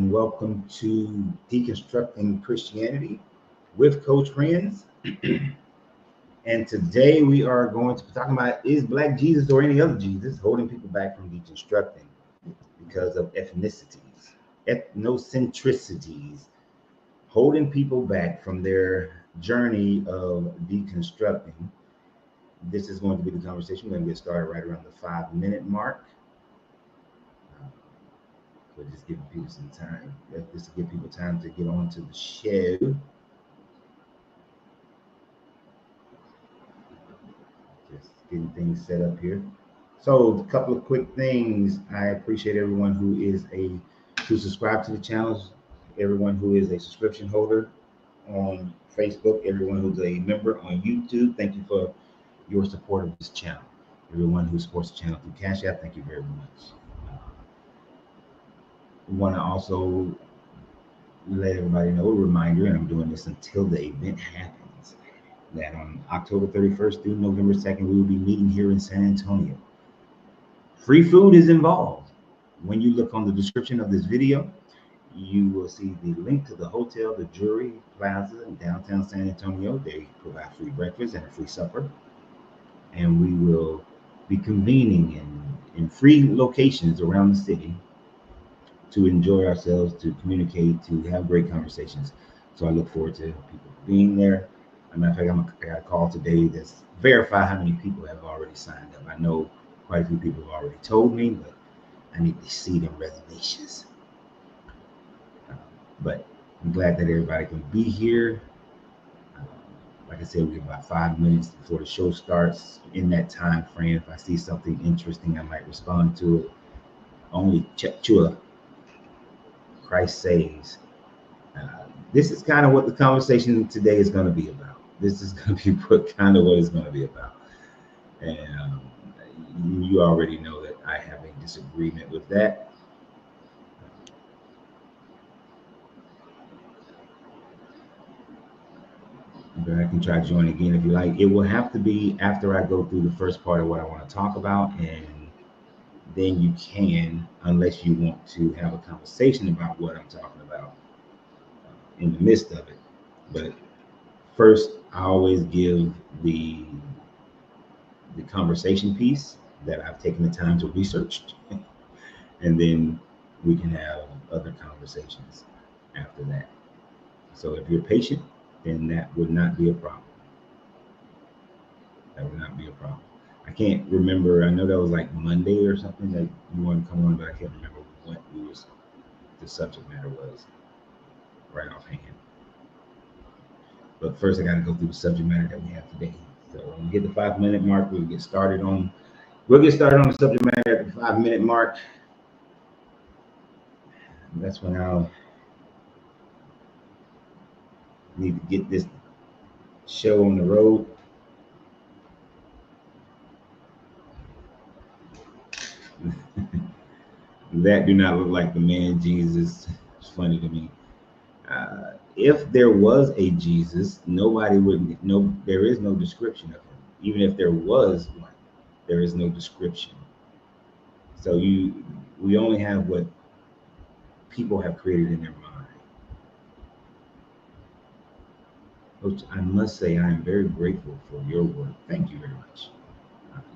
and welcome to Deconstructing Christianity with Coach Renz. And today we are going to be talking about, is Black Jesus or any other Jesus holding people back from deconstructing because of ethnicities, ethnosentricities, holding people back from their journey of deconstructing. This is going to be the conversation. We're going to get started right around the 5-minute mark. But just giving people some time. Just to give people time to get onto the show. Just getting things set up here. So a couple of quick things. I appreciate everyone who subscribed to the channels, everyone who is a subscription holder on Facebook, everyone who's a member on YouTube. Thank you for your support of this channel. Everyone who supports the channel through Cash App, thank you very much. We want to also let everybody know, a reminder, and I'm doing this until the event happens, that on October 31st through November 2nd, we will be meeting here in San Antonio. Free food is involved. When you look on the description of this video, you will see the link to the hotel, the Jury Plaza in downtown San Antonio. They provide free breakfast and a free supper. And we will be convening in free locations around the city to enjoy ourselves, to communicate, to have great conversations. So I look forward to people being there. As a matter of fact, I got a call today that's verify how many people have already signed up. I know quite a few people have already told me, but I need to see them reservations. But I'm glad that everybody can be here. Like I said, we have about 5 minutes before the show starts. In that time frame, if I see something interesting, I might respond to it. Only Chua. Christ saves. This is kind of what the conversation today is going to be about. This is going to be kind of what it's going to be about. And you already know that I have a disagreement with that. But I can try to join again if you like. It will have to be after I go through the first part of what I want to talk about, and then you can, unless you want to have a conversation about what I'm talking about in the midst of it. But first, I always give the conversation piece that I've taken the time to research, and then we can have other conversations after that. So if you're patient, then that would not be a problem. That would not be a problem. I can't remember. I know that was like Monday or something that you wanted to come on, but I can't remember what the subject matter was right offhand. But first, I got to go through the subject matter that we have today. So when we get the 5-minute mark, we'll get started on the subject matter at the 5-minute mark. And that's when I'll need to get this show on the road. That do not look like the man Jesus. It's funny to me. If there was a Jesus, nobody would know. There is no description of him. Even if there was one, there is no description. So we only have what people have created in their mind. Which I must say, I am very grateful for your work. Thank you very much.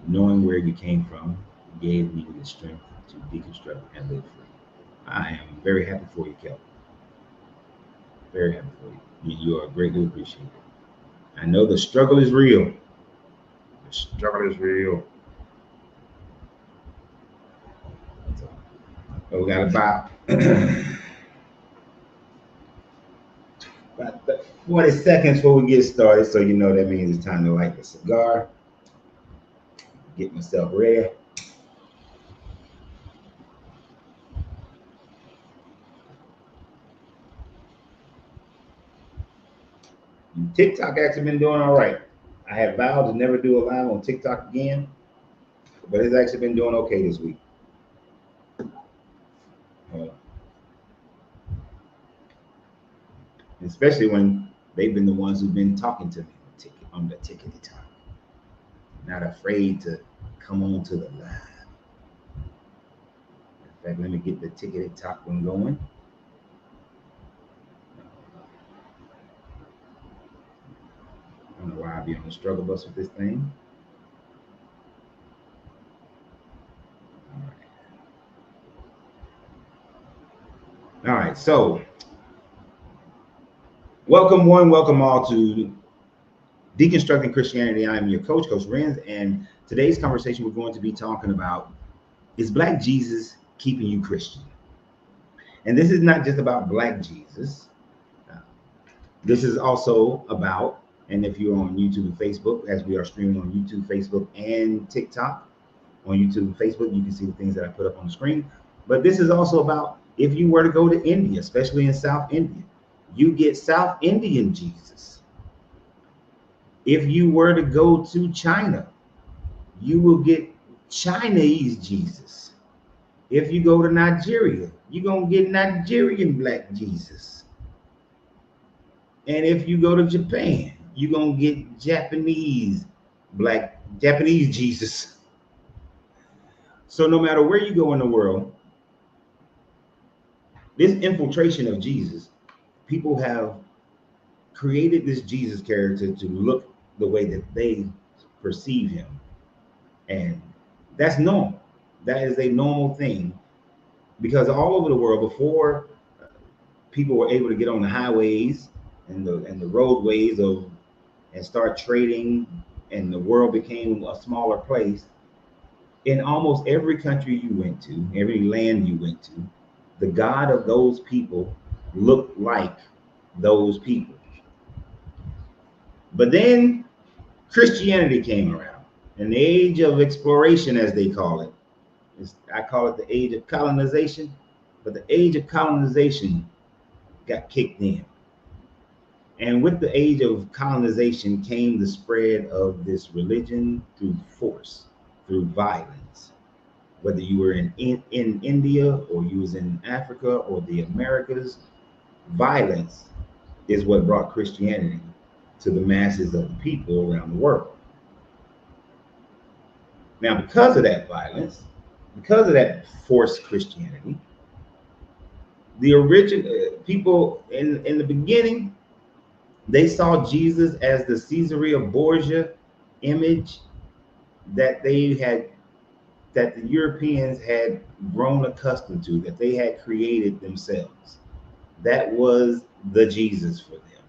Knowing where you came from gave me the strength to deconstruct and live free. I am very happy for you, Kelly. Very happy for you. You are greatly appreciated. I know the struggle is real. The struggle is real. So we got about 40 seconds before we get started. So you know that means it's time to light the cigar. Get myself ready. TikTok actually been doing all right. I had vowed to never do a live on TikTok again, but it's actually been doing okay this week. Especially when they've been the ones who've been talking to me on the tickety talk. Not afraid to come on to the live. In fact, let me get the tickety talk one going. while I be on the struggle bus with this thing. All right, so welcome one, welcome all to Deconstructing Christianity. I am your coach, Coach Renz, and today's conversation we're going to be talking about is Black Jesus keeping you Christian? And this is not just about Black Jesus. This is also about, and if you're on YouTube and Facebook, as we are streaming on YouTube, Facebook, and TikTok, on YouTube and Facebook, you can see the things that I put up on the screen. But this is also about if you were to go to India, especially in South India, you get South Indian Jesus. If you were to go to China, you will get Chinese Jesus. If you go to Nigeria, you're going to get Nigerian Black Jesus. And if you go to Japan, you're going to get Japanese Jesus. So no matter where you go in the world, this infiltration of Jesus, people have created this Jesus character to look the way that they perceive him. And that's normal. That is a normal thing, because all over the world, before people were able to get on the highways and the roadways and start trading, and the world became a smaller place, in almost every country you went to, every land you went to, the God of those people looked like those people. But then Christianity came around, and the age of exploration, as they call it. I call it the age of colonization, but the age of colonization got kicked in. And with the age of colonization came the spread of this religion through force, through violence. Whether you were in India, or you was in Africa or the Americas, violence is what brought Christianity to the masses of the people around the world. Now, because of that violence, because of that forced Christianity, the original people in the beginning, they saw Jesus as the Caesarea Borgia image that that the Europeans had grown accustomed to, that they had created themselves. That was the Jesus for them.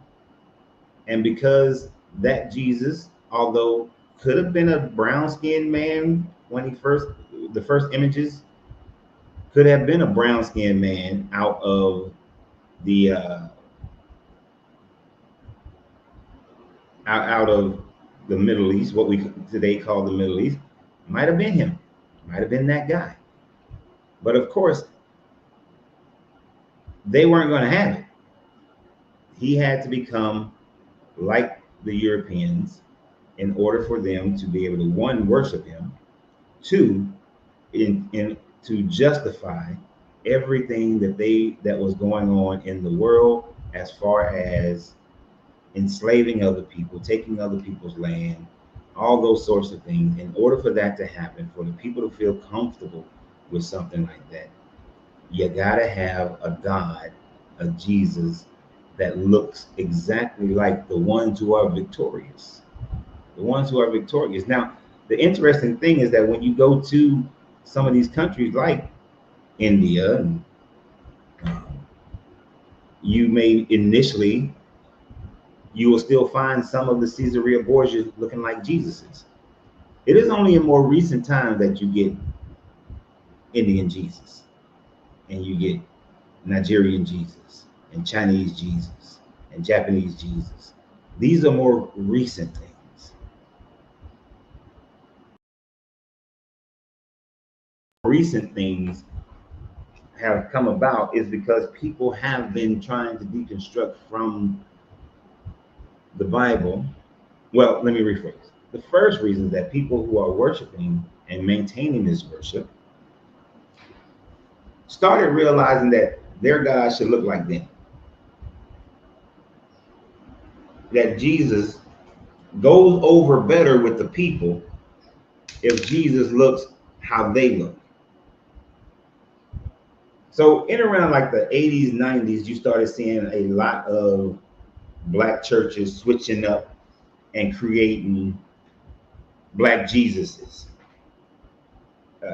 And because that Jesus, although could have been a brown-skinned man when the first images could have been a brown-skinned man out of the out of the Middle East, what we today call the Middle East, might have been him, might have been that guy. But of course, they weren't going to have it. He had to become like the Europeans in order for them to be able to, one, worship him, two, to justify everything that was going on in the world, as far as enslaving other people, taking other people's land, all those sorts of things. In order for that to happen, for the people to feel comfortable with something like that, you gotta have a God, a Jesus, that looks exactly like the ones who are victorious. The ones who are victorious. Now, the interesting thing is that when you go to some of these countries like India, and you may initially, you will still find some of the Caesarea Borgia looking like Jesuses. It is only in more recent times that you get Indian Jesus, and you get Nigerian Jesus, and Chinese Jesus, and Japanese Jesus. These are more recent things. Recent things have come about is because people have been trying to deconstruct from the Bible. Well, let me rephrase. The first reason is that people who are worshiping and maintaining this worship started realizing that their God should look like them. That Jesus goes over better with the people if Jesus looks how they look. So in around like the 80s, 90s, you started seeing a lot of Black churches switching up and creating Black Jesuses.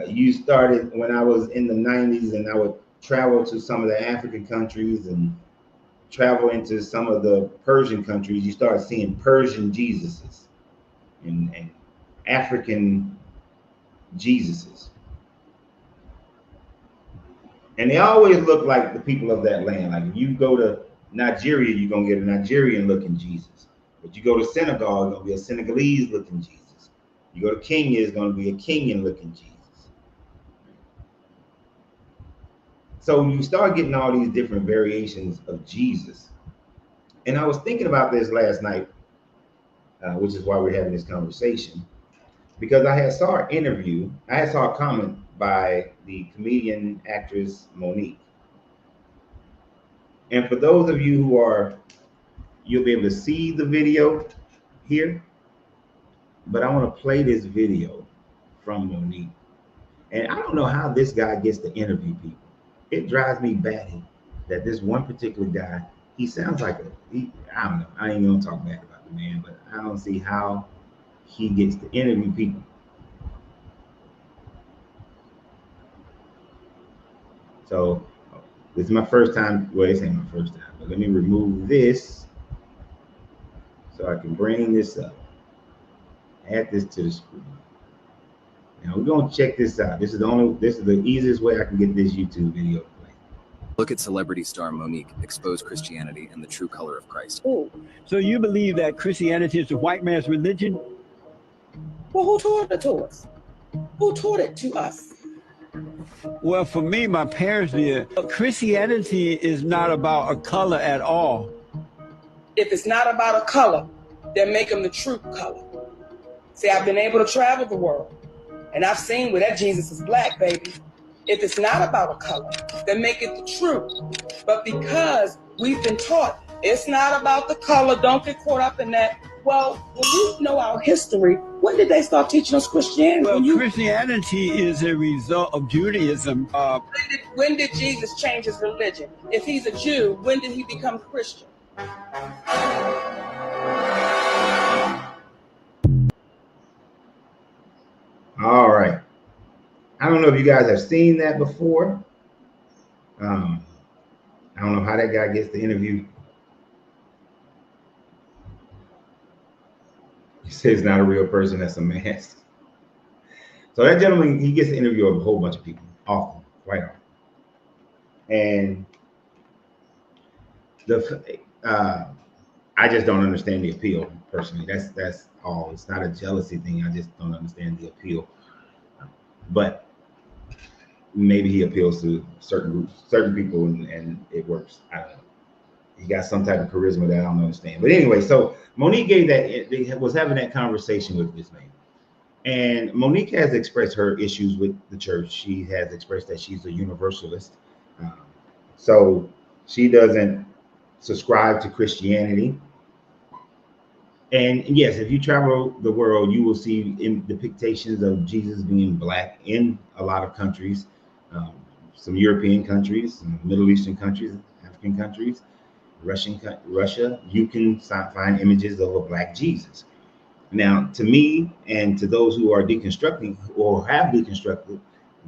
You started when I was in the 90s, and I would travel to some of the African countries and travel into some of the Persian countries. You start seeing Persian Jesuses and African Jesuses. And they always look like the people of that land. Like if you go to Nigeria, you're going to get a Nigerian looking Jesus. But you go to Senegal, it's going to be a Senegalese looking Jesus. You go to Kenya, it's going to be a Kenyan looking Jesus. So you start getting all these different variations of Jesus. And I was thinking about this last night, which is why we're having this conversation, because I saw a comment by the comedian actress Monique. And for those of you you'll be able to see the video here, but I want to play this video from Monique. And I don't know how this guy gets to interview people. It drives me batty that this one particular guy, he sounds like I don't know. I ain't gonna talk bad about the man, but I don't see how he gets to interview people. So this is my first time. Well, this ain't my first time, but let me remove this so I can bring this up. Add this to the screen. Now we're gonna check this out. This is the easiest way I can get this YouTube video to play. Look at celebrity star Monique expose Christianity and the true color of Christ. Oh, so you believe that Christianity is the white man's religion? Well, who taught it to us? Who taught it to us? Well, for me, my parents did. Christianity is not about a color at all. If it's not about a color, then make them the true color. See, I've been able to travel the world, and I've seen where that Jesus is black, baby. If it's not about a color, then make it the truth. But because we've been taught it's not about the color, don't get caught up in that. Well, when you know our history, when did they start teaching us Christianity? Well, Christianity is a result of Judaism. When did Jesus change his religion? If he's a Jew, when did he become Christian? All right. I don't know if you guys have seen that before. I don't know how that guy gets the interview. He says he's not a real person, that's a mask. So that gentleman, he gets to interview a whole bunch of people, often, quite often. And I just don't understand the appeal, personally. That's all. It's not a jealousy thing. I just don't understand the appeal. But maybe he appeals to certain groups, certain people, and it works. I don't know. He got some type of charisma that I don't understand. But anyway, so Monique was having that conversation with this man. And Monique has expressed her issues with the church. She has expressed that she's a universalist. So she doesn't subscribe to Christianity. And yes, if you travel the world, you will see depictions of Jesus being black in a lot of countries, some European countries, some Middle Eastern countries, African countries, Russia. You can find images of a black Jesus. Now, to me, and to those who are deconstructing or have deconstructed,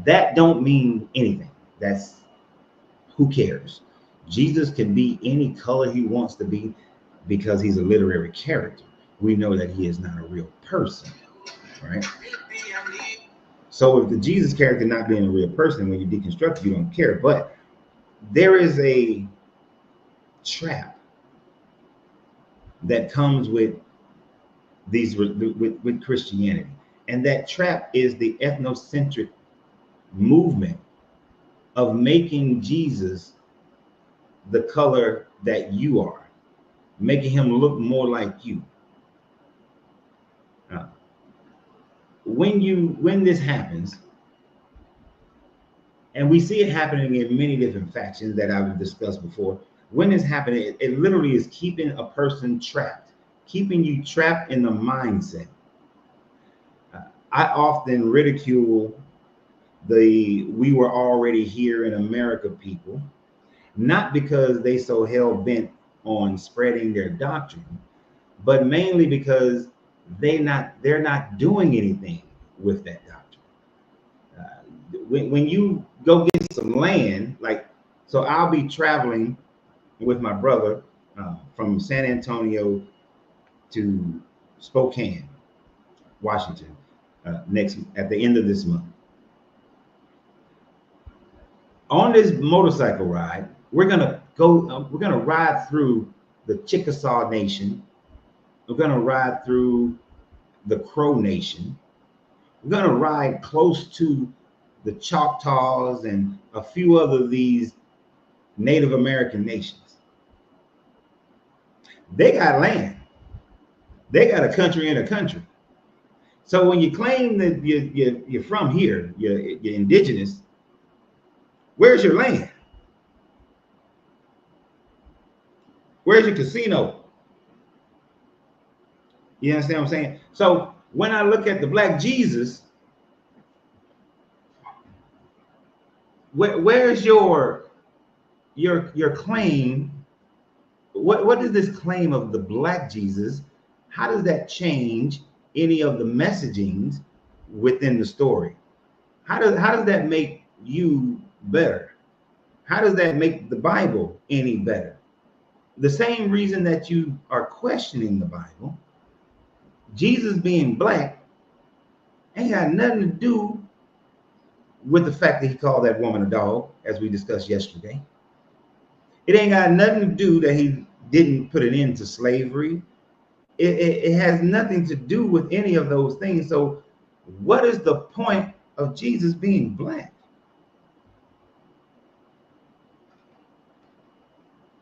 that don't mean anything. That's who cares. Jesus can be any color he wants to be because he's a literary character. We know that he is not a real person, right? So with the Jesus character not being a real person, when you deconstruct, you don't care. But there is a trap that comes with with Christianity, and that trap is the ethnocentric movement of making Jesus the color that you are, making him look more like you. When this happens, and we see it happening in many different factions that I've discussed before, when it's happening, it literally is keeping a person trapped, keeping you trapped in the mindset. I often ridicule the "we were already here in America" people, not because they so hell bent on spreading their doctrine, but mainly because they're not doing anything with that doctrine. When you go get some land, like, so I'll be traveling with my brother from San Antonio to Spokane, Washington, next at the end of this month. On this motorcycle ride, we're gonna ride through the Chickasaw Nation. We're gonna ride through the Crow Nation. We're gonna ride close to the Choctaws and a few other of these Native American nations. They got land. They got a country in a country. So when you claim that you're from here, you're indigenous, where's your land? Where's your casino? You understand what I'm saying? So when I look at the Black Jesus, where's your claim? What is this claim of the Black Jesus? How does that change any of the messagings within the story? How does that make you better? How does that make the Bible any better? The same reason that you are questioning the Bible, Jesus being black ain't got nothing to do with the fact that he called that woman a dog, as we discussed yesterday. It ain't got nothing to do that he didn't put an end to slavery. It has nothing to do with any of those things. So what is the point of Jesus being black?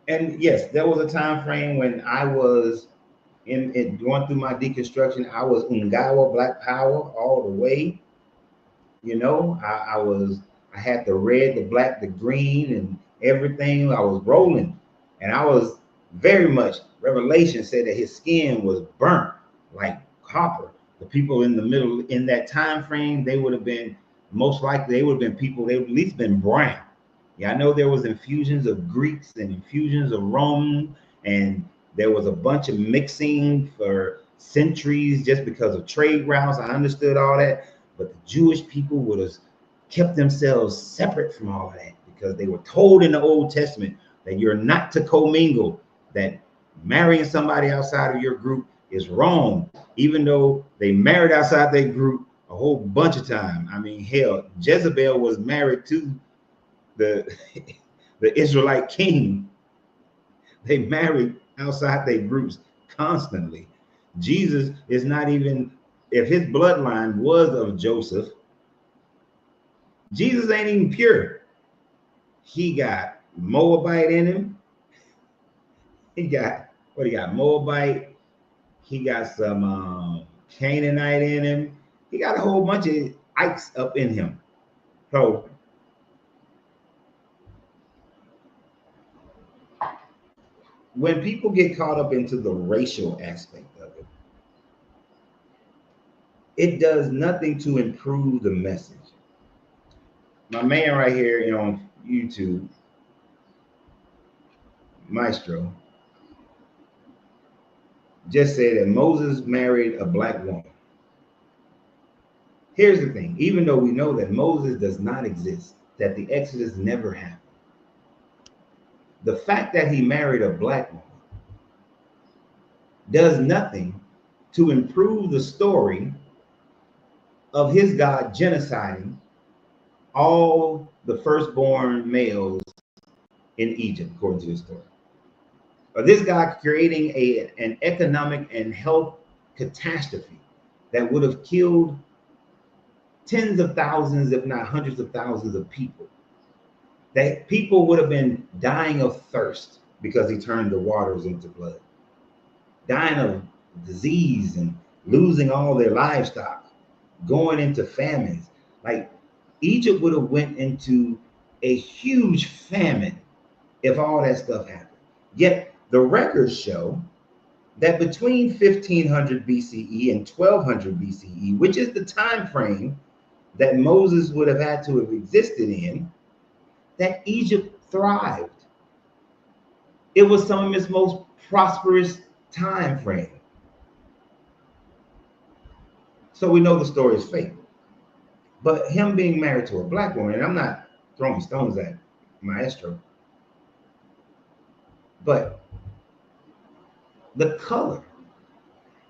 And yes, there was a time frame when I was in going through my deconstruction. I was Ungawa Black Power all the way. You know, I had the red, the black, the green, and everything. I was rolling, and I was very much. Revelation said that his skin was burnt like copper. The people in the middle in that time frame, they would have been most likely. They would have been people. They would at least been brown. Yeah, I know there was infusions of Greeks and infusions of Rome, and there was a bunch of mixing for centuries just because of trade routes. I understood all that, but the Jewish people would have kept themselves separate from all of that because they were told in the Old Testament that you're not to commingle, that marrying somebody outside of your group is wrong, even though they married outside their group a whole bunch of time. I mean, hell, Jezebel was married to the Israelite king. They married outside their groups constantly. Jesus is not even, if his bloodline was of Joseph, Jesus ain't even pure. He got Moabite in him. He got Moabite. He got some Canaanite in him. He got a whole bunch of ites up in him. So when people get caught up into the racial aspect of it, it does nothing to improve the message. My man right here on YouTube, Maestro, just said that Moses married a black woman. Here's the thing, even though we know that Moses does not exist, that the Exodus never happened, the fact that he married a black woman does nothing to improve the story of his God genociding all the firstborn males in Egypt, according to the story. Or this guy creating an economic and health catastrophe that would have killed tens of thousands, if not hundreds of thousands of people. That people would have been dying of thirst because he turned the waters into blood, dying of disease and losing all their livestock, going into famines. Like Egypt would have went into a huge famine if all that stuff happened. Yet the records show that between 1500 BCE and 1200 BCE, which is the time frame that Moses would have had to have existed in, that Egypt thrived. It was some of its most prosperous time frame. So we know the story is fake. But him being married to a black woman, and I'm not throwing stones at Maestro, but the color,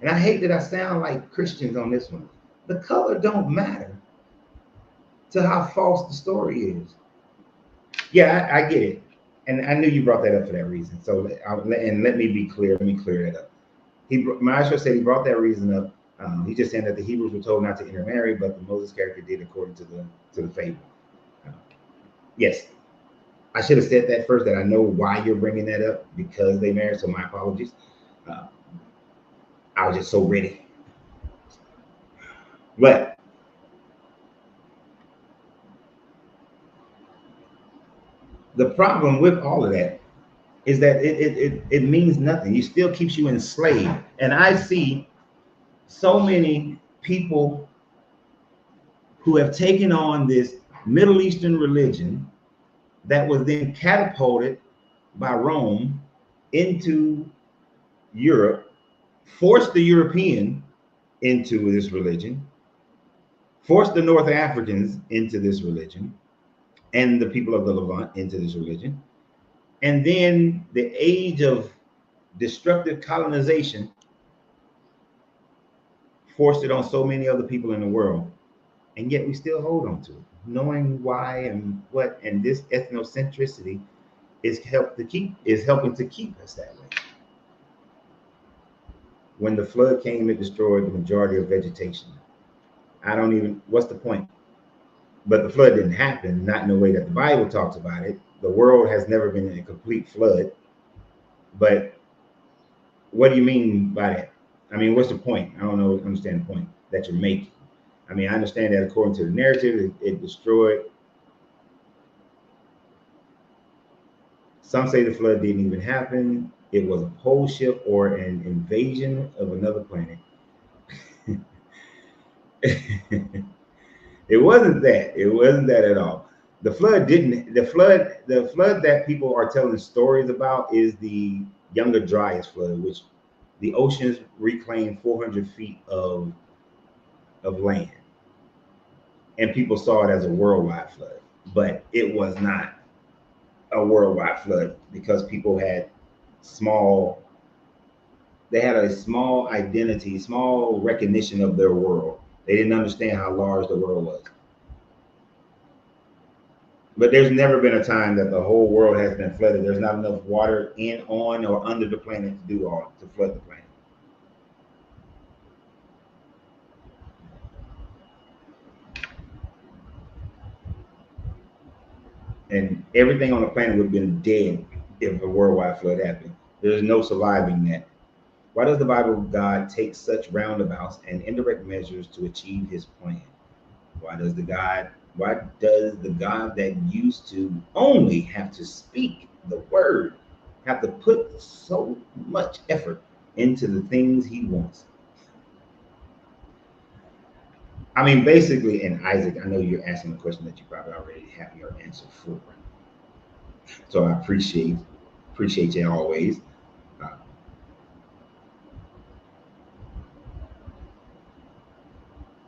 and I hate that I sound like Christians on this one, the color don't matter to how false the story is. Yeah, I get it. And I knew you brought that up for that reason. So, and let me be clear, let me clear that up. Maestro said he brought that reason up. He just said that the Hebrews were told not to intermarry, but the Moses character did according to the fable. Yes, I should have said that first, that I know why you're bringing that up, because they married, so my apologies. I was just so ready. But the problem with all of that is that it means nothing. It still keeps you enslaved. And I see so many people who have taken on this Middle Eastern religion that was then catapulted by Rome into Europe, forced the European into this religion, forced the North Africans into this religion, and the people of the Levant into this religion. And then the age of destructive colonization forced it on so many other people in the world. And yet we still hold on to it, knowing why and what. And this ethnocentricity is helping to keep us that way. When the flood came, it destroyed the majority of vegetation. What's the point? But the flood didn't happen, not in the way that the Bible talks about it. The world has never been in a complete flood. But what do you mean by that? I mean, what's the point? I don't understand the point that you're making. I mean, I understand that according to the narrative, it destroyed. Some say the flood didn't even happen. It was a pole shift or an invasion of another planet. It wasn't that. It wasn't that at all. The flood that people are telling stories about is the Younger Dryas flood, which the oceans reclaimed 400 feet of land. And people saw it as a worldwide flood, but it was not a worldwide flood, because people had a small identity, small recognition of their world. They didn't understand how large the world was. But there's never been a time that the whole world has been flooded. There's not enough water in, on, or under the planet to flood the planet. And everything on the planet would have been dead if a worldwide flood happened. There's no surviving that. Why does the Bible God take such roundabouts and indirect measures to achieve his plan? Why does the God that used to only have to speak the word have to put so much effort into the things he wants? I mean, basically, and Isaac, I know you're asking a question that you probably already have your answer for. So I appreciate you always.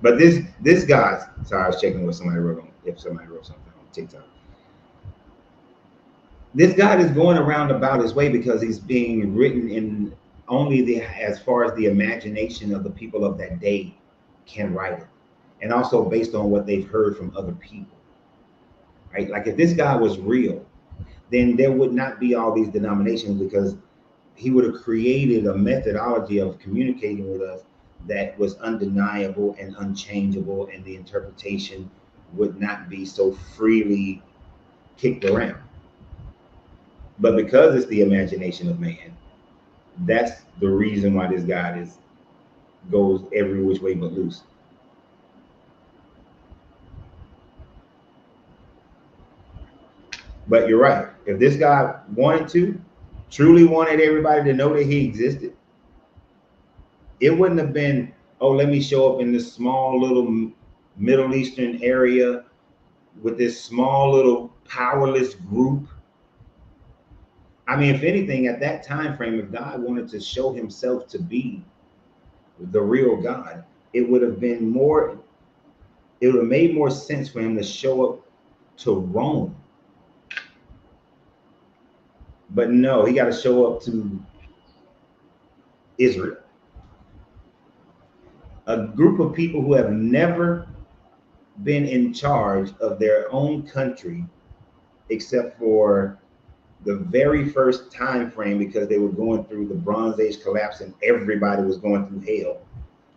But this guy, sorry, I was checking what somebody wrote something on TikTok. This guy is going around about his way because he's being written in only as far as the imagination of the people of that day can write it. And also based on what they've heard from other people, right? Like if this guy was real, then there would not be all these denominations, because he would have created a methodology of communicating with us that was undeniable and unchangeable, and the interpretation would not be so freely kicked around. But because it's the imagination of man, that's the reason why this God goes every which way but loose. But you're right. If this guy truly wanted everybody to know that he existed, it wouldn't have been, oh, let me show up in this small little Middle Eastern area with this small little powerless group. I mean, if anything, at that time frame, if God wanted to show himself to be the real God, it would have been more, it would have made more sense for him to show up to Rome. But no, he got to show up to Israel. A group of people who have never been in charge of their own country except for the very first time frame, because they were going through the Bronze Age collapse and everybody was going through hell.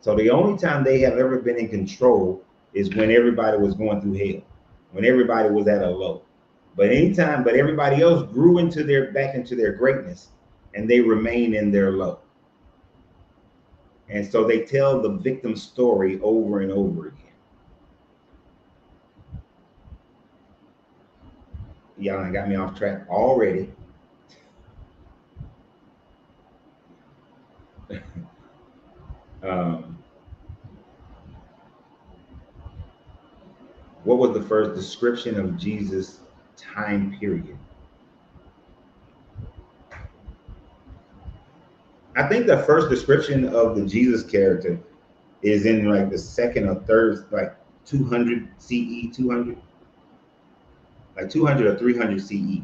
So the only time they have ever been in control is when everybody was going through hell, when everybody was at a low. But everybody else grew into back into their greatness, and they remain in their low. And so they tell the victim story over and over again. Y'all got me off track already. What was the first description of Jesus' time period? I think the first description of the Jesus character is in like the second or third, like 200 CE, 200, like 200 or 300 CE.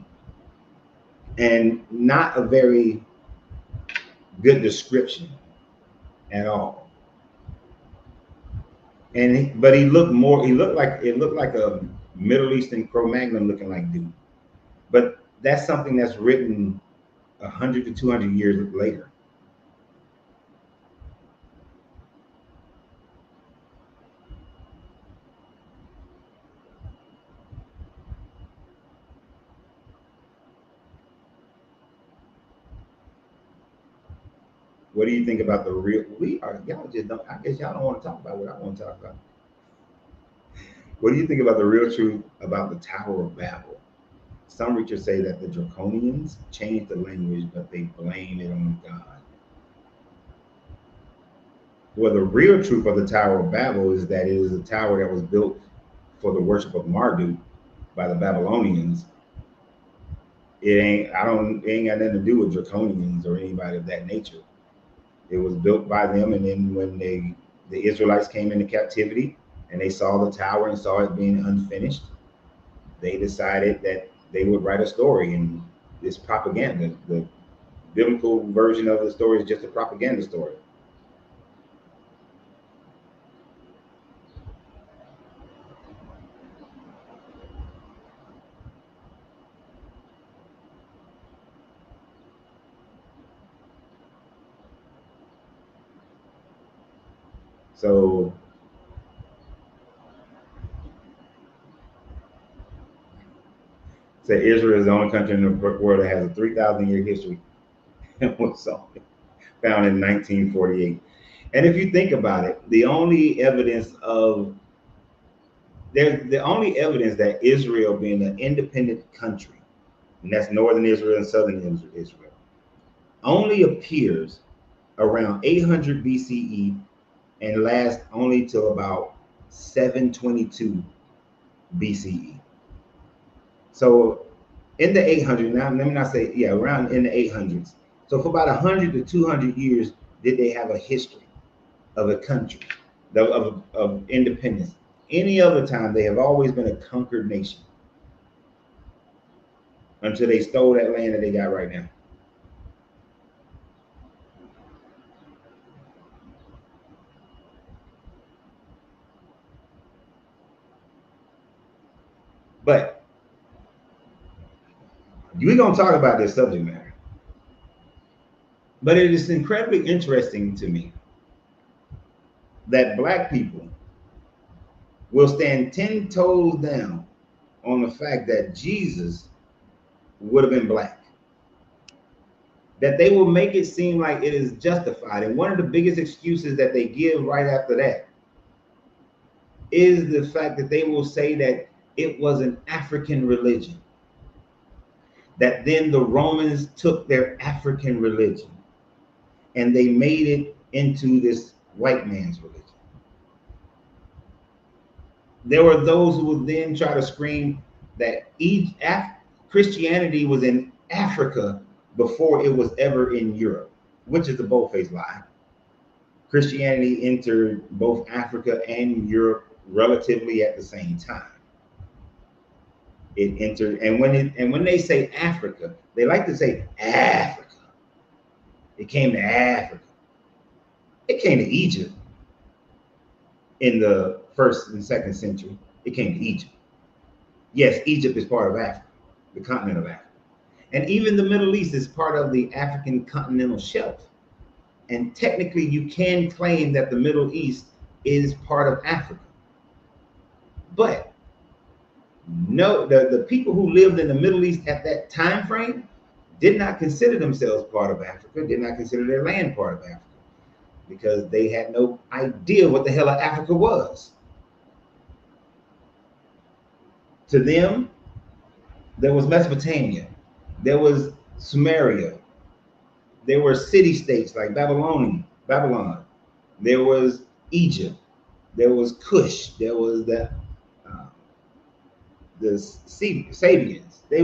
And not a very good description at all. But he looked like a Middle Eastern Cro-Magnon looking like dude. But that's something that's written 100 to 200 years later. What do you think about the real? Y'all just don't. I guess y'all don't want to talk about what I want to talk about. What do you think about the real truth about the Tower of Babel? Some researchers say that the Draconians changed the language, but they blame it on God. Well, the real truth of the Tower of Babel is that it is a tower that was built for the worship of Marduk by the Babylonians. It ain't got nothing to do with Draconians or anybody of that nature. It was built by them, and then when the Israelites came into captivity and they saw the tower and saw it being unfinished, they decided that they would write a story, and this propaganda. The biblical version of the story is just a propaganda story. So say Israel is the only country in the world that has a 3,000-year history. It was found in 1948. And if you think about it, the only evidence that Israel being an independent country, and that's northern Israel and southern Israel, only appears around 800 BCE and lasts only till about 722 BCE. So in the 800s, now let me not say, around in the 800s. So for about 100 to 200 years, did they have a history of a country, of independence. Any other time, they have always been a conquered nation until they stole that land that they got right now. But we're going to talk about this subject matter. But it is incredibly interesting to me that Black people will stand 10 toes down on the fact that Jesus would have been Black. That they will make it seem like it is justified. And one of the biggest excuses that they give right after that is the fact that they will say that it was an African religion. That then the Romans took their African religion and they made it into this white man's religion. There were those who would then try to scream that Christianity was in Africa before it was ever in Europe, which is a bold-faced lie. Christianity entered both Africa and Europe relatively at the same time. It entered, and when they say Africa, they like to say Africa. It came to Africa. It came to Egypt in the 1st and 2nd century. It came to Egypt. Yes, Egypt is part of Africa, the continent of Africa. And even the Middle East is part of the African continental shelf. And technically, you can claim that the Middle East is part of Africa. But no, the people who lived in the Middle East at that time frame did not consider themselves part of Africa, did not consider their land part of Africa, because they had no idea what the hell Africa was. To them, there was Mesopotamia, there was Sumeria, there were city-states like Babylon, there was Egypt, there was Cush, there was the Sabians. There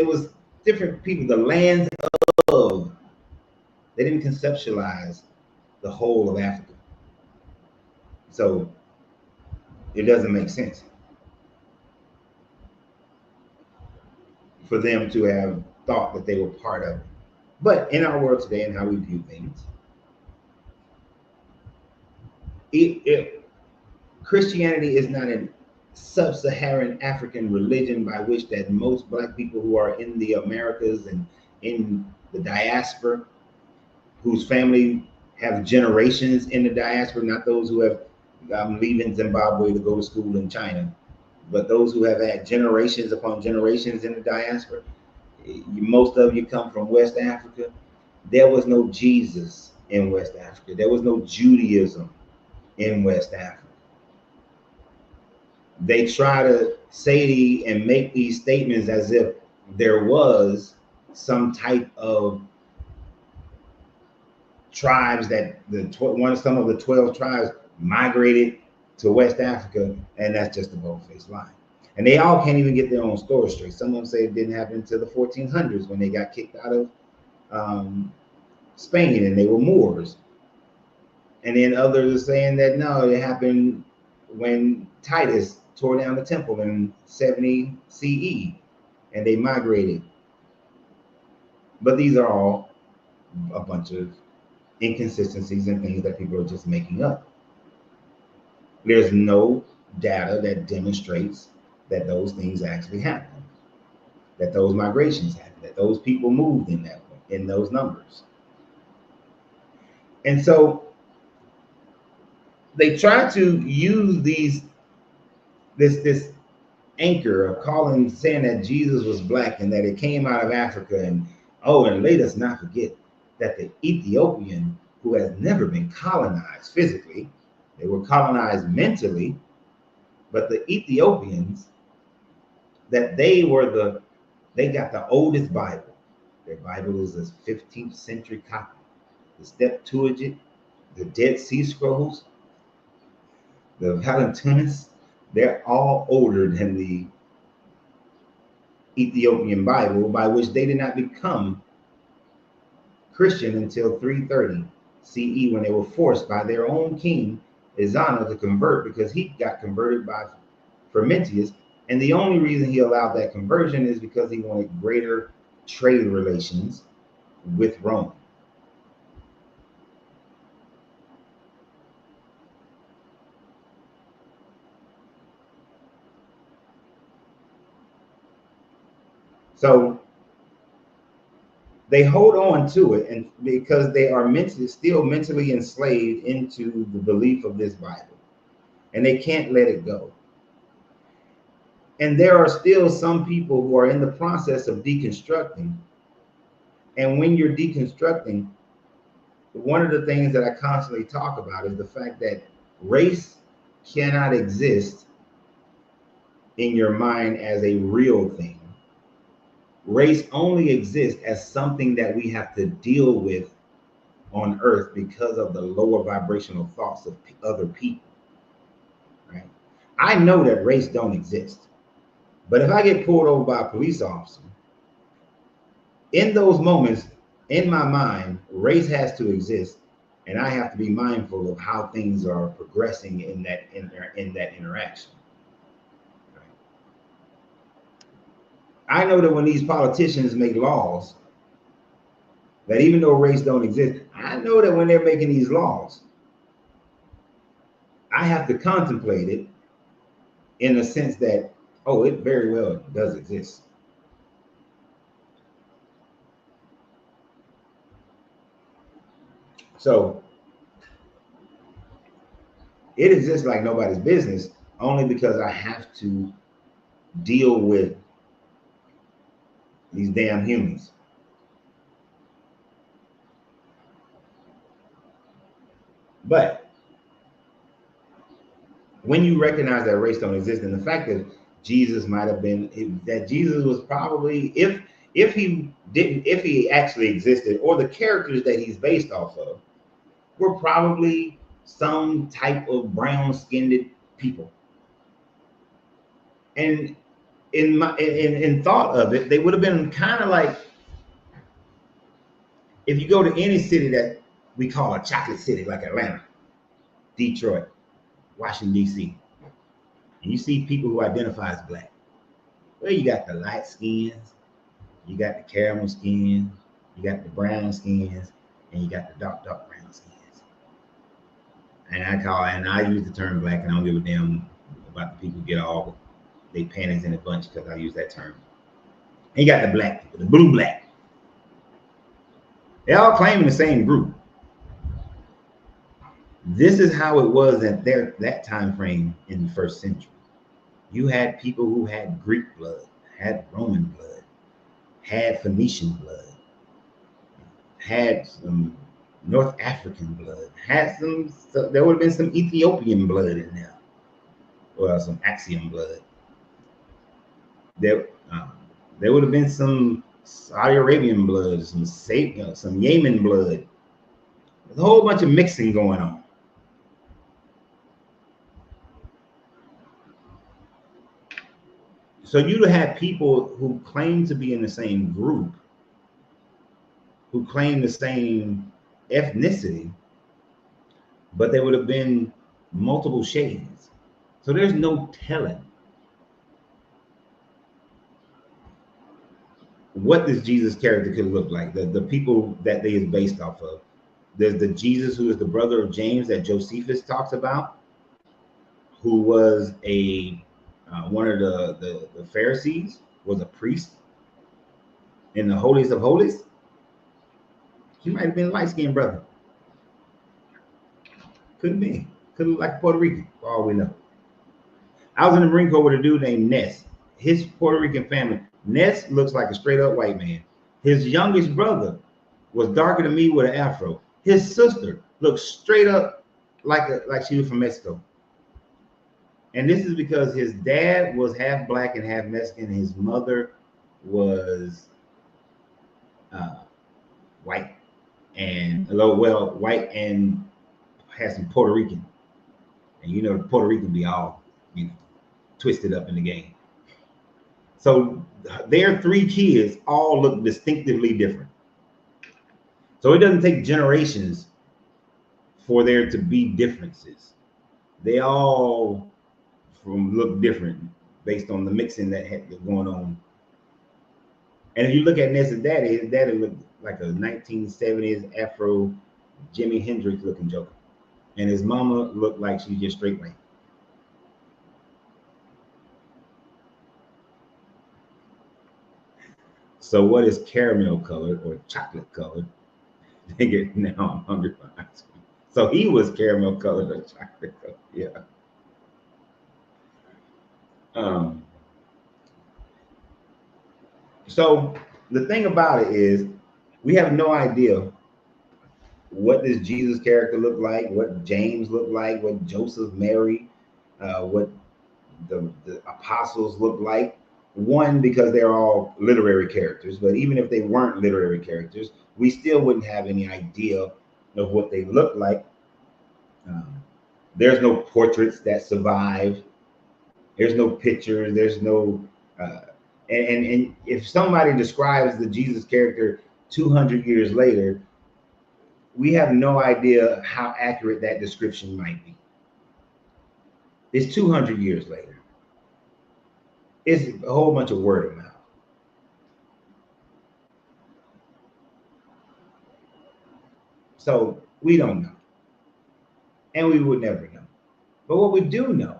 was different people, the lands of. They didn't conceptualize the whole of Africa, so it doesn't make sense for them to have thought that they were part of it. But in our world today and how we view things, Christianity is not a sub-Saharan African religion by which that most Black people who are in the Americas and in the diaspora, whose family have generations in the diaspora, not those who have leaving Zimbabwe to go to school in China, but those who have had generations upon generations in the diaspora. Most of you come from West Africa. There was no Jesus in West Africa. There was no Judaism in West Africa. They try to say and make these statements as if there was some type of tribes that some of the 12 tribes migrated to West Africa, and that's just a bold-faced lie. And they all can't even get their own story straight. Some of them say it didn't happen until the 1400s when they got kicked out of Spain and they were Moors. And then others are saying that no, it happened when Titus tore down the temple in 70 CE and they migrated. But these are all a bunch of inconsistencies and things that people are just making up. There's no data that demonstrates that those things actually happen, that those migrations happen, that those people moved in those numbers. And so they try to use this anchor of saying that Jesus was Black and that it came out of Africa, and let us not forget that the Ethiopian, who has never been colonized physically, they were colonized mentally, but the Ethiopians, that they got the oldest Bible. Their Bible is a 15th century copy. The Septuagint, the Dead Sea Scrolls, the Valentinus, they're all older than the Ethiopian Bible, by which they did not become Christian until 330 CE, when they were forced by their own king, Izana, to convert, because he got converted by Frumentius. And the only reason he allowed that conversion is because he wanted greater trade relations with Rome. So they hold on to it, and because they are still mentally enslaved into the belief of this Bible, and they can't let it go. And there are still some people who are in the process of deconstructing. And when you're deconstructing, one of the things that I constantly talk about is the fact that race cannot exist in your mind as a real thing. Race only exists as something that we have to deal with on Earth because of the lower vibrational thoughts of other people, right? I know that race don't exist, but if I get pulled over by a police officer, in those moments, in my mind, race has to exist, and I have to be mindful of how things are progressing in that interaction. I know that when these politicians make laws, that even though race don't exist, I know that when they're making these laws, I have to contemplate it in the sense that, oh, it very well does exist. So it exists like nobody's business, only because I have to deal with these damn humans. But when you recognize that race don't exist, and the fact that Jesus might have been, that Jesus was probably, if he actually existed, or the characters that he's based off of were probably some type of brown-skinned people. And in thought of it, they would have been kind of like, if you go to any city that we call a chocolate city, like Atlanta, Detroit, Washington, D.C., and you see people who identify as black. Well, you got the light skins, you got the caramel skins, you got the brown skins, and you got the dark brown skins. And I use the term black, and I don't give a damn about the people who get all they panties in a bunch because I use that term. And you got the black people, the blue black. They all claim the same group. This is how it was at that time frame in the first century. You had people who had Greek blood, had Roman blood, had Phoenician blood, had some North African blood, had there would have been some Ethiopian blood in there, or some Axiom blood. There would have been some Saudi Arabian blood, some Yemen blood. There's a whole bunch of mixing going on. So you'd have people who claim to be in the same group, who claim the same ethnicity, but there would have been multiple shades. So there's no telling what this Jesus character could look like. The people that they is based off of. There's the Jesus who is the brother of James that Josephus talks about, who was one of the Pharisees, was a priest in the holiest of holies. He might have been a light-skinned brother. Couldn't be. Could look like Puerto Rican, for all we know. I was in the Marine Corps with a dude named Ness. His Puerto Rican family. Ness looks like a straight-up white man. His youngest brother was darker than me with an afro. His sister looked straight up like she was from Mexico. And this is because his dad was half black and half Mexican. His mother was white and white and had some Puerto Rican. And you know, Puerto Rican be all twisted up in the game. So their three kids all look distinctively different. So it doesn't take generations for there to be differences. They all look different based on the mixing that had going on. And if you look at Ness's daddy, his daddy looked like a 1970s Afro Jimi Hendrix looking joker. And his mama looked like she's just straight white. So what is caramel colored or chocolate colored? Now I'm hungry for ice cream. So he was caramel colored or chocolate colored, yeah. So the thing about it is, we have no idea what this Jesus character looked like, what James looked like, what Joseph, Mary, what the apostles looked like. One, because they're all literary characters, but even if they weren't literary characters, we still wouldn't have any idea of what they looked like. There's no portraits that survive. There's no pictures. There's no, and if somebody describes the Jesus character 200 years later, we have no idea how accurate that description might be. It's 200 years later. It's a whole bunch of word of mouth. So we don't know. And we would never know. But what we do know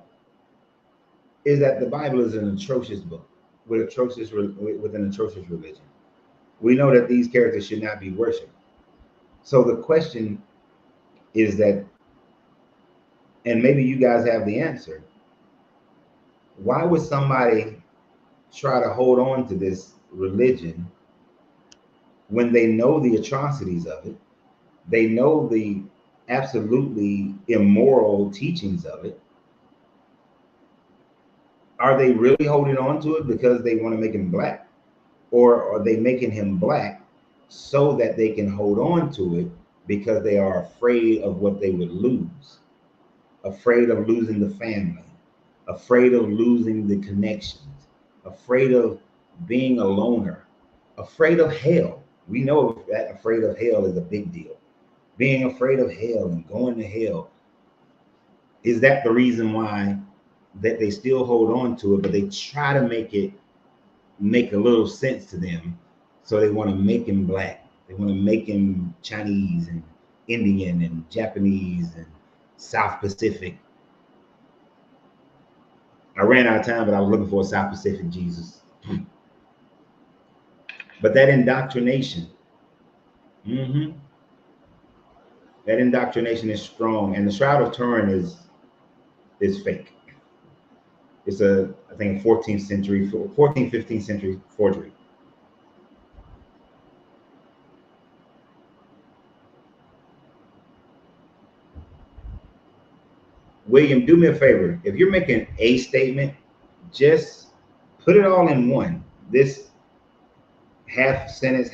is that the Bible is an atrocious book with an atrocious religion. We know that these characters should not be worshipped. So the question is that, and maybe you guys have the answer, why would somebody try to hold on to this religion when they know the atrocities of it? They know the absolutely immoral teachings of it. Are they really holding on to it because they want to make him black? Or are they making him black so that they can hold on to it because they are afraid of what they would lose? Afraid of losing the family, afraid of losing the connections, afraid of being a loner, afraid of hell. We know that afraid of hell is a big deal. Being afraid of hell and going to hell. Is that the reason why that they still hold on to it, but they try to make it make a little sense to them? So they want to make him black. They want to make him Chinese and Indian and Japanese and South Pacific. I ran out of time, but I was looking for a South Pacific Jesus. But that indoctrination, that indoctrination is strong, and the Shroud of Turin is fake. It's I think 14th century, 15th century forgery. William, do me a favor. If you're making a statement, just put it all in one. This half sentence.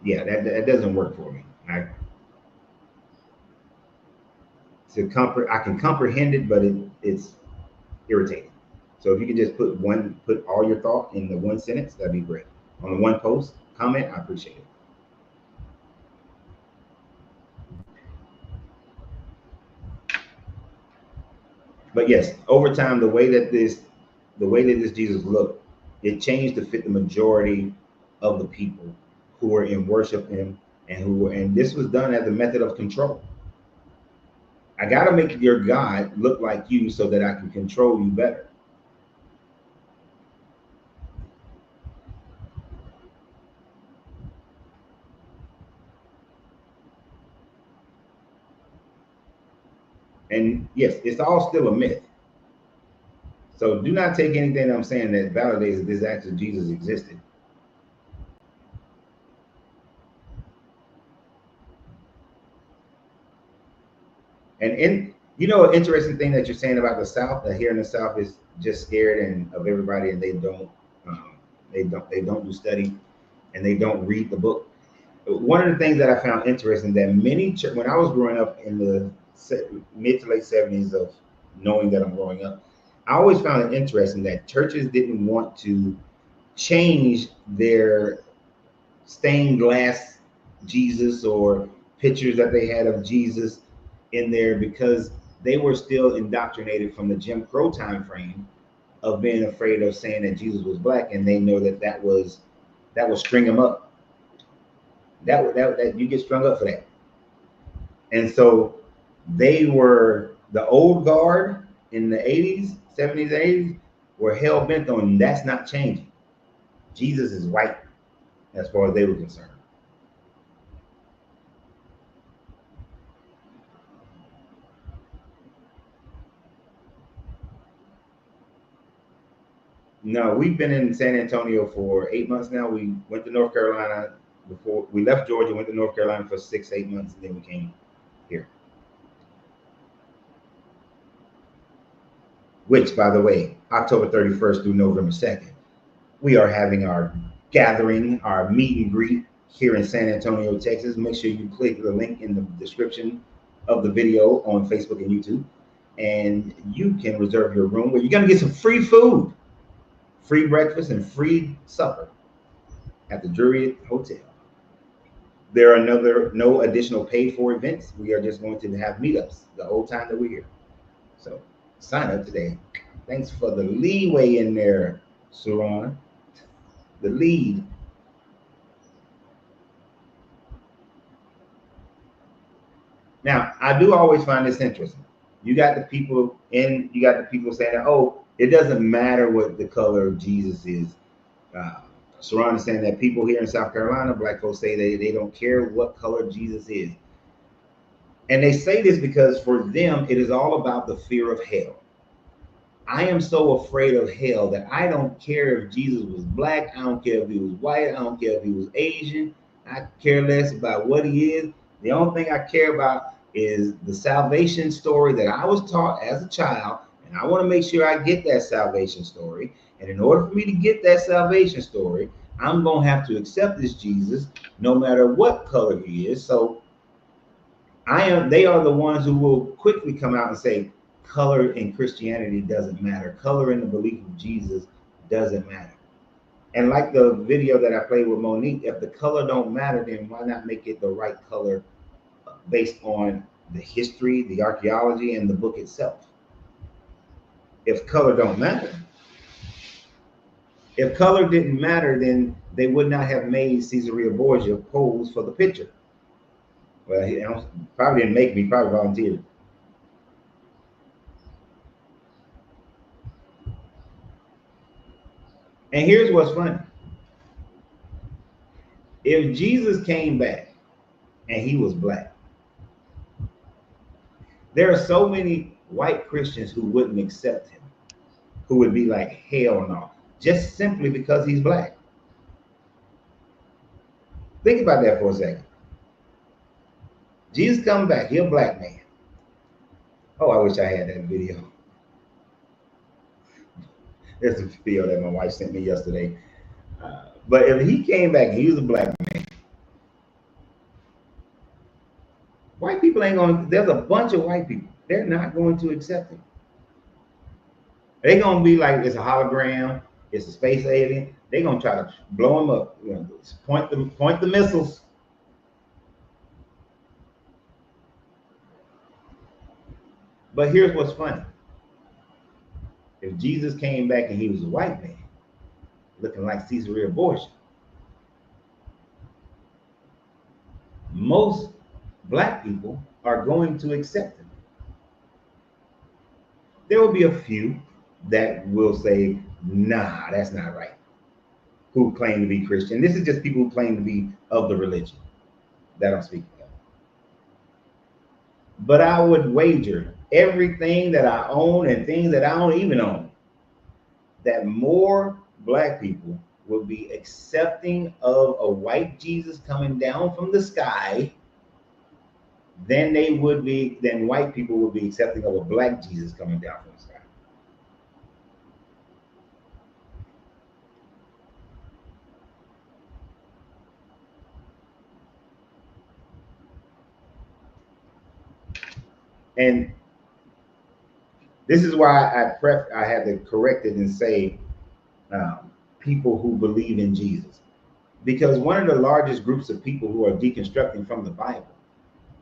Yeah, that doesn't work for me. I can comprehend it, but it's irritating. So if you could just put all your thought in the one sentence, that'd be great. On the one post comment, I appreciate it. But yes, over time, the way that this Jesus looked, it changed to fit the majority of the people who were in worship him, and this was done as a method of control. I got to make your God look like you so that I can control you better. And yes, it's all still a myth. So do not take anything that I'm saying that validates that this actual Jesus existed. And you know, an interesting thing that you're saying about the South, that here in the South is just scared of everybody, and they don't do study, and they don't read the book. One of the things that I found interesting that when I was growing up in the mid to late 70s, of knowing that I'm growing up, I always found it interesting that churches didn't want to change their stained glass Jesus or pictures that they had of Jesus in there, because they were still indoctrinated from the Jim Crow time frame of being afraid of saying that Jesus was black, and they know that will string them up. That you get strung up for that. And so they were, the old guard in the 80s, 70s, 80s, were hell bent on that's not changing. Jesus is white as far as they were concerned. No, we've been in San Antonio for 8 months now. We went to North Carolina before we left Georgia, went to North Carolina for 6-8 months, and then we came here. Which, by the way, October 31st through November 2nd, we are having our gathering, our meet and greet here in San Antonio, Texas. Make sure you click the link in the description of the video on Facebook and YouTube, and you can reserve your room where you're going to get some free food, free breakfast, and free supper. at the Druid Hotel. There are no additional paid for events. We are just going to have meetups the whole time that we're here. So sign up today. Thanks for the leeway in there, Saran. The lead. Now, I do always find this interesting. You got the people saying, oh, it doesn't matter what the color of Jesus is. Saran is saying that people here in South Carolina, black folks, say they don't care what color Jesus is. And they say this because for them, it is all about the fear of hell. I am so afraid of hell that I don't care if Jesus was black. I don't care if he was white. I don't care if he was Asian. I care less about what he is. The only thing I care about is the salvation story that I was taught as a child. And I want to make sure I get that salvation story. And in order for me to get that salvation story, I'm going to have to accept this Jesus no matter what color he is. So they are the ones who will quickly come out and say, color in Christianity doesn't matter. Color in the belief of Jesus doesn't matter. And like the video that I played with Monique, if the color don't matter, then why not make it the right color based on the history, the archaeology, and the book itself? If color don't matter, if color didn't matter, then they would not have made Caesarea Borgia pose for the picture. Well, he probably didn't make me, probably volunteered. And here's what's funny. If Jesus came back and he was black, there are so many white Christians who wouldn't accept him, who would be like, hell no, just simply because he's black. Think about that for a second. Jesus come back, he's a black man. Oh, I wish I had that video. There's a video that my wife sent me yesterday. But if he came back and he was a black man, white people ain't going to, there's a bunch of white people, they're not going to accept him. They're going to be like, it's a hologram, it's a space alien. They're going to try to blow him up, point the missiles. But here's what's funny. If Jesus came back and he was a white man, looking like Caesarea Borgia, most black people are going to accept him. There will be a few that will say, nah, that's not right, who claim to be Christian. This is just people who claim to be of the religion that I'm speaking of. But I would wager everything that I own and things that I don't even own, that more black people will be accepting of a white Jesus coming down from the sky than white people would be accepting of a black Jesus coming down from the sky. And this is why I had to correct it and say people who believe in Jesus. Because one of the largest groups of people who are deconstructing from the Bible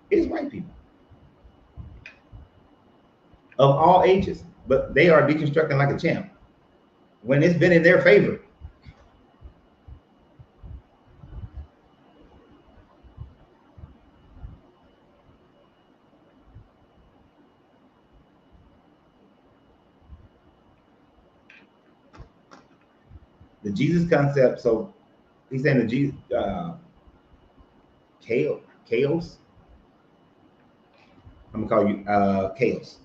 is white people. Of all ages. But they are deconstructing like a champ when it's been in their favor. The Jesus concept, so he's saying the Jesus chaos. I'm gonna call you chaos.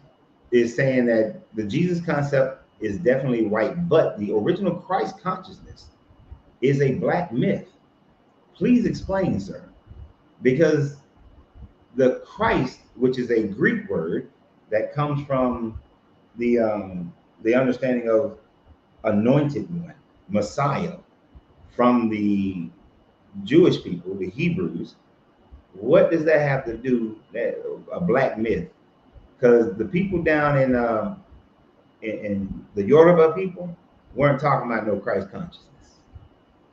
Is saying that the Jesus concept is definitely white, but the original Christ consciousness is a black myth. Please explain, sir. Because the Christ, which is a Greek word that comes from the understanding of anointed one, Messiah, from the Jewish people, the Hebrews. What does that have to do, that a black myth? Because the people down in the Yoruba people weren't talking about no Christ consciousness.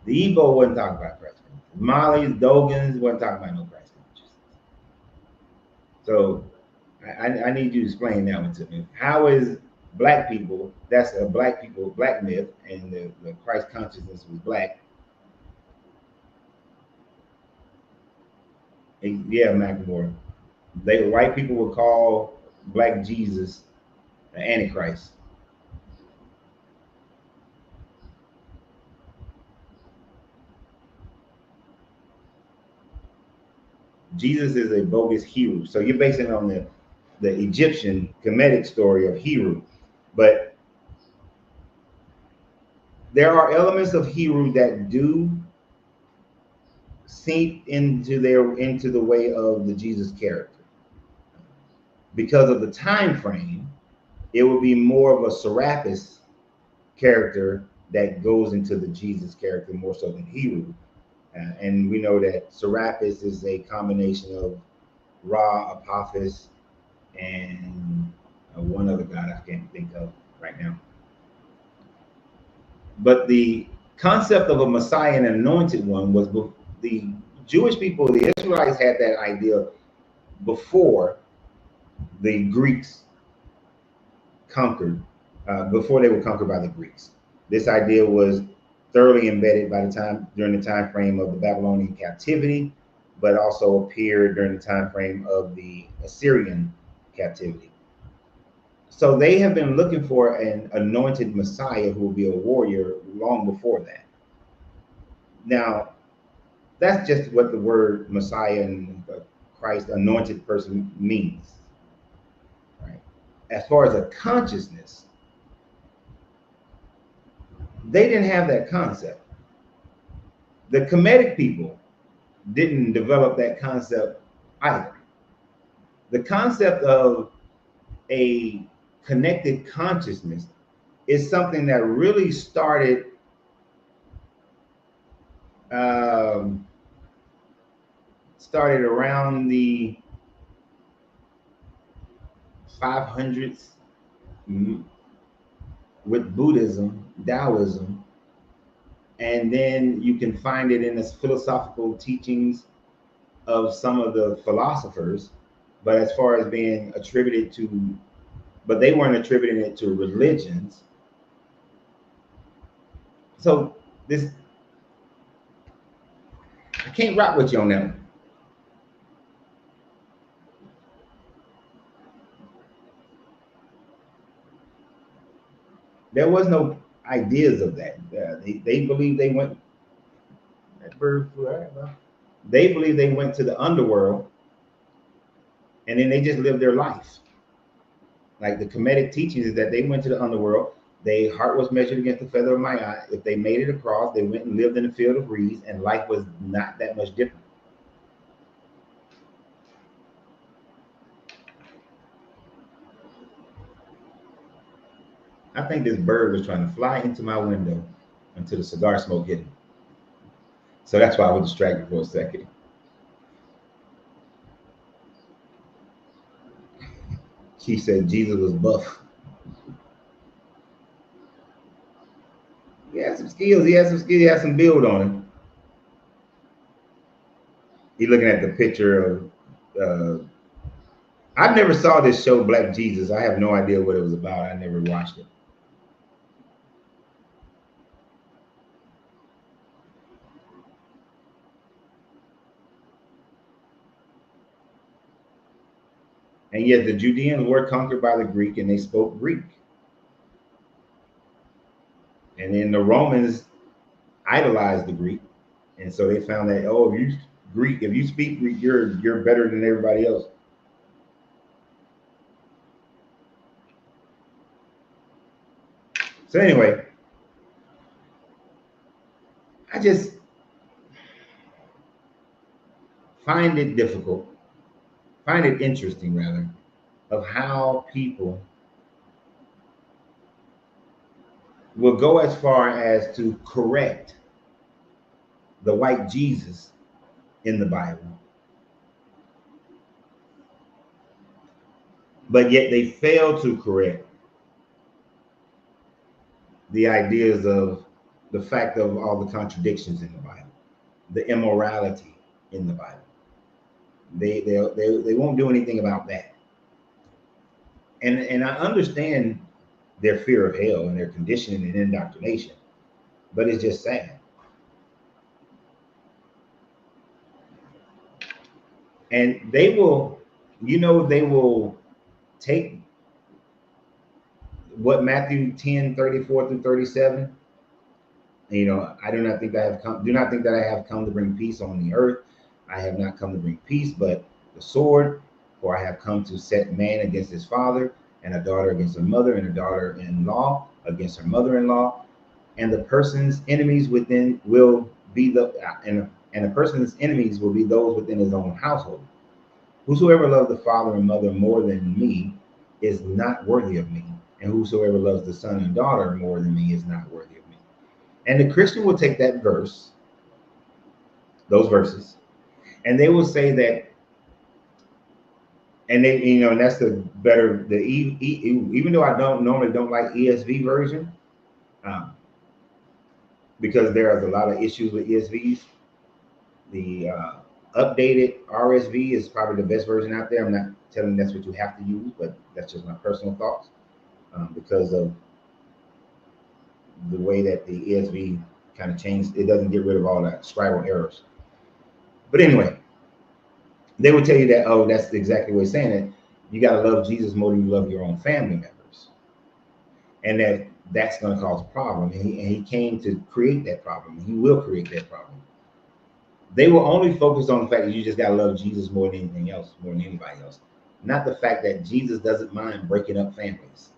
The Igbo wasn't talking about Christ consciousness. Molly's, Dogans wasn't talking about no Christ consciousness. So I need you to explain that one to me. How is black people, that's a black myth, and the Christ consciousness was black. And yeah, McLemore. White people would call black Jesus the Antichrist. Jesus is a bogus hero. So you're basing it on the Egyptian Kemetic story of Heru. But there are elements of Heru that do seep into the way of the Jesus character. Because of the time frame, it would be more of a Serapis character that goes into the Jesus character more so than Heru. And we know that Serapis is a combination of Ra, Apophis, and one other god I can't think of right now. But the concept of a Messiah and an anointed one was the Jewish people, the Israelites had that idea before the Greeks conquered, before they were conquered by the Greeks. This idea was thoroughly embedded during the time frame of the Babylonian captivity, but also appeared during the time frame of the Assyrian captivity. So they have been looking for an anointed Messiah who will be a warrior long before that. Now, that's just what the word Messiah and Christ, anointed person, means. Right? As far as a consciousness, they didn't have that concept. The Kemetic people didn't develop that concept either. The concept of a connected consciousness is something that really started around the 500s with Buddhism, Taoism, and then you can find it in the philosophical teachings of some of the philosophers, but as far as being attributed to, but they weren't attributing it to religions. So this, I can't rock with you on that one. There was no ideas of that. They believe they went. That bird flew out. They believe they went to the underworld, and then they just lived their life. Like the Kemetic teachings is that they went to the underworld. Their heart was measured against the feather of my eye. If they made it across, they went and lived in the field of reeds, and life was not that much different. I think this bird was trying to fly into my window until the cigar smoke hit him. So that's why I was distracted for a second. She said Jesus was buff. He had some skills. He had some build on him. He's looking at the picture of. I never saw this show, Black Jesus. I have no idea what it was about. I never watched it. And yet the Judeans were conquered by the Greek, and they spoke Greek. And then the Romans idolized the Greek, and so they found that, oh, if you speak Greek, you're better than everybody else. So anyway, I just find it interesting rather, of how people will go as far as to correct the white Jesus in the Bible, but yet they fail to correct the ideas of the fact of all the contradictions in the Bible, the immorality in the Bible. They won't do anything about that. And I understand their fear of hell and their conditioning and indoctrination, but it's just sad. And they will, they will take what Matthew 10:34-37. I do not think that I have come to bring peace on the earth. I have not come to bring peace, but the sword. For I have come to set man against his father, and a daughter against her mother, and a daughter-in-law against her mother-in-law, and the person's enemies within will be and a person's enemies will be those within his own household. Whosoever loves the father and mother more than me is not worthy of me, and whosoever loves the son and daughter more than me is not worthy of me. And the Christian will take that verse, those verses, and they will say that, and they, and that's even though I normally don't like ESV version, because there are a lot of issues with ESVs. The updated RSV is probably the best version out there. I'm not telling that's what you have to use, but that's just my personal thoughts, because of the way that the ESV kind of changed. It doesn't get rid of all that scribal errors. But anyway, they will tell you that, oh, that's exactly what it's saying, that you got to love Jesus more than you love your own family members, and that's going to cause a problem. And he came to create that problem. He will create that problem. They will only focus on the fact that you just got to love Jesus more than anything else, more than anybody else. Not the fact that Jesus doesn't mind breaking up families.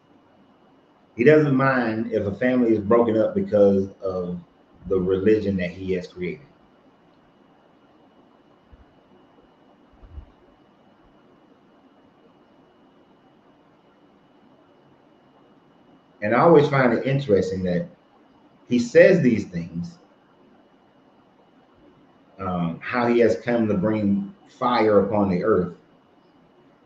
He doesn't mind if a family is broken up because of the religion that he has created. And I always find it interesting that he says these things, how he has come to bring fire upon the earth.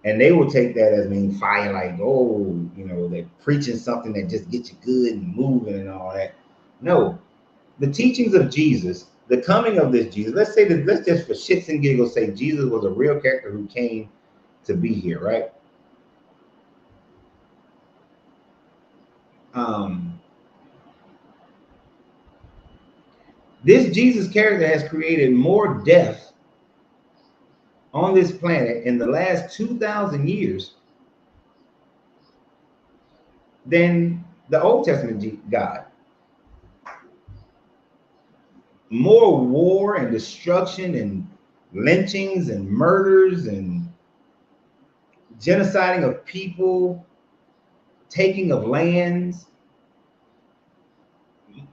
And they will take that as mean fire, like, oh, they're preaching something that just gets you good and moving and all that. No, the teachings of Jesus, the coming of this Jesus, let's just for shits and giggles say Jesus was a real character who came to be here, right? This Jesus character has created more death on this planet in the last 2,000 years than the Old Testament God. More war and destruction and lynchings and murders and genociding of people, taking of lands.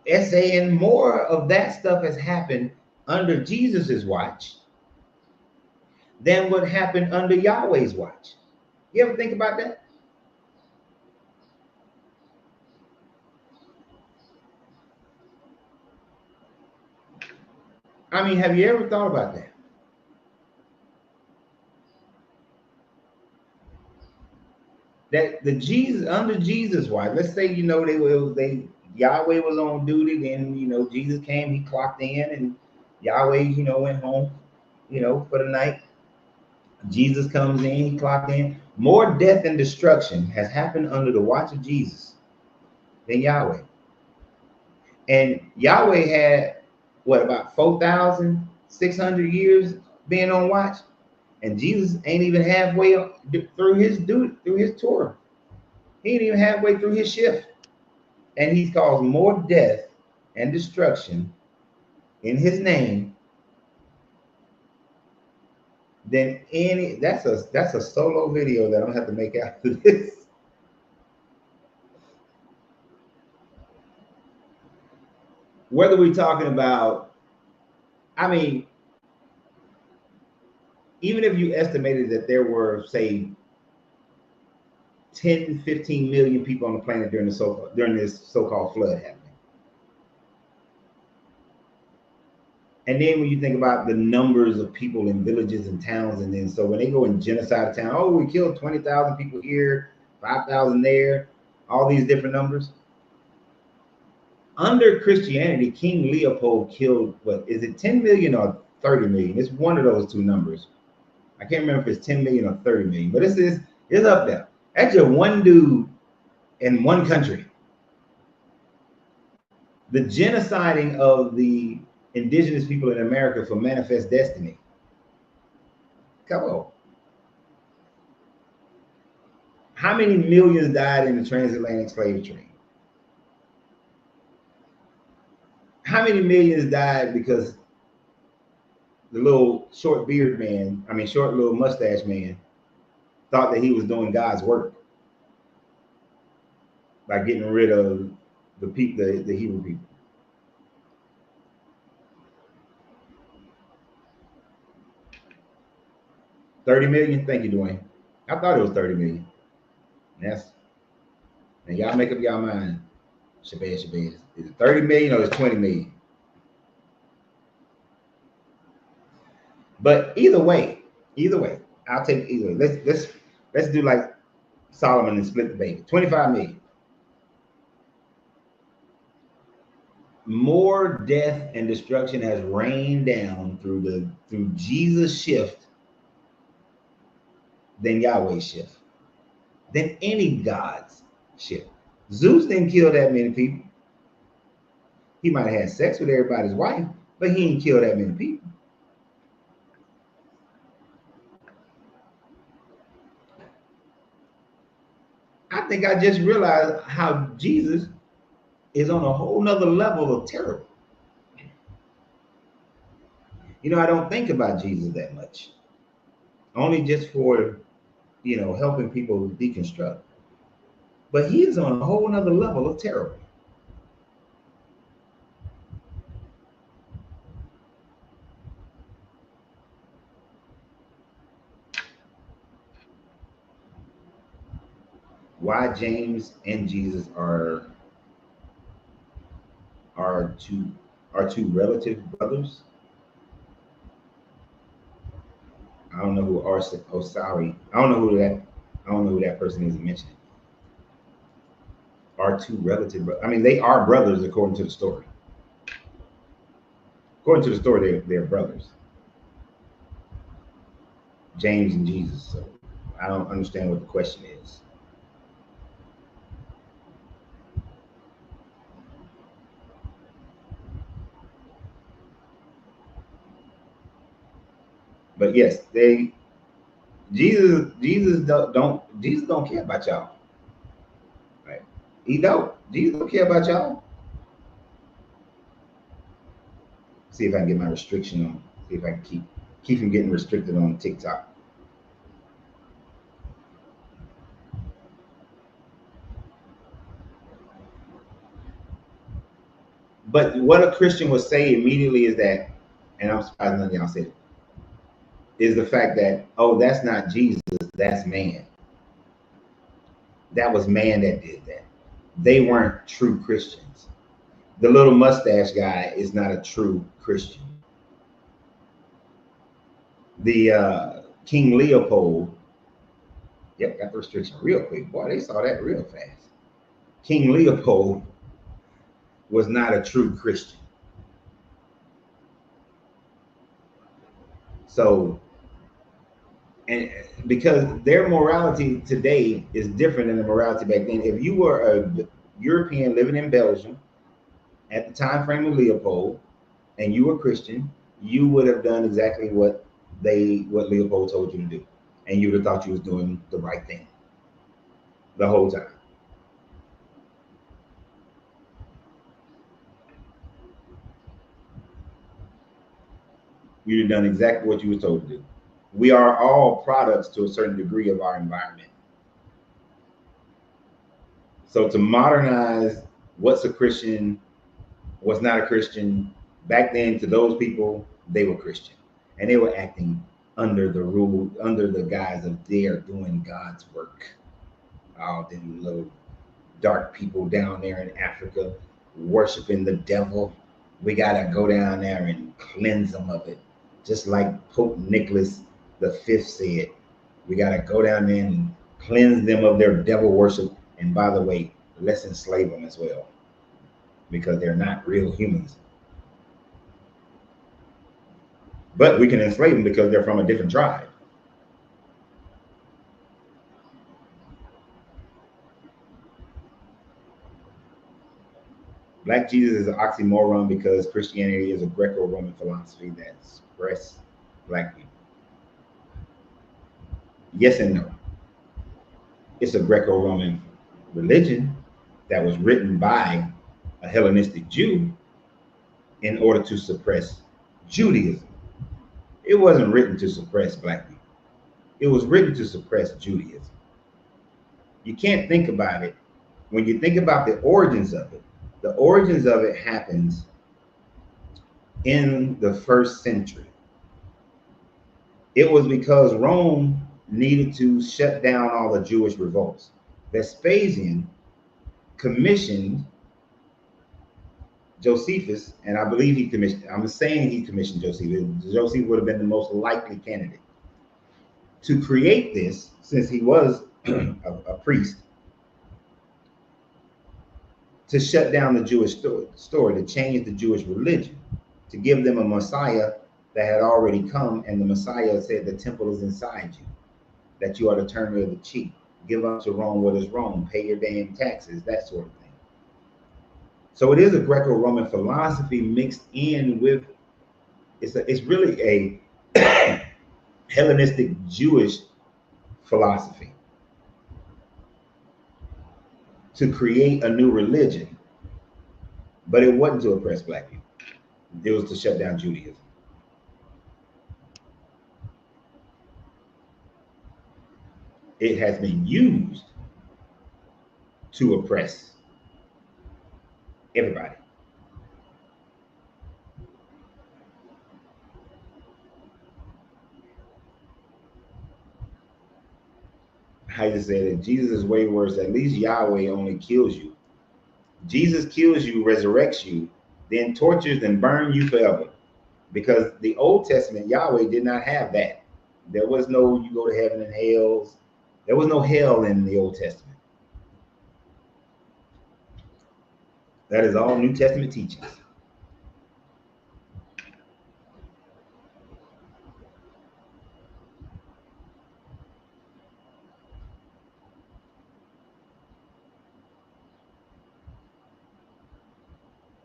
And more of that stuff has happened under Jesus's watch than what happened under Yahweh's watch. You ever think about that? I mean, have you ever thought about that? That the Jesus under Jesus' watch, let's say Yahweh was on duty, then Jesus came, he clocked in, and Yahweh went home for the night. Jesus comes in, he clocked in. More death and destruction has happened under the watch of Jesus than Yahweh. And Yahweh had about 4,600 years being on watch, and Jesus ain't even halfway through his tour. He ain't even halfway through his shift, and he's caused more death and destruction in his name than any. That's a solo video that I'm gonna have to make after this. Whether we're talking about, I mean, even if you estimated that there were, say, 10, 15 million people on the planet during this so-called flood happening. And then when you think about the numbers of people in villages and towns, and then so when they go and genocide a town, oh, we killed 20,000 people here, 5,000 there, all these different numbers. under Christianity, King Leopold killed, what is it, 10 million or 30 million? It's one of those two numbers. I can't remember if it's 10 million or 30 million, but it's up there. That's just one dude in one country. The genociding of the indigenous people in America for manifest destiny. Come on. How many millions died in the transatlantic slave trade? How many millions died because the little short beard man, short little mustache man, thought that he was doing God's work by getting rid of the people, the Hebrew people? $30 million? Thank you, Dwayne. I thought it was 30 million. And y'all make up y'all mind. Shabazz. Is it 30 million or is it 20 million? But either way, I'll take either way. Let's do like Solomon and split the baby. 25 million. More death and destruction has rained down through Jesus' shift than Yahweh's shift, than any God's shift. Zeus didn't kill that many people. He might have had sex with everybody's wife, but he didn't kill that many people. I think I just realized how Jesus is on a whole nother level of terrible. You know, I don't think about Jesus that much. Only just for, helping people deconstruct. But he is on a whole nother level of terrible. Why James and Jesus are two relative brothers? I don't know who I don't know who that person is mentioning. Are two relative brothers. They are brothers according to the story. According to the story, they're brothers. James and Jesus. So I don't understand what the question is. But yes, Jesus don't care about y'all. Right? He don't. Jesus don't care about y'all. See if I can get my restriction on. See if I can keep him getting restricted on TikTok. But what a Christian would say immediately is that, and I'm surprised none of y'all said it, is the fact that, oh, that's not Jesus, that's man. That was man that did that. They weren't true Christians. The little mustache guy is not a true Christian. The King Leopold, yep, got the restriction real quick. Boy, they saw that real fast. King Leopold was not a true Christian. So, and because their morality today is different than the morality back then. If you were a European living in Belgium at the time frame of Leopold and you were Christian, you would have done exactly what Leopold told you to do. And you would have thought you was doing the right thing the whole time. You'd have done exactly what you were told to do. We are all products to a certain degree of our environment. So to modernize what's a Christian, what's not a Christian, back then to those people, they were Christian. And they were acting under the rule, under the guise of they are doing God's work. All them little dark people down there in Africa worshiping the devil. We gotta go down there and cleanse them of it. Just like Pope Nicholas V said, we got to go down there and cleanse them of their devil worship. And by the way, let's enslave them as well. because they're not real humans. But we can enslave them because they're from a different tribe. Black Jesus is an oxymoron because Christianity is a Greco-Roman philosophy that expresses black people. Yes and no. It's a Greco-Roman religion that was written by a Hellenistic Jew in order to suppress Judaism. It wasn't written to suppress black people. It was written to suppress Judaism. You can't think about it. When you think about the origins of it happens in the 1st century. It was because Rome needed to shut down all the Jewish revolts. Vespasian commissioned Josephus, and I believe he commissioned, I'm saying he commissioned Josephus. Josephus would have been the most likely candidate to create this, since he was a priest, to shut down the Jewish story, to change the Jewish religion, to give them a Messiah that had already come. And the Messiah said, the temple is inside you, that you are to turn the other cheek, give up to Rome what is wrong, pay your damn taxes, that sort of thing. So it is a Greco-Roman philosophy mixed in with, it's really a Hellenistic Jewish philosophy to create a new religion. But it wasn't to oppress black people. It was to shut down Judaism. It has been used to oppress everybody. I just said that Jesus is way worse. At least Yahweh only kills you. Jesus kills you, resurrects you, then tortures and burns you forever. Because the Old Testament, Yahweh did not have that. There was no, you go to heaven and hell. There was no hell in the Old Testament. That is all New Testament teachings.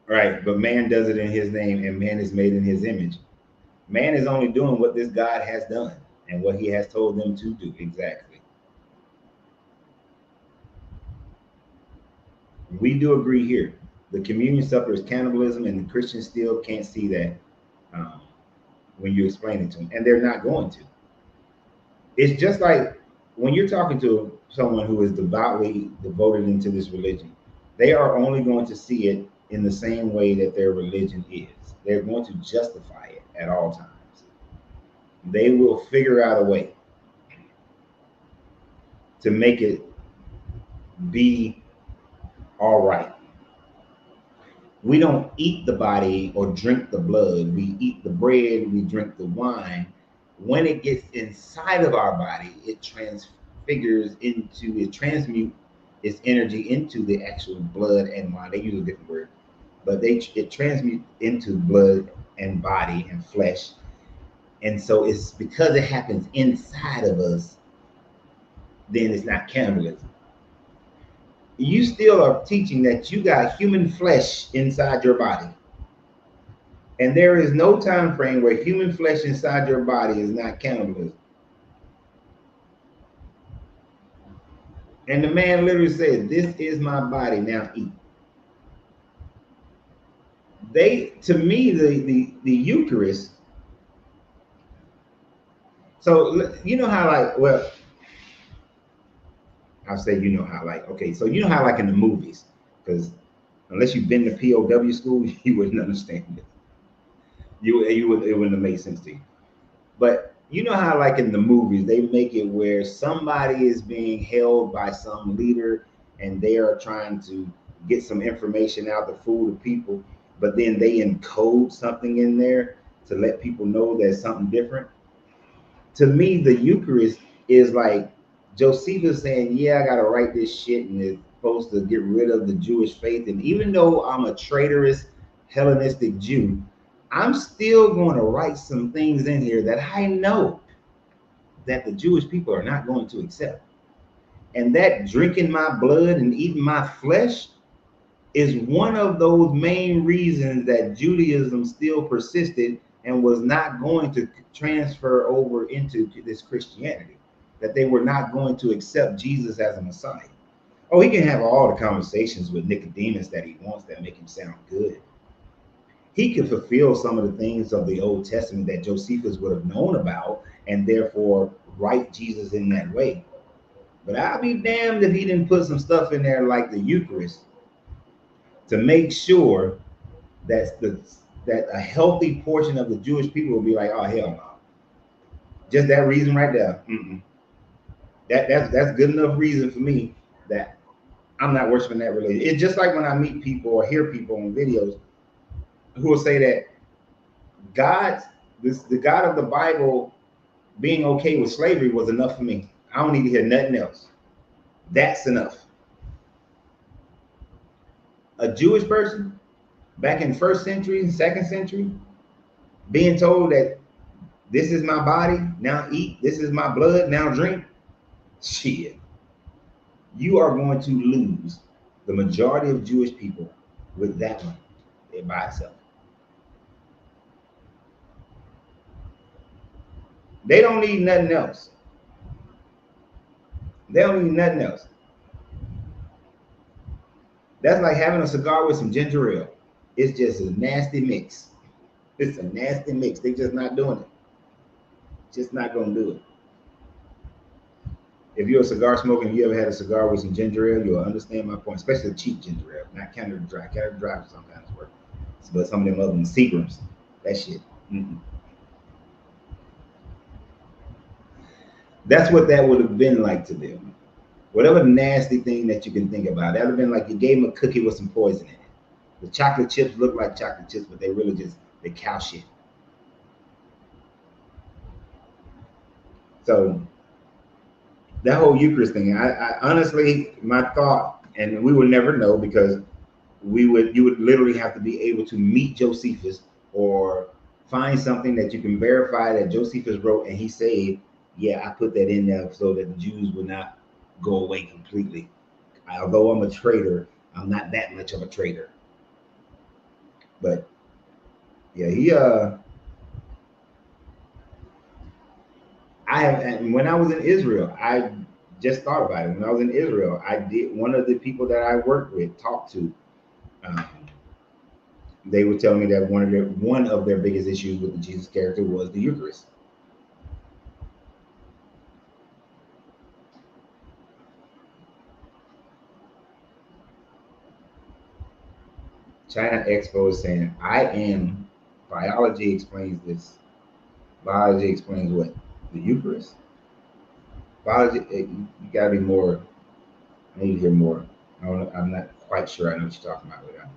Right, but man does it in his name, and man is made in his image. Man is only doing what this God has done and what he has told them to do. Exactly. We do agree here. The communion supper is cannibalism, and the Christians still can't see that when you explain it to them, and they're not going to. It's just like when you're talking to someone who is devoutly devoted into this religion, they are only going to see it in the same way that their religion is. They're going to justify it at all times. They will figure out a way to make it be all right. We don't eat the body or drink the blood. We eat the bread, we drink the wine. When it gets inside of our body, it transmutes its energy into the actual blood and wine. They use a different word, but it transmutes into blood and body and flesh. And so it's because it happens inside of us, then it's not cannibalism. You still are teaching that you got human flesh inside your body. And there is no time frame where human flesh inside your body is not cannibalism. And the man literally said, this is my body, now eat. To me, the Eucharist, so you know how I'll say you know how okay, so you know how in the movies, because unless you've been to POW school, you wouldn't understand it. It wouldn't have made sense to you. But you know how in the movies, they make it where somebody is being held by some leader and they are trying to get some information out to fool the people, but then they encode something in there to let people know there's something different. To me, the Eucharist is like Josephus saying, yeah, I got to write this shit, and supposed to get rid of the Jewish faith. And even though I'm a traitorous Hellenistic Jew, I'm still going to write some things in here that I know that the Jewish people are not going to accept. And that drinking my blood and eating my flesh is one of those main reasons that Judaism still persisted and was not going to transfer over into this Christianity, that they were not going to accept Jesus as a Messiah. Oh, he can have all the conversations with Nicodemus that he wants that make him sound good. He could fulfill some of the things of the Old Testament that Josephus would have known about and therefore write Jesus in that way. But I'll be damned if he didn't put some stuff in there like the Eucharist to make sure that a healthy portion of the Jewish people will be like, oh, hell no. Just that reason right there. That's good enough reason for me that I'm not worshiping that religion. It's just like when I meet people or hear people on videos who will say that the God of the Bible being okay with slavery was enough for me. I don't need to hear nothing else. That's enough. A Jewish person back in 1st century and 2nd century being told that this is my body, now eat, this is my blood, now drink. Shit. You are going to lose the majority of Jewish people with that one by itself. They don't need nothing else. They don't need nothing else. That's like having a cigar with some ginger ale. It's just a nasty mix. It's a nasty mix. They're just not doing it. Just not going to do it. If you're a cigar smoker and you ever had a cigar with some ginger ale, you'll understand my point, especially cheap ginger ale, not Canada Dry. Canada Dry sometimes work. But some of them other ones, Seagrams, that shit. That's what that would have been like to them. Whatever nasty thing that you can think about, that would have been like you gave them a cookie with some poison in it. The chocolate chips look like chocolate chips, but they really just, they cow shit. So that whole Eucharist thing, I honestly, my thought, and we would never know because you would literally have to be able to meet Josephus or find something that you can verify that Josephus wrote and he said, yeah, I put that in there so that the Jews would not go away completely. Although I'm a traitor, I'm not that much of a traitor. But yeah, when I was in Israel, I just thought about it. When I was in Israel, one of the people that I worked with, talked to, they were telling me that one of their biggest issues with the Jesus character was the Eucharist. China Expo is saying, I am, biology explains this. Biology explains what? The Eucharist? Biology, you gotta be more, I need to hear more. I'm not quite sure I know what you're talking about with that.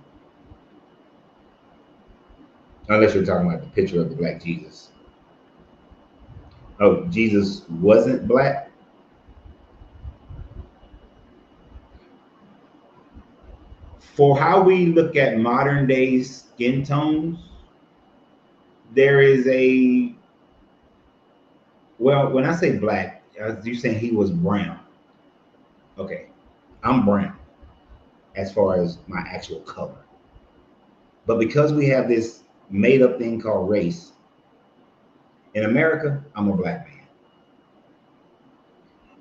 Unless you're talking about the picture of the black Jesus. Oh, Jesus wasn't black? For how we look at modern day skin tones, there is well, when I say black, you're saying he was brown. Okay, I'm brown as far as my actual color. But because we have this made up thing called race, in America, I'm a black man.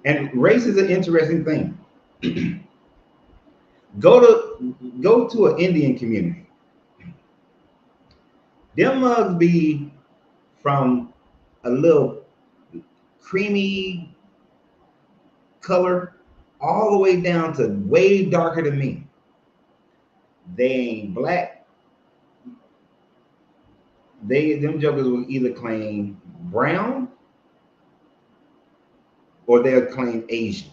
And race is an interesting thing. Go to an Indian community. Them mugs be from a little creamy color all the way down to way darker than me. They ain't black. Them jokers will either claim brown or they'll claim Asian.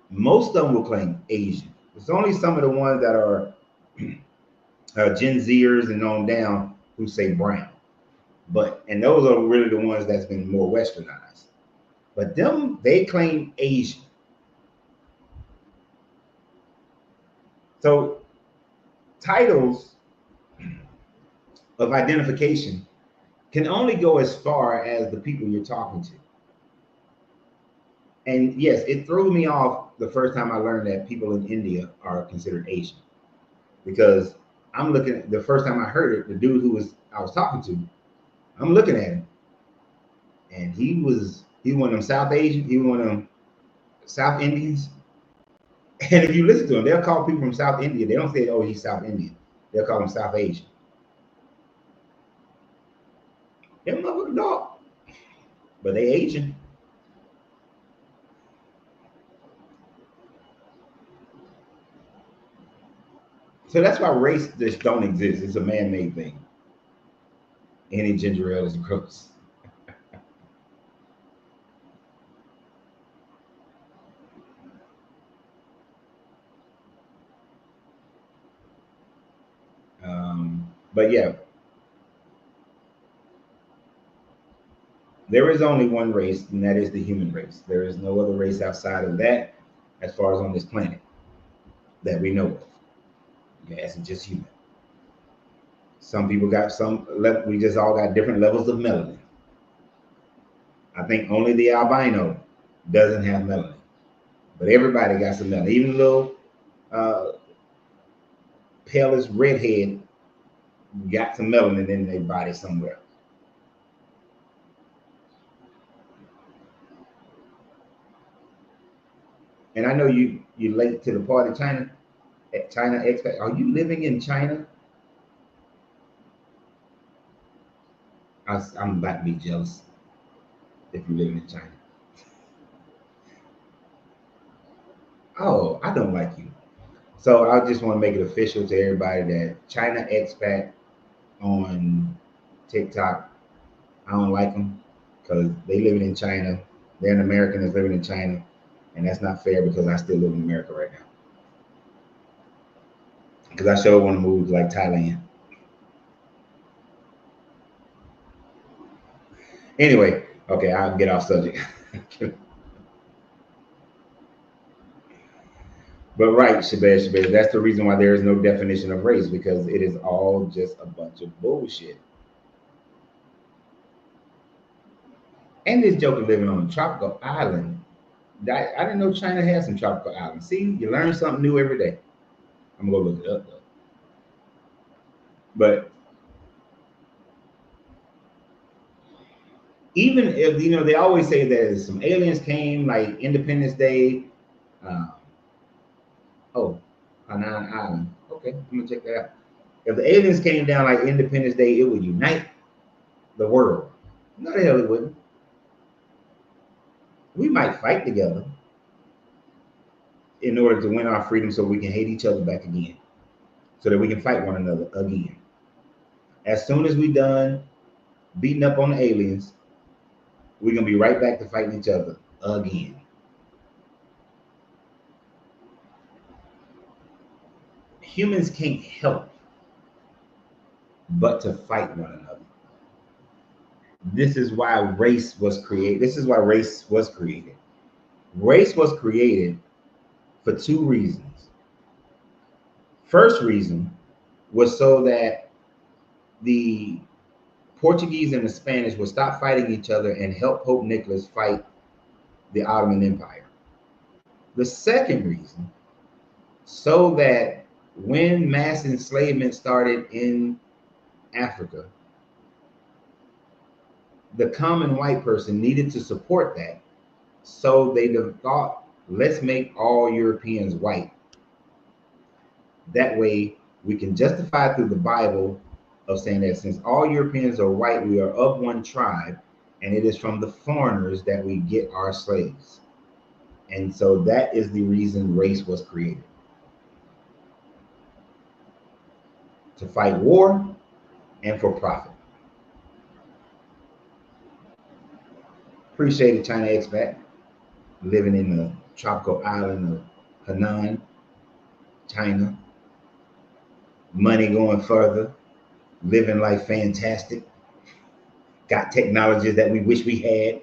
Most of them will claim Asian. It's only some of the ones that are Gen Zers and on down who say brown. And those are really the ones that's been more westernized. But they claim Asian. So titles of identification can only go as far as the people you're talking to. And yes, it threw me off the first time I learned that people in India are considered Asian, because I'm looking at the first time I heard it, the dude I was talking to, I'm looking at him, and he was one of them South Asian, he was one of them South Indians. And if you listen to him, they'll call people from South India. They don't say, "Oh, he's South Indian." They'll call him South Asian. They're motherfucking dog, but they Asian. So that's why race just don't exist. It's a man-made thing. Any ginger ale is gross. But yeah, there is only one race, and that is the human race. There is no other race outside of that, as far as on this planet, that we know of. Yes, it's just human. Some people got we just all got different levels of melanin. I think only the albino doesn't have melanin, but everybody got some melanin. Even the little palest redhead got some melanin in their body somewhere. And I know you late to the party, China expat. Are you living in China? I'm about to be jealous if you're living in China. Oh, I don't like you. So I just want to make it official to everybody that China expat on TikTok, I don't like them because they living in China. They're an American that's living in China, and that's not fair because I still live in America right now. Because I sure want to move to like Thailand. Anyway, okay, I'll get off subject. But right, Shabazz, that's the reason why there is no definition of race, because it is all just a bunch of bullshit. And this joker living on a tropical island. I didn't know China had some tropical islands. See, you learn something new every day. I'm gonna go look it up though. But even if they always say that some aliens came, like Independence Day. Hanan Island. Okay, I'm gonna check that out. If the aliens came down like Independence Day, it would unite the world. No, the hell it wouldn't. We might fight together in order to win our freedom so we can hate each other back again, so that we can fight one another again. As soon as we done beating up on the aliens, we're gonna be right back to fighting each other again. Humans can't help but to fight one another. This is why race was created. Race was created for two reasons. First reason was so that the Portuguese and the Spanish would stop fighting each other and help Pope Nicholas fight the Ottoman Empire. The second reason, so that when mass enslavement started in Africa, the common white person needed to support that. So they thought, let's make all Europeans white. That way we can justify through the Bible of saying that since all Europeans are white, we are of one tribe, and it is from the foreigners that we get our slaves. And so that is the reason race was created. To fight war and for profit. Appreciate it, China expat, living in the tropical island of Henan, China. Money going further, living life fantastic. Got technologies that we wish we had.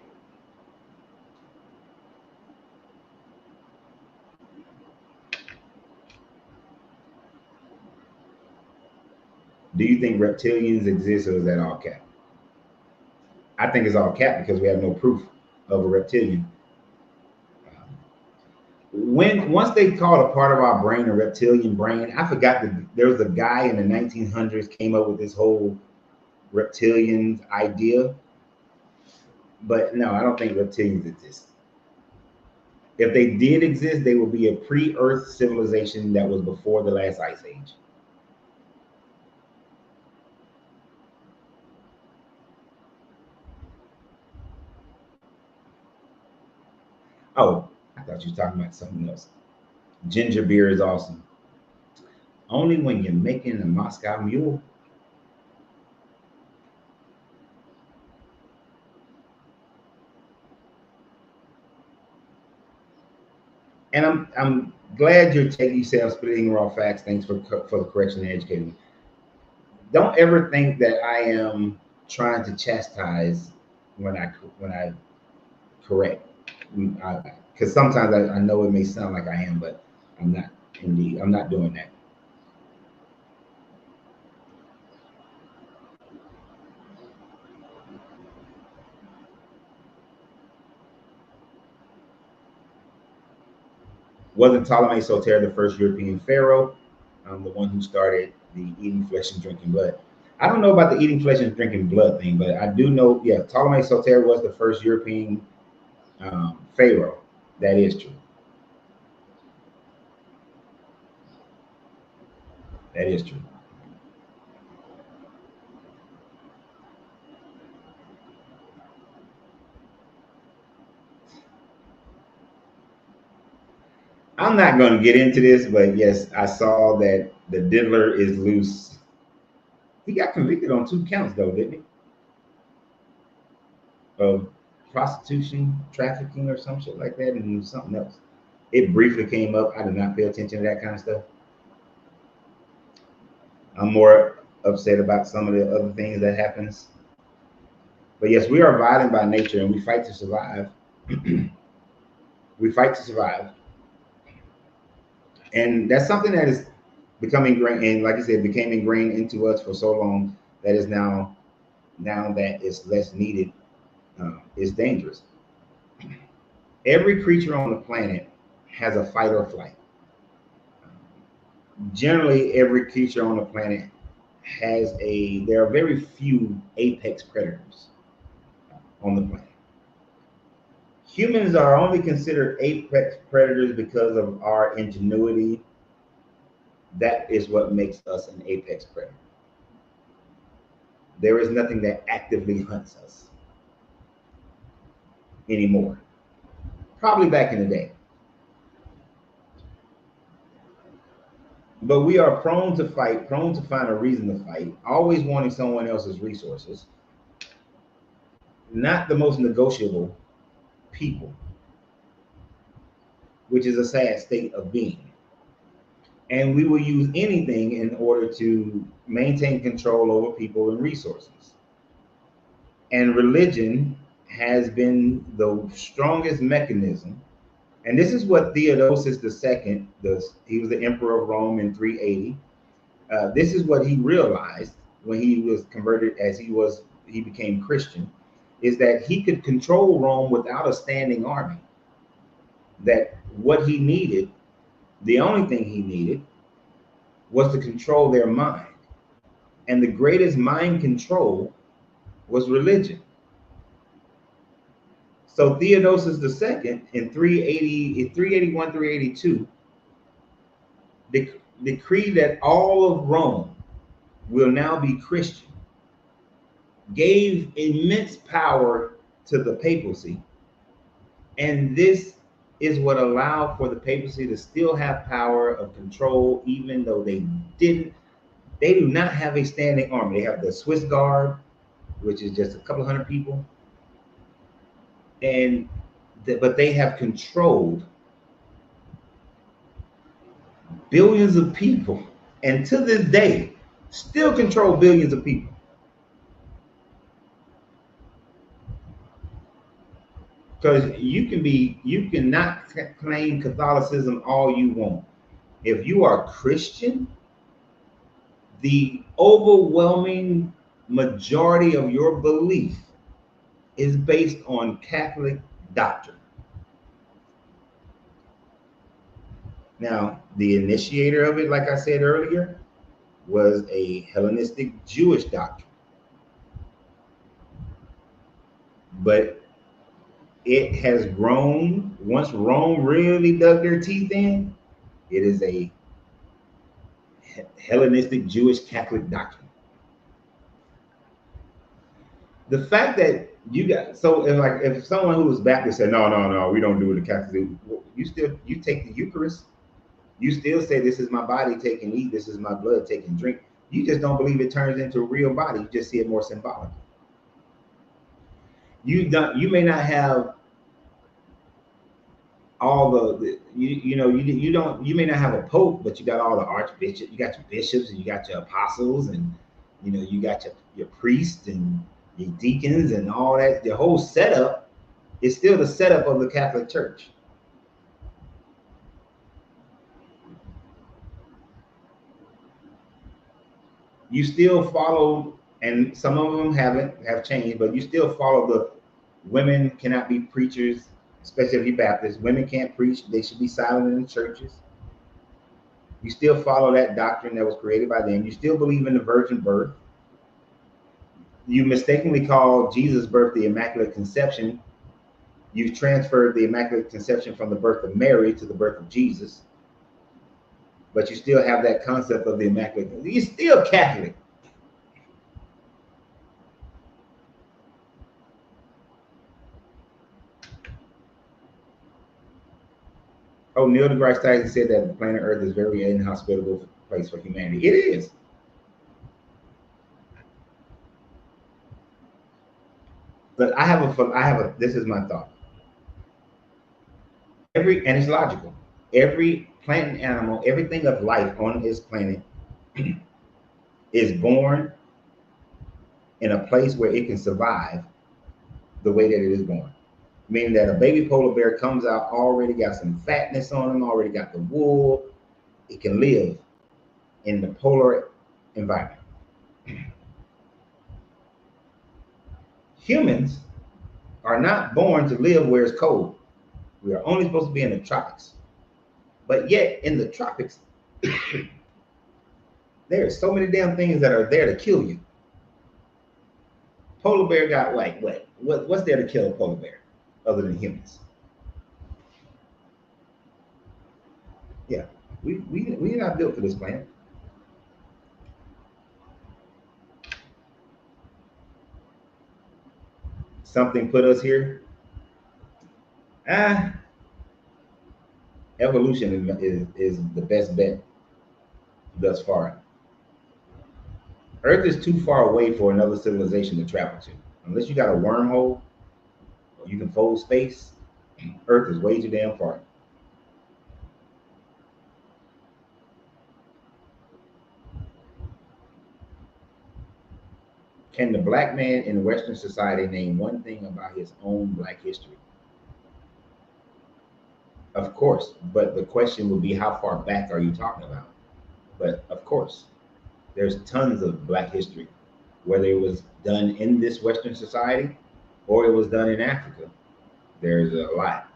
Do you think reptilians exist, or is that all cap? I think it's all cap because we have no proof of a reptilian. Once they called a part of our brain a reptilian brain, I forgot that there was a guy in the 1900s came up with this whole reptilian idea. But no, I don't think reptilians exist. If they did exist, they would be a pre-Earth civilization that was before the last ice age. Oh, I thought you were talking about something else. Ginger beer is awesome. Only when you're making a Moscow Mule. And I'm glad you're taking yourself spitting raw facts. Thanks for the correction and educating me. Don't ever think that I am trying to chastise when I correct. Because sometimes I know it may sound like I am, but I'm not. Indeed, I'm not doing that. Wasn't Ptolemy Soter the first European pharaoh? The one who started the eating flesh and drinking blood. I don't know about the eating flesh and drinking blood thing, but I do know, yeah, Ptolemy Soter was the first European pharaoh. That is true. That is true. I'm not going to get into this, but yes, I saw that the diddler is loose. He got convicted on 2 counts, though, didn't he? Of prostitution, trafficking, or some shit like that, and something else. It briefly came up. I did not pay attention to that kind of stuff. I'm more upset about some of the other things that happens. But yes, we are violent by nature, and we fight to survive. We fight to survive. And that's something that is becoming ingrained, and like I said, became ingrained into us for so long that is now that it's less needed, is dangerous. Every creature on the planet has a fight or flight. Generally, every creature on the planet has there are very few apex predators on the planet. Humans are only considered apex predators because of our ingenuity. That is what makes us an apex predator. There is nothing that actively hunts us anymore. Probably back in the day. But we are prone to fight, prone to find a reason to fight, always wanting someone else's resources. Not the most negotiable people, which is a sad state of being. And we will use anything in order to maintain control over people and resources. And religion has been the strongest mechanism. And this is what Theodosius II does. He was the emperor of Rome in 380. This is what he realized when he was converted, as he became Christian, is that he could control Rome without a standing army. That what he needed, the only thing he needed, was to control their mind. And the greatest mind control was religion. So Theodosius II in 381, 382 decreed that all of Rome will now be Christian, gave immense power to the papacy, and this is what allowed for the papacy to still have power of control, even though they do not have a standing army. They have the Swiss Guard, which is just a couple hundred people, but they have controlled billions of people, and to this day still control billions of people. Because you cannot claim Catholicism all you want. If you are Christian, the overwhelming majority of your belief is based on Catholic doctrine. Now, the initiator of it, like I said earlier, was a Hellenistic Jewish doctrine. But it has grown, once Rome really dug their teeth in, it is a Hellenistic Jewish Catholic doctrine. The fact that you got, so if someone who was Baptist said, no, we don't do it the Catholic, you take the Eucharist, you still say, this is my body, take and eat, this is my blood, take and drink. You just don't believe it turns into a real body. You just see it more symbolic. You may not have all you may not have a pope, but you got all the archbishops, you got your bishops, and you got your apostles, and you got your priests and your deacons and all that. The whole setup is still the setup of the Catholic Church. You still follow, and some of them have changed, but you still follow the women cannot be preachers, especially if you're Baptist. Women can't preach, they should be silent in the churches. You still follow that doctrine that was created by them. You still believe in the virgin birth. You mistakenly call Jesus' birth the Immaculate Conception. You've transferred the Immaculate Conception from the birth of Mary to the birth of Jesus. But you still have that concept of the Immaculate. You're still Catholic. Oh, Neil deGrasse Tyson said that the planet Earth is a very inhospitable place for humanity. It is. But this is my thought. And it's logical. Every plant and animal, everything of life on this planet is born in a place where it can survive the way that it is born. Meaning that a baby polar bear comes out already got some fatness on him, already got the wool. It can live in the polar environment. Humans are not born to live where it's cold. We are only supposed to be in the tropics. But yet in the tropics, there are so many damn things that are there to kill you. Polar bear got like what? What's there to kill a polar bear other than humans? Yeah, we're not built for this planet. Something put us here. Evolution is the best bet thus far. Earth is too far away for another civilization to travel to. Unless you got a wormhole or you can fold space, Earth is way too damn far. Can the black man in Western society name one thing about his own black history? Of course, but the question would be, how far back are you talking about? But of course, there's tons of black history, whether it was done in this Western society or it was done in Africa. There's a lot.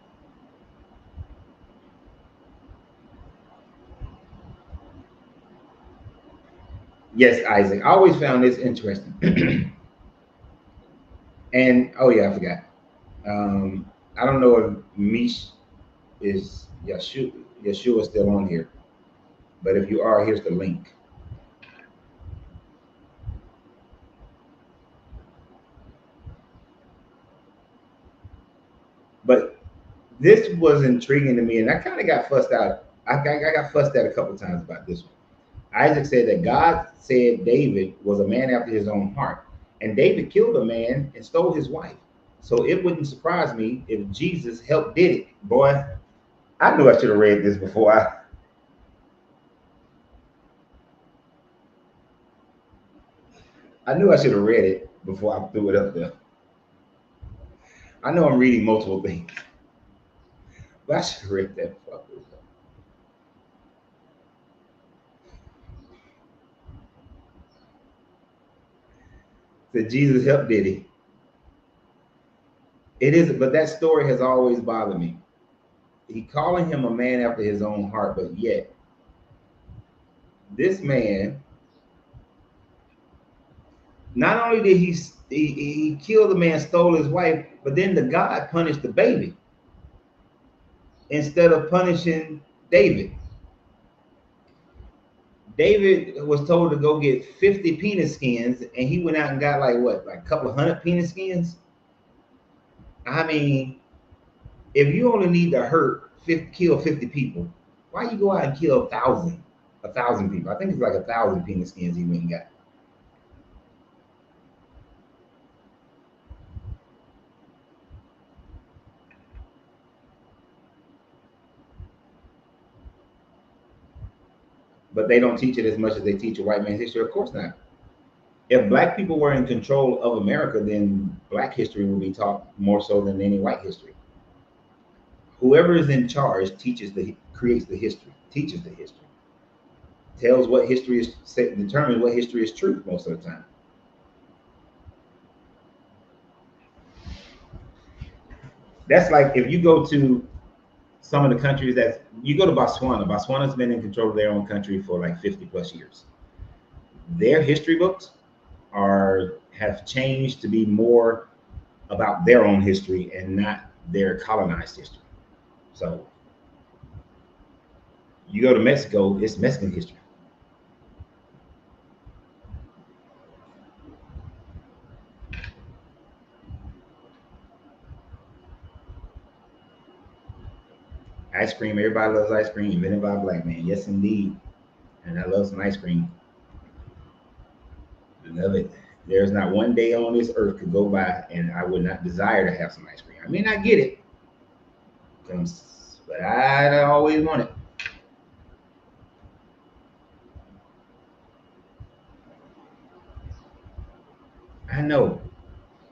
Yes, Isaac, I always found this interesting. And oh yeah, I forgot. I don't know if Mish is Yeshua still on here, but if you are, here's the link. But this was intriguing to me, and I kind of got fussed out. I got fussed at a couple of times about this one. Isaac said that God said David was a man after his own heart, and David killed a man and stole his wife. So it wouldn't surprise me if Jesus helped did it. Boy, I knew I should have read this before I knew I should have read it before I threw it up there. I know I'm reading multiple things, but I should have read that before. that Jesus helped Diddy. It is, but that story has always bothered me. He calling him a man after his own heart, but yet this man, not only did he kill the man, stole his wife, but then the God punished the baby instead of punishing David. David was told to go get 50 penis skins, and he went out and got like what, like a couple of hundred penis skins? I mean, if you only need to kill 50 people, why you go out and kill 1,000 people? I think it's like 1,000 penis skins he went and got. But they don't teach it as much as they teach a white man's history. Of course not. If black people were in control of America, then black history would be taught more so than any white history. Whoever is in charge creates the history, teaches the history, tells what history is, determines what history is truth most of the time. That's like if you go to some of the countries that you go to Botswana. Botswana's been in control of their own country for like 50 plus years. Their history books have changed to be more about their own history and not their colonized history. So you go to Mexico, it's Mexican history. Ice cream, everybody loves ice cream, invented by a black man. Yes, indeed. And I love some ice cream. I love it. There's not one day on this earth could go by and I would not desire to have some ice cream. I mean, I get it, but I always want it. I know.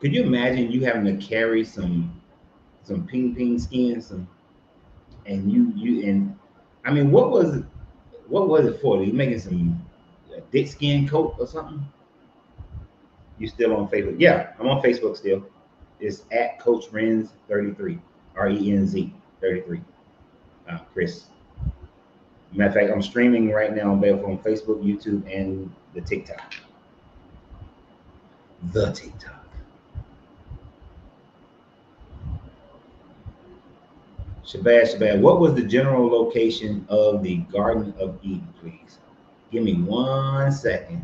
Could you imagine you having to carry some ping skins, and I mean, what was it for? Are you making some dick skin coat or something? You still on Facebook? Yeah, I'm on Facebook still. It's at Coach Renz 33, RENZ 33. Chris. Matter of fact, I'm streaming right now on Facebook, YouTube, and the TikTok. The TikTok. Shabazz, what was the general location of the Garden of Eden, please? Give me 1 second,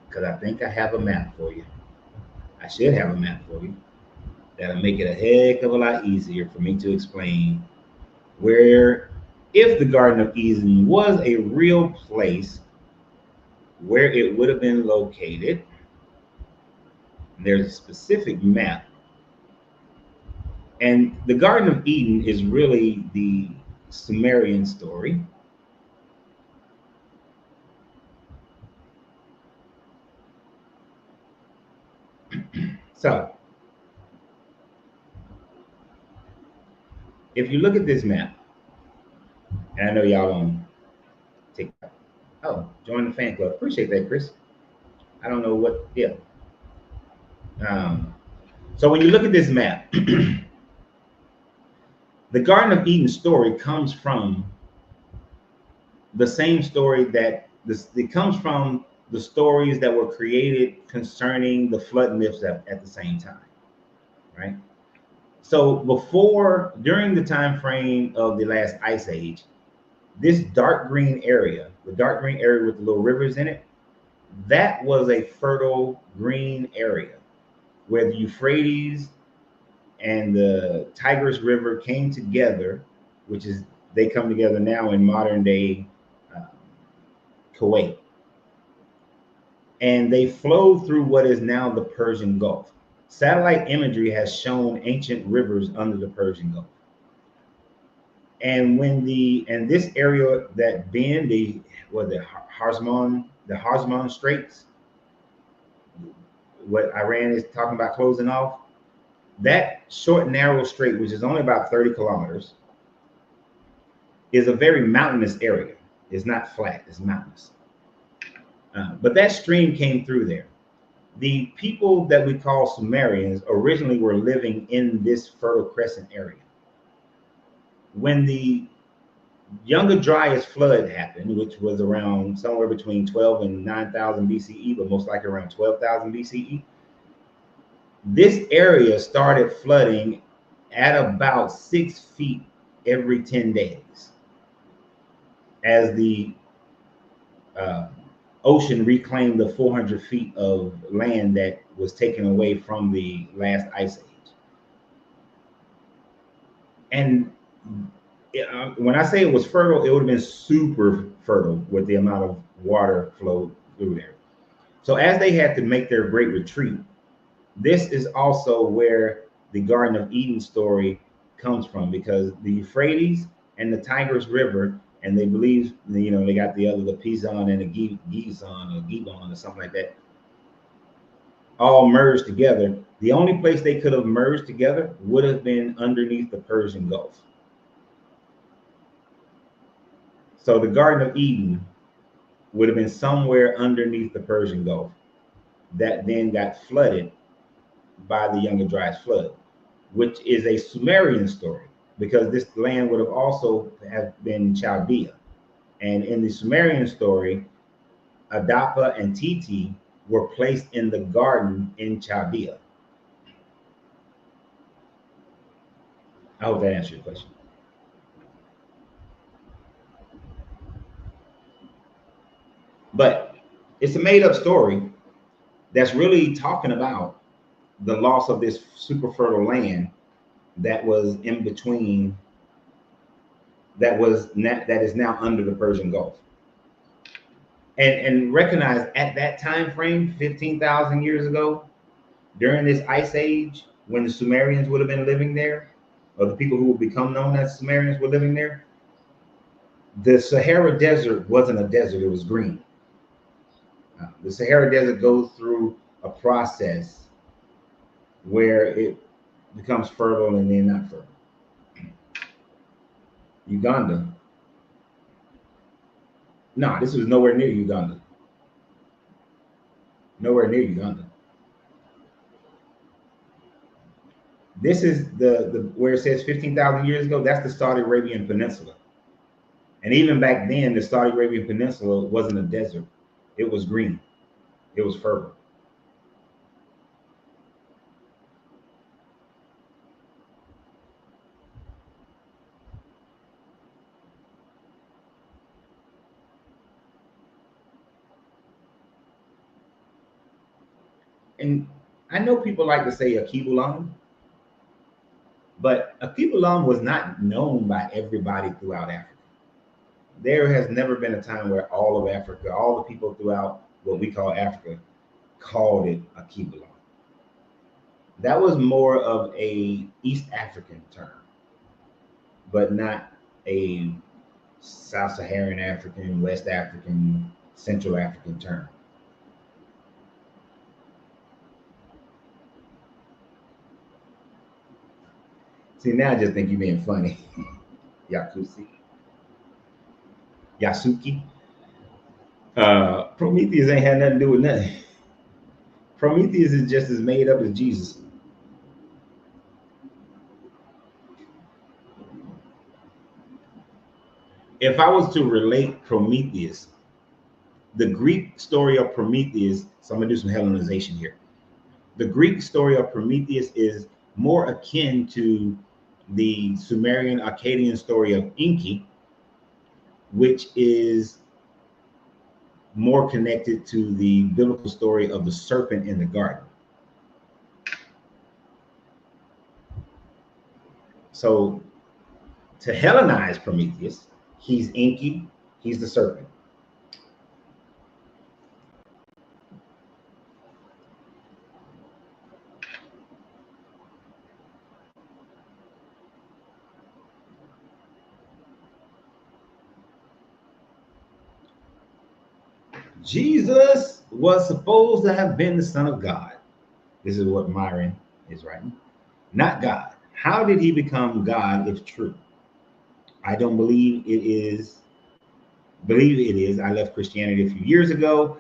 because I think I have a map for you. I should have a map for you. That'll make it a heck of a lot easier for me to explain where, if the Garden of Eden was a real place, where it would have been located. There's a specific map. And the Garden of Eden is really the Sumerian story. So, if you look at this map, and I know y'all on TikTok. Oh, join the fan club. Appreciate that, Chris. I don't know what, yeah. So when you look at this map, the Garden of Eden story comes from the same story it comes from the stories that were created concerning the flood myths at the same time, right? So during the time frame of the last ice age, this dark green area, the dark green area with the little rivers in it, that was a fertile green area where the Euphrates and the Tigris River came together, they come together now in modern day Kuwait. And they flow through what is now the Persian Gulf. Satellite imagery has shown ancient rivers under the Persian Gulf. And this area that bend the Hazman Straits, what Iran is talking about closing off, that short narrow strait, which is only about 30 kilometers, is a very mountainous area. It's not flat, it's mountainous. But that stream came through there. the people that we call Sumerians originally were living in this Fertile Crescent area. When the Younger Dryas flood happened, which was around somewhere between 12 and 9,000 BCE, but most likely around 12,000 BCE, this area started flooding at about 6 feet every 10 days as the ocean reclaimed the 400 feet of land that was taken away from the last ice age. And when I say it was fertile, it would have been super fertile with the amount of water flow through there. So as they had to make their great retreat, this is also where the Garden of Eden story comes from, because the Euphrates and the Tigris River, and they believe, you know, they got the Pison and the Gizon or Gibon or something like that, all merged together. The only place they could have merged together would have been underneath the Persian Gulf. So the Garden of Eden would have been somewhere underneath the Persian Gulf that then got flooded by the Younger Dryas flood, which is a Sumerian story, because this land would have also have been Chaldea. And in the Sumerian story, Adapa and Titi were placed in the garden in Chaldea. I hope that answers your question. But it's a made-up story that's really talking about the loss of this super fertile land that was in between, that is now under the Persian Gulf. And recognize at that time frame, 15,000 years ago, during this ice age, when the Sumerians would have been living there, or the people who would become known as Sumerians were living there, the Sahara Desert wasn't a desert, it was green. The Sahara Desert goes through a process where it becomes fertile and then not fertile. Uganda. No, this was nowhere near Uganda. Nowhere near Uganda. This is the where it says 15,000 years ago, that's the Saudi Arabian Peninsula. And even back then, the Saudi Arabian Peninsula wasn't a desert. It was green. It was fertile. And I know people like to say Akibulam, but Akibulam was not known by everybody throughout Africa. There has never been a time where all of Africa, all the people throughout what we call Africa, called it Akibulam. That was more of a East African term, but not a South Saharan African, West African, Central African term. See, now I just think you're being funny. Yasuki. Prometheus ain't had nothing to do with nothing. Prometheus is just as made up as Jesus. If I was to relate Prometheus, the Greek story of Prometheus, so I'm gonna do some Hellenization here. The Greek story of Prometheus is more akin to the Sumerian Akkadian story of Enki, which is more connected to the biblical story of the serpent in the garden. So to Hellenize Prometheus, he's Enki, he's the serpent. Jesus was supposed to have been the Son of God. This is what Myron is writing. Not God. How did he become God if true? I don't believe it is. I left Christianity a few years ago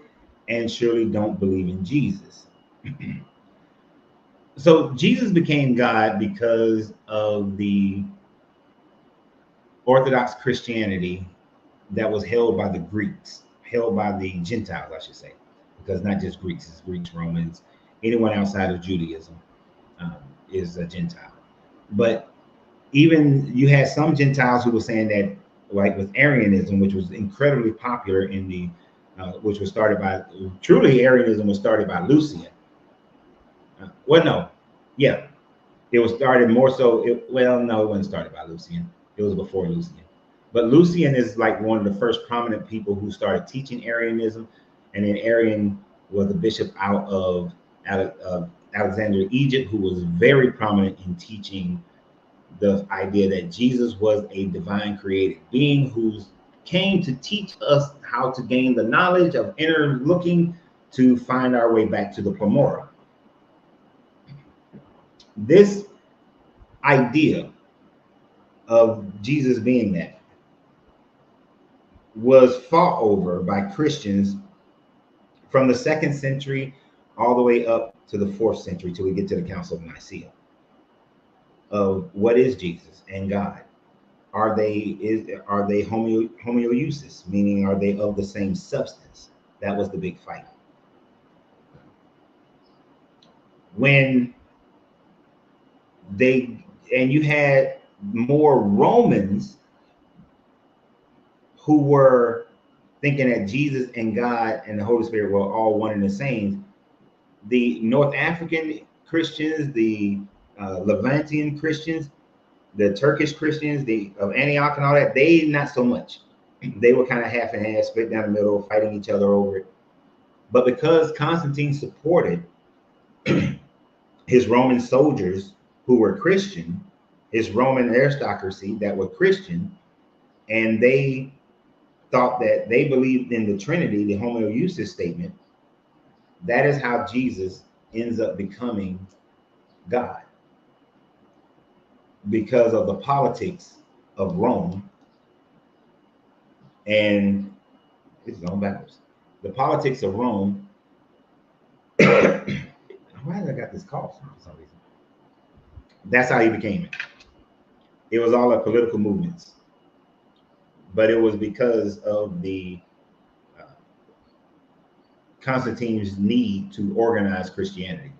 and surely don't believe in Jesus. So Jesus became God because of the Orthodox Christianity that was held by the Greeks, held by the Gentiles, I should say, because not just Greeks, it's Greeks, Romans, anyone outside of Judaism um, is a Gentile. But even you had some Gentiles who were saying that, like with Arianism, which was incredibly popular in the, which was started by, truly Arianism was started by Lucian. Well, no, yeah, it was started more so, well, no, it wasn't started by Lucian. It was before Lucian. But Lucian is like one of the first prominent people who started teaching Arianism. And then Arian was the bishop out of Alexandria, Egypt, who was very prominent in teaching the idea that Jesus was a divine created being who came to teach us how to gain the knowledge of inner looking to find our way back to the Primora. This idea of Jesus being that was fought over by Christians from the 2nd century all the way up to the 4th century till we get to the Council of Nicaea. Of what is Jesus and God? Are they homoousis, meaning are they of the same substance? That was the big fight. When you had more Romans who were thinking that Jesus and God and the Holy Spirit were all one and the same. The North African Christians, the Levantian Christians, the Turkish Christians, of Antioch and all that, they not so much. They were kind of half and half, split down the middle, fighting each other over it. But because Constantine supported his Roman soldiers who were Christian, his Roman aristocracy that were Christian, and they thought that they believed in the Trinity, the homoousis statement, that is how Jesus ends up becoming God. Because of the politics of Rome, and it's going backwards. The politics of Rome. Why did I got this cough for some reason? That's how he became it. It was all of political movements, but it was because of the Constantine's need to organize Christianity.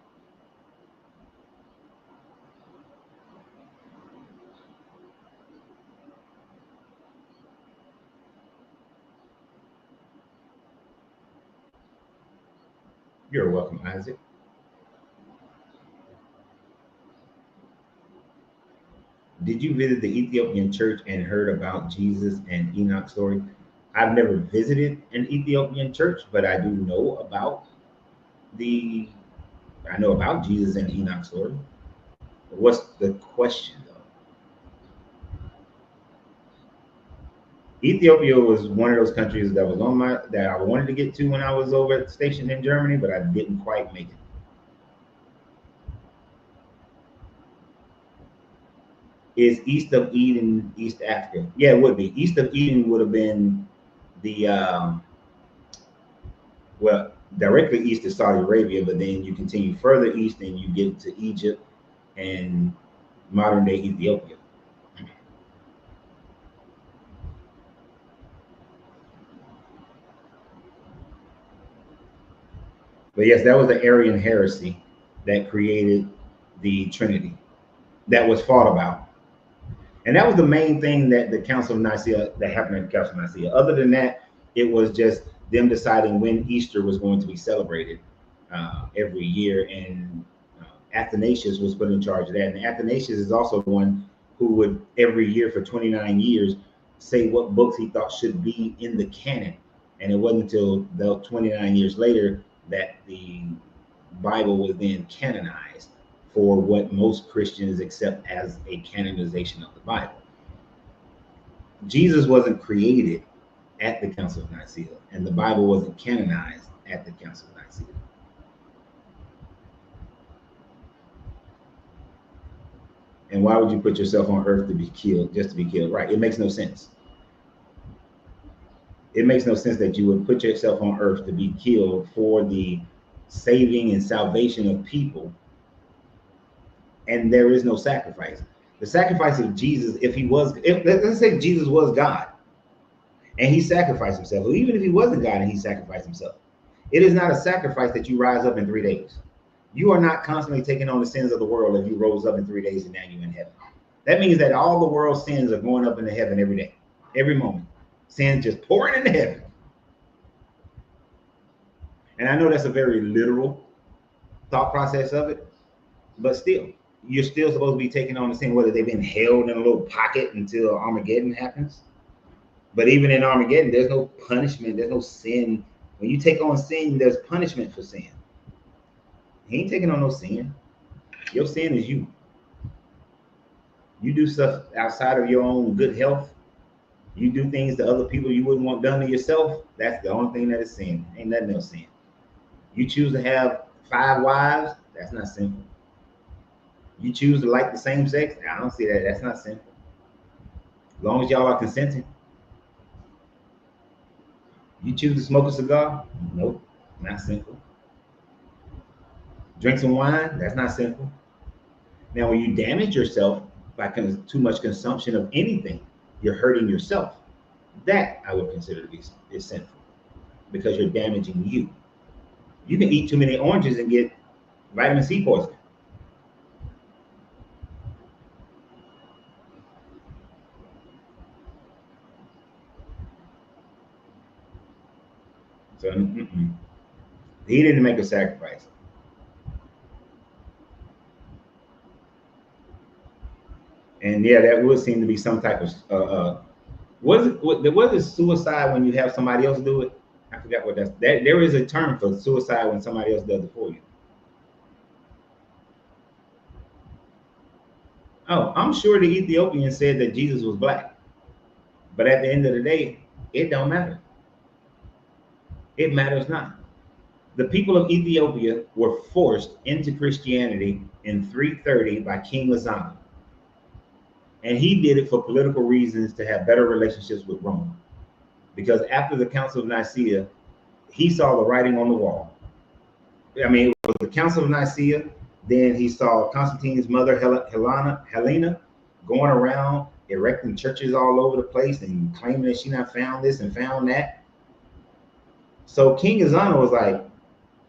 You're welcome, Isaac. Did you visit the Ethiopian church and heard about Jesus and Enoch's story? I've never visited an Ethiopian church, but I do know about Jesus and Enoch's story. What's the question though? Ethiopia was one of those countries that was that I wanted to get to when I was over stationed in Germany, but I didn't quite make it. Is East of Eden East Africa? Yeah, it would be. East of Eden would have been the well, directly east of Saudi Arabia, but then you continue further east and you get to Egypt and modern day Ethiopia. But yes, that was the Arian heresy that created the Trinity that was fought about. And that was the main thing that the Council of Nicaea, that happened at the Council of Nicaea. Other than that, it was just them deciding when Easter was going to be celebrated every year. And Athanasius was put in charge of that. And Athanasius is also the one who would every year for 29 years say what books he thought should be in the canon. And it wasn't until the 29 years later that the Bible was then canonized for what most Christians accept as a canonization of the Bible. Jesus wasn't created at the Council of Nicaea, and the Bible wasn't canonized at the Council of Nicaea. And why would you put yourself on earth to be killed, just to be killed? Right, it makes no sense. It makes no sense that you would put yourself on earth to be killed for the saving and salvation of people, and there is no sacrifice. The sacrifice of Jesus, if let's say Jesus was God and he sacrificed himself, or even if he wasn't God and he sacrificed himself, it is not a sacrifice that you rise up in 3 days. You are not constantly taking on the sins of the world if you rose up in 3 days and now you're in heaven. That means that all the world's sins are going up into heaven every day, every moment. Sins just pouring into heaven. And I know that's a very literal thought process of it, but still, you're still supposed to be taking on the sin, whether they've been held in a little pocket until Armageddon happens. But even in Armageddon, there's no punishment, there's no sin. When you take on sin, there's punishment for sin. He ain't taking on no sin. Your sin is you. You do stuff outside of your own good health. You do things to other people you wouldn't want done to yourself. That's the only thing that is sin. Ain't nothing else sin. You choose to have 5 wives. That's not sinful. You choose to like the same sex. I don't see that. That's not sinful. As long as y'all are consenting. You choose to smoke a cigar. Nope, not sinful. Drink some wine. That's not sinful. Now, when you damage yourself by too much consumption of anything, you're hurting yourself. That I would consider to be sinful, because you're damaging you. You can eat too many oranges and get vitamin C poisoning. So he didn't make a sacrifice. And yeah, that would seem to be some type of was it suicide when you have somebody else do it? I forgot what that. There is a term for suicide when somebody else does it for you. Oh, I'm sure the Ethiopian said that Jesus was black, but at the end of the day, it don't matter. It matters not. The people of Ethiopia were forced into Christianity in 330 by King Azana. And he did it for political reasons, to have better relationships with Rome. Because after the Council of Nicaea, he saw the writing on the wall. I mean, it was the Council of Nicaea. Then he saw Constantine's mother, Helena, going around erecting churches all over the place and claiming that she not found this and found that. So King Azana was like,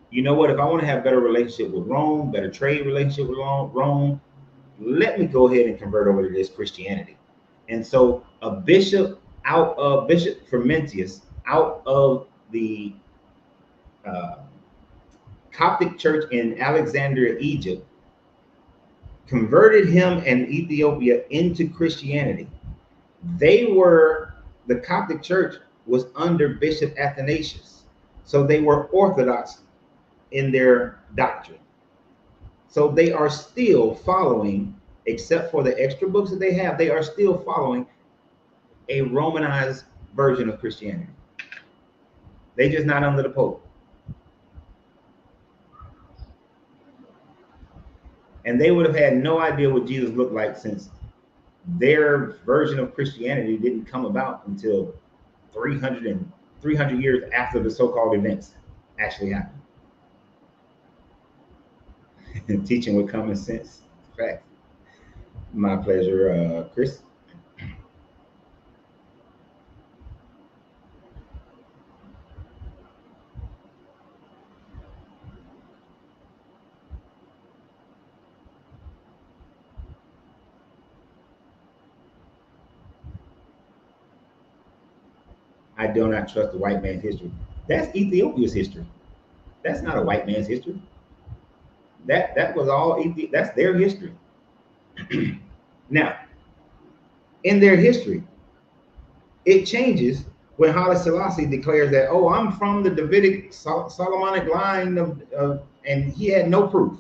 you know what? If I want to have better relationship with Rome, better trade relationship with Rome, let me go ahead and convert over to this Christianity. And so a bishop Bishop Frumentius, out of the Coptic church in Alexandria, Egypt, converted him and Ethiopia into Christianity. The Coptic church was under Bishop Athanasius. So they were Orthodox in their doctrine. So they are still following, except for the extra books that they have, they are still following a Romanized version of Christianity. They just not under the Pope. And they would have had no idea what Jesus looked like, since their version of Christianity didn't come about until 300 years after the so-called events actually happened. Teaching with common sense. Fact. My pleasure, Chris. I do not trust the white man's history. That's Ethiopia's history. That's not a white man's history. That was all that's their history. Now, in their history, it changes when Haile Selassie declares that, oh, I'm from the Davidic Solomonic line of, and he had no proof,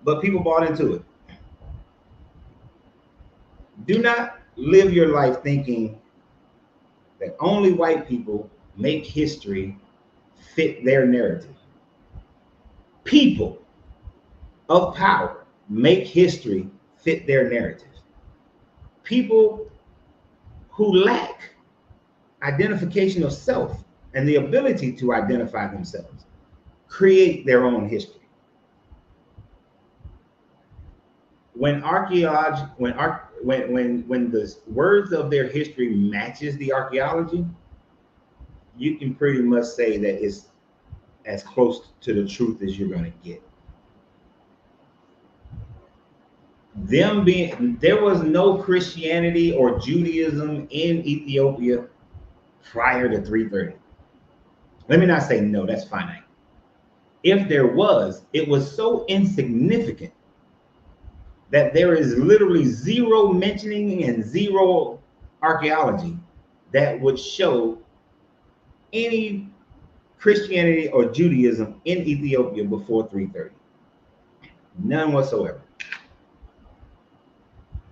but people bought into it. Do not live your life thinking that only white people make history fit their narrative. People of power make history fit their narrative. People who lack identification of self and the ability to identify themselves create their own history. When archaeology, when the words of their history matches the archaeology, you can pretty much say that it's as close to the truth as you're going to get. There was no Christianity or Judaism in Ethiopia prior to 330. Let me not say no, that's finite. If there was, it was so insignificant that there is literally zero mentioning and zero archaeology that would show any Christianity or Judaism in Ethiopia before 330. None whatsoever.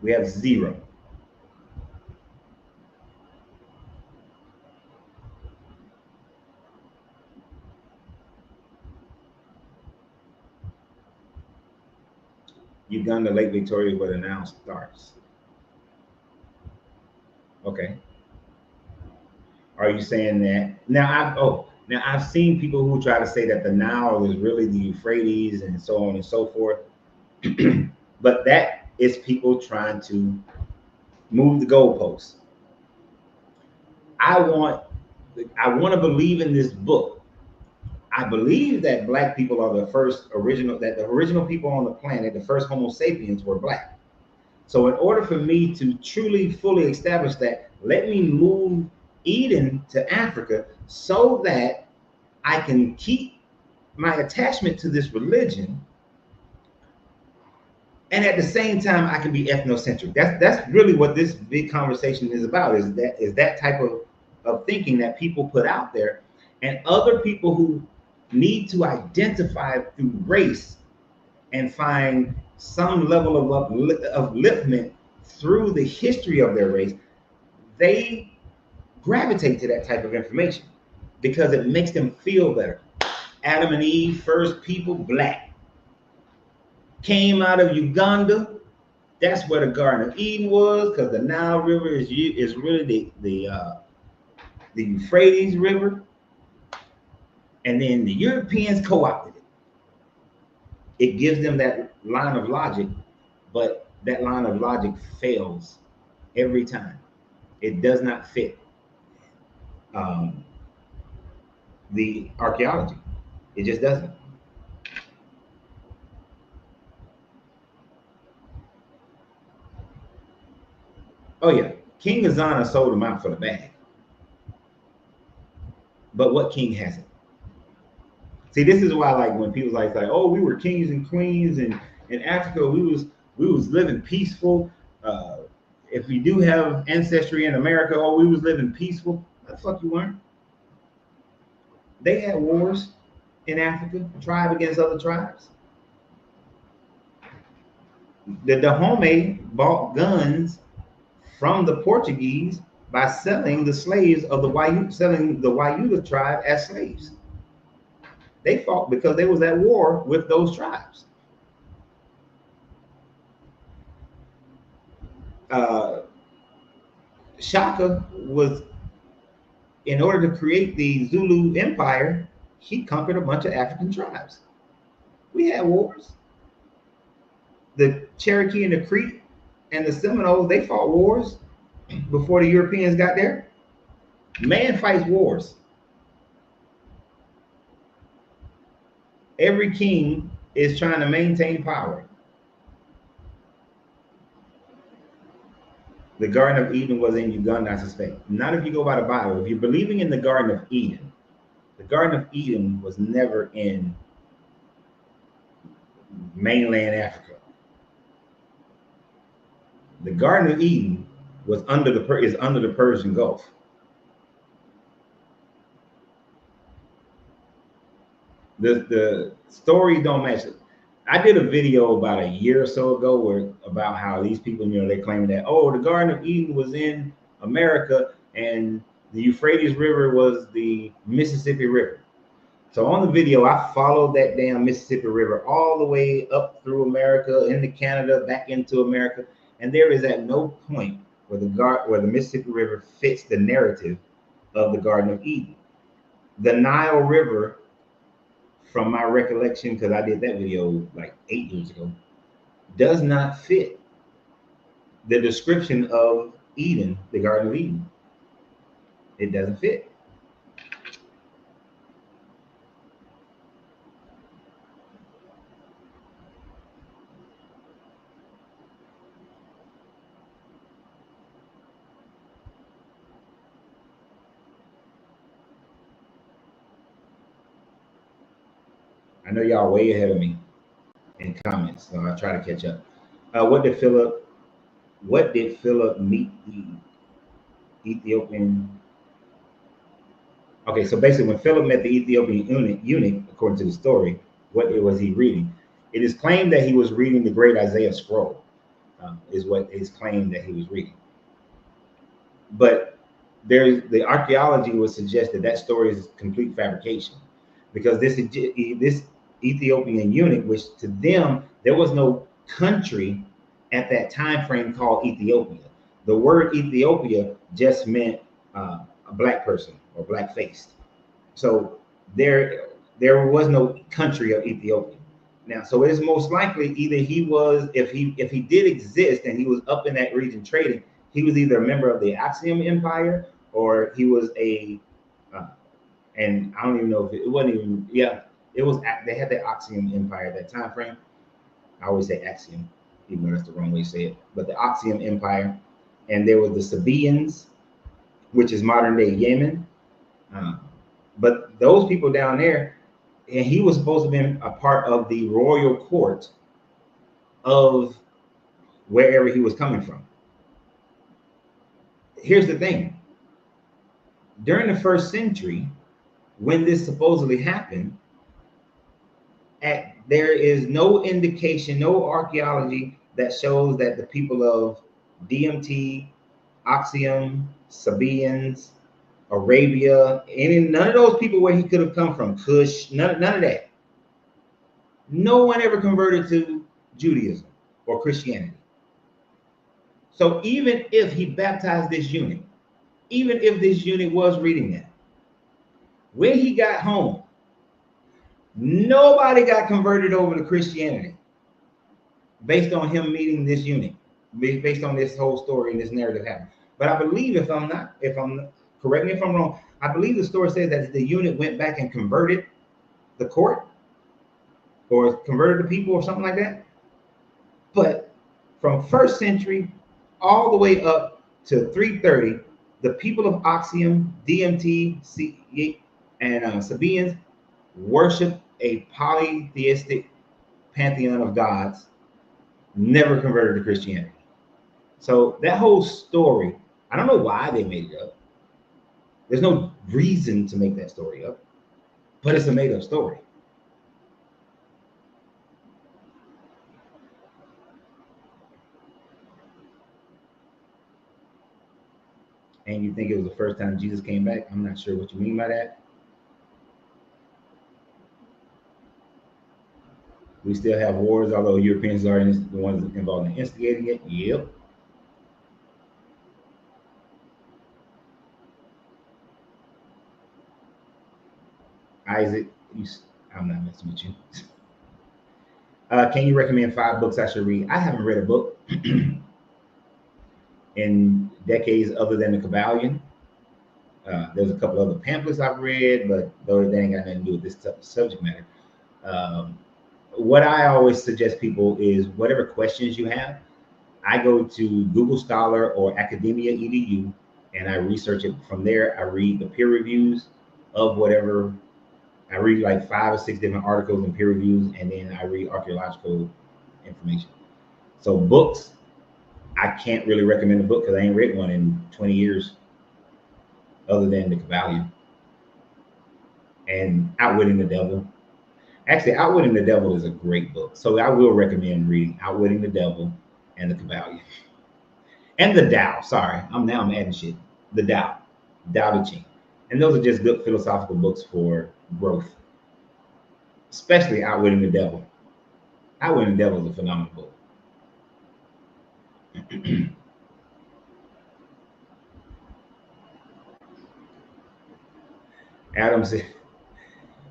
We have zero. Uganda, Lake Victoria, where it now starts. Okay. Are you saying that now? I've seen people who try to say that the Nile is really the Euphrates and so on and so forth, but that is people trying to move the goalposts. I want to believe in this book. I believe that black people are the original people on the planet, the first Homo sapiens were black. So in order for me to truly, fully establish that, let me move Eden to Africa so that I can keep my attachment to this religion, and at the same time I can be ethnocentric. That's really what this big conversation is about, is that type of thinking that people put out there, and other people who need to identify through race and find some level of upliftment through the history of their race, they gravitate to that type of information because it makes them feel better. Adam and Eve, first people, black, came out of Uganda. That's where the Garden of Eden was, because the Nile River is really the Euphrates River, and then the Europeans co-opted it. It gives them that line of logic, but that line of logic fails every time. It does not fit the archaeology. It just doesn't. Oh yeah, King Azana sold them out for the bag. But what king hasn't? See, this is why, like, when people like, oh, we were kings and queens, and in Africa we was living peaceful. If we do have ancestry in America, oh, we was living peaceful. The fuck you weren't. They had wars in Africa, tribe against other tribes. The Dahomey bought guns from the Portuguese by selling the slaves of the Wayuta tribe as slaves. They fought because they was at war with those tribes. Shaka was, in order to create the Zulu Empire, he conquered a bunch of African tribes. We had wars. The Cherokee and the Creek and the Seminoles, they fought wars before the Europeans got there. Man fights wars. Every king is trying to maintain power. The Garden of Eden was in Uganda, I suspect. Not if you go by the Bible. If you're believing in the Garden of Eden, the Garden of Eden was never in mainland Africa. The Garden of Eden was under the Persian Gulf. The stories don't match it. I did a video about a year or so ago about how these people, they claim that, oh, the Garden of Eden was in America and the Euphrates River was the Mississippi River. So on the video, I followed that damn Mississippi River all the way up through America, into Canada, back into America, and there is at no point where the Mississippi River fits the narrative of the Garden of Eden. The Nile River from my recollection, because I did that video like 8 years ago, does not fit the description of Eden, the Garden of Eden. It doesn't fit. I know y'all way ahead of me in comments, so I'll try to catch up. What did Philip meet the Ethiopian? Okay, so basically when Philip met the Ethiopian eunuch, according to the story, what was he reading? It is claimed that he was reading the great Isaiah scroll, is what is claimed that he was reading. But the archaeology would suggest that story is complete fabrication, because this Ethiopian eunuch, which to them, there was no country at that time frame called Ethiopia. The word Ethiopia just meant a black person or black faced. So there was no country of Ethiopia. Now, so it's most likely either he was, if he did exist and he was up in that region trading, he was either a member of the Axiom Empire, or he was and I don't even know if it wasn't even, it was, they had the Axiom Empire at that time frame. I always say Axiom, even though that's the wrong way to say it, but the Axiom Empire. And there was the Sabaeans, which is modern day Yemen. But those people down there, and he was supposed to have been a part of the royal court of wherever he was coming from. Here's the thing. During the 1st century, when this supposedly happened, there is no indication, no archaeology that shows that the people of DMT, Axiom, Sabaeans, Arabia, none of those people where he could have come from, Kush, none of that. No one ever converted to Judaism or Christianity. So even if he baptized this eunuch, even if this eunuch was reading that, when he got home, nobody got converted over to Christianity based on him meeting this eunuch, based on this whole story and this narrative happening. But I believe, if I'm correct me if I'm wrong, I believe the story says that the eunuch went back and converted the court or converted the people or something like that. But from 1st century all the way up to 330, the people of Axiom, DMT, and Sabaeans worship a polytheistic pantheon of gods, never converted to Christianity. So that whole story, I don't know why they made it up. There's no reason to make that story up, but it's a made-up story. And you think it was the first time Jesus came back? I'm not sure what you mean by that. We still have wars, although Europeans are the ones involved in instigating it. Yep. Isaac, I'm not messing with you. Can you recommend 5 books I should read? I haven't read a book in decades other than the Kabbalion. There's a couple other pamphlets I've read, but those they ain't got nothing to do with this subject matter. What I always suggest people is whatever questions you have, I go to Google Scholar or Academia EDU and I research it from there. I read the peer reviews of whatever. I read like 5 or 6 different articles and peer reviews, and then I read archaeological information. So books, I can't really recommend a book because I ain't read one in 20 years other than the Kabbalion and Outwitting the Devil. Actually, Outwitting the Devil is a great book. So I will recommend reading Outwitting the Devil and the Kabbalion. And the Tao, sorry. I'm adding shit. The Tao Te Ching. And those are just good philosophical books for growth. Especially Outwitting the Devil. Outwitting the Devil is a phenomenal book. Adam said,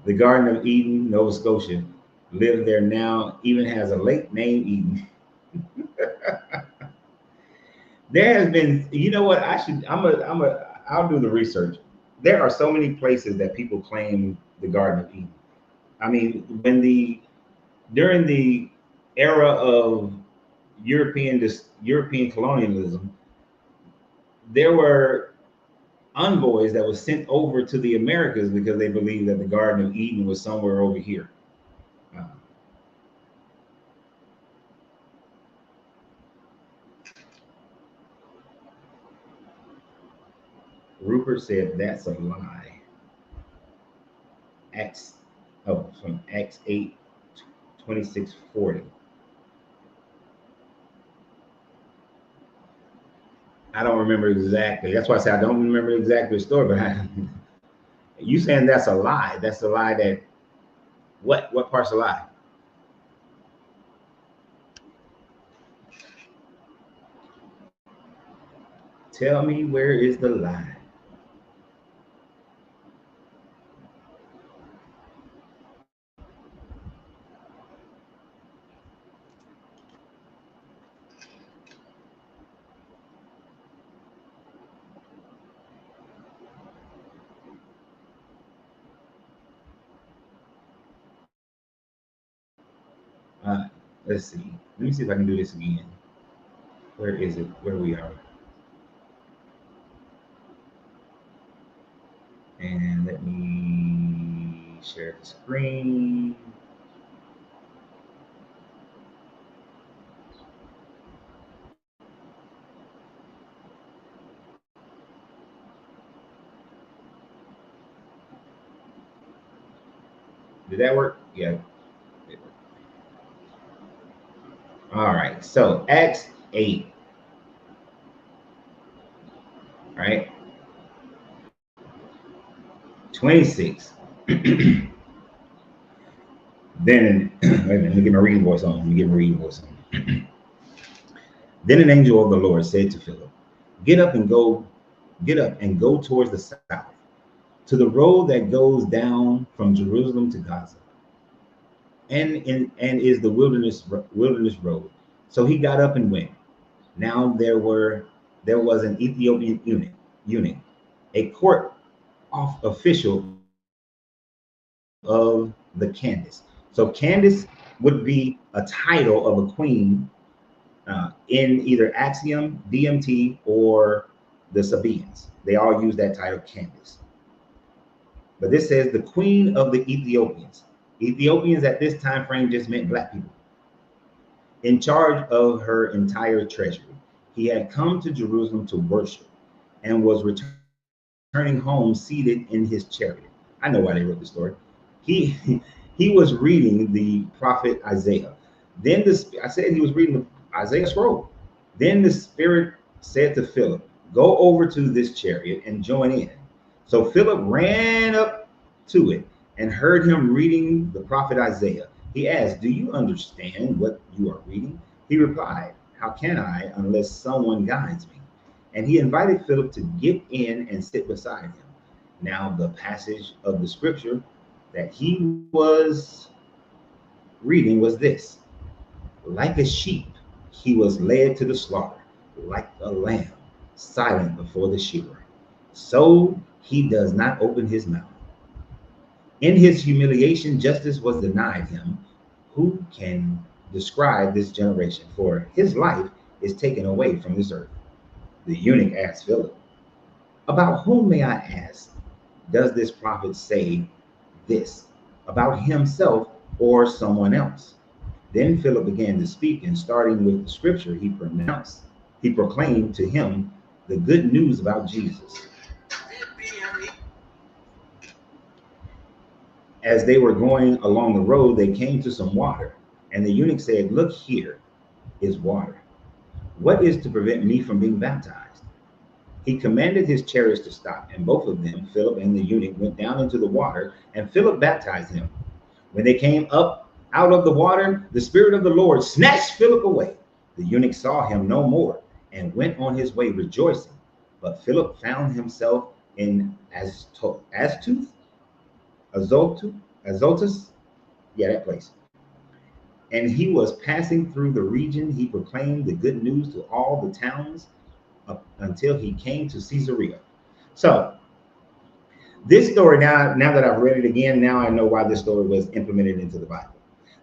The Garden of Eden, Nova Scotia, live there now, even has a lake named Eden. There has been, you know what? I'll do the research. There are so many places that people claim the Garden of Eden. I mean, during the era of European colonialism, there were envoys that was sent over to the Americas because they believed that the Garden of Eden was somewhere over here. Rupert said that's a lie. From Acts 8, 26-40. I don't remember exactly. That's why I said I don't remember exactly the story, but you saying that's a lie. That's a lie that what part's a lie? Tell me, where is the lie? Let's see. Let me see if I can do this again. Where is it? Where we are? And let me share the screen. Did that work? Yeah. All right. So Acts 8. Right. 26. Then wait a minute, let me get my reading voice on. Then an angel of the Lord said to Philip, Get up and go towards the south, to the road that goes down from Jerusalem to Gaza, and is the wilderness road. So he got up and went. Now there was an Ethiopian eunuch, a court official of the Candace. So Candace would be a title of a queen in either Axiom, DMT, or the Sabaeans. They all use that title, Candace. But this says the queen of the Ethiopians. Ethiopians at this time frame just meant black people. In charge of her entire treasury. He had come to Jerusalem to worship and was returning home seated in his chariot. I know why they wrote the story. He was reading the prophet Isaiah. I said he was reading the Isaiah scroll. Then the Spirit said to Philip, Go over to this chariot and join in. So Philip ran up to it and heard him reading the prophet Isaiah. He asked, Do you understand what you are reading? He replied, How can I unless someone guides me? And he invited Philip to get in and sit beside him. Now the passage of the scripture that he was reading was this: Like a sheep, he was led to the slaughter, like a lamb, silent before the shearer. So he does not open his mouth. In his humiliation, justice was denied him. Who can describe this generation? For his life is taken away from this earth. The eunuch asked Philip, About whom, may I ask, does this prophet say this? About himself or someone else? Then Philip began to speak, and starting with the scripture, he proclaimed to him the good news about Jesus. As they were going along the road, they came to some water, and the eunuch said, Look, here is water. What is to prevent me from being baptized? He commanded his chariots to stop, and both of them, Philip and the eunuch, went down into the water, and Philip baptized him. When they came up out of the water, the Spirit of the Lord snatched Philip away. The eunuch saw him no more and went on his way rejoicing. But Philip found himself in Azotu, Azotus, yeah, that place. And he was passing through the region. He proclaimed the good news to all the towns until he came to Caesarea. So this story, now that I've read it again, now I know why this story was implemented into the Bible.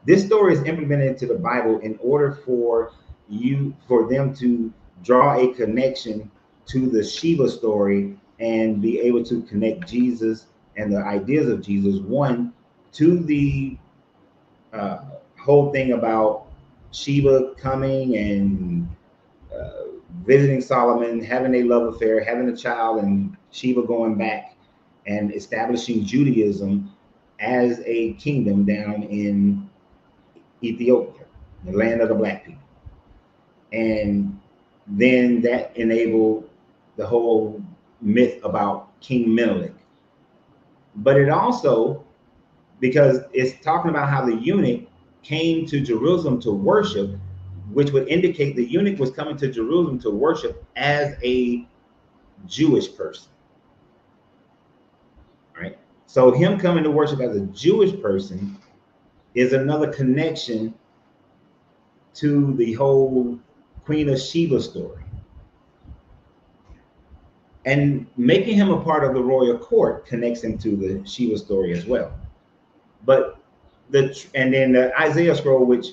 This story is implemented into the Bible in order for them to draw a connection to the Shiva story and be able to connect Jesus and the ideas of Jesus, one, to the whole thing about Sheba coming and visiting Solomon, having a love affair, having a child, and Sheba going back and establishing Judaism as a kingdom down in Ethiopia, the land of the black people. And then that enabled the whole myth about King Menelik. But it also, because it's talking about how the eunuch came to Jerusalem to worship, which would indicate the eunuch was coming to Jerusalem to worship as a Jewish person, right? So him coming to worship as a Jewish person is another connection to the whole Queen of Sheba story. And making him a part of the royal court connects him to the Sheba story as well. But and then the Isaiah scroll, which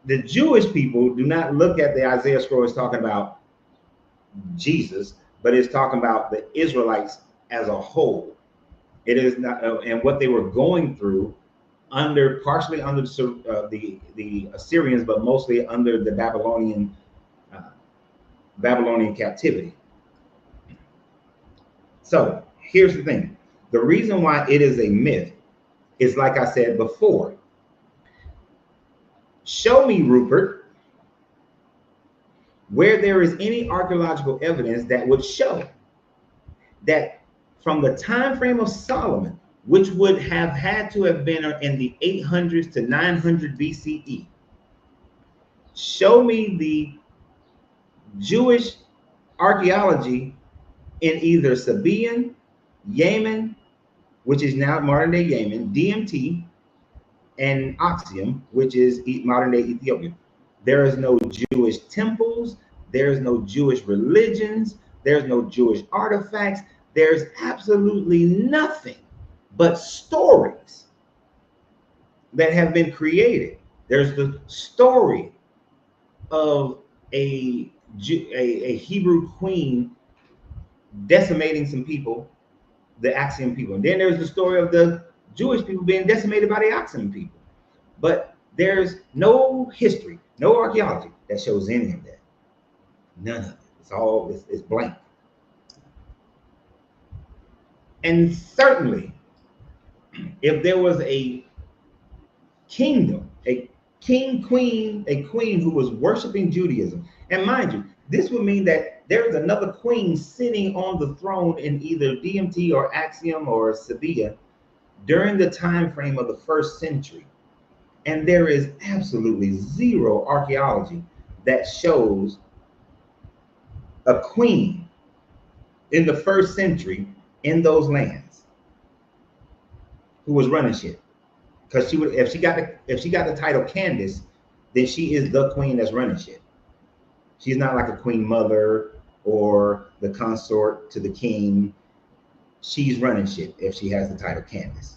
the Jewish people do not look at the Isaiah scroll as talking about Jesus, but it's talking about the Israelites as a whole. It is not, and what they were going through partially under the Assyrians, but mostly under the Babylonian captivity. So here's the thing: the reason why it is a myth is, like I said before, show me, Rupert, where there is any archaeological evidence that would show that from the time frame of Solomon, which would have had to have been in the 800s to 900 BCE, show me the Jewish archaeology in either Sabaean, Yemen, which is now modern day Yemen, DMT, and Oxium, which is modern day Ethiopia. There is no Jewish temples. There's no Jewish religions. There's no Jewish artifacts. There's absolutely nothing but stories that have been created. There's the story of a Hebrew queen decimating some people, the Axiom people. And then there's the story of the Jewish people being decimated by the Axiom people. But there's no history, no archaeology that shows any of that. None of it. It's blank. And certainly, if there was a kingdom, a queen who was worshiping Judaism, and mind you, this would mean that there is another queen sitting on the throne in either DMT or Axiom or Sabia during the time frame of the 1st century. And there is absolutely zero archaeology that shows a queen in the 1st century in those lands who was running shit. Because she would, if she got the title Candace, then she is the queen that's running shit. She's not like a queen mother or the consort to the king. She's running shit if she has the title Candace.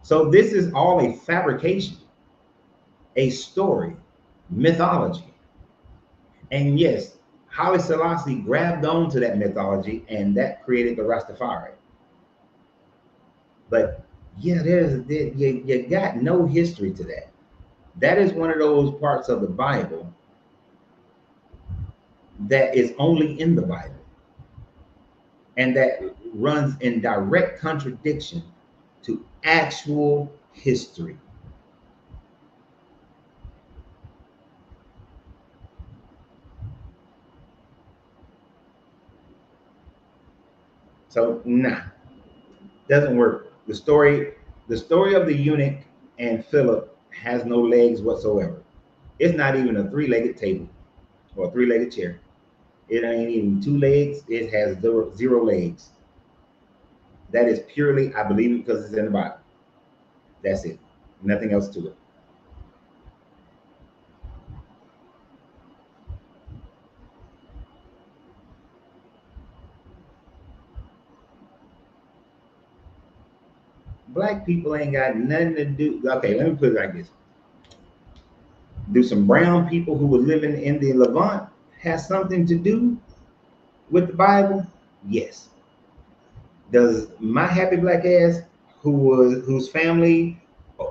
So this is all a fabrication, a story, mythology. And yes, Haile Selassie grabbed onto that mythology, and that created the Rastafari. But yeah, you got no history to that. That is one of those parts of the Bible that is only in the Bible, and that runs in direct contradiction to actual history. So nah, doesn't work. The story of the eunuch and Philip has no legs whatsoever. It's not even a 3-legged table or a 3-legged chair. It ain't even 2 legs. It has zero legs. That is purely, I believe it because it's in the Bible. That's it. Nothing else to it. Black people ain't got nothing to do. Okay, let me put it like this. Do some brown people who were living in the Levant have something to do with the Bible? Yes. Does my happy black ass, whose family,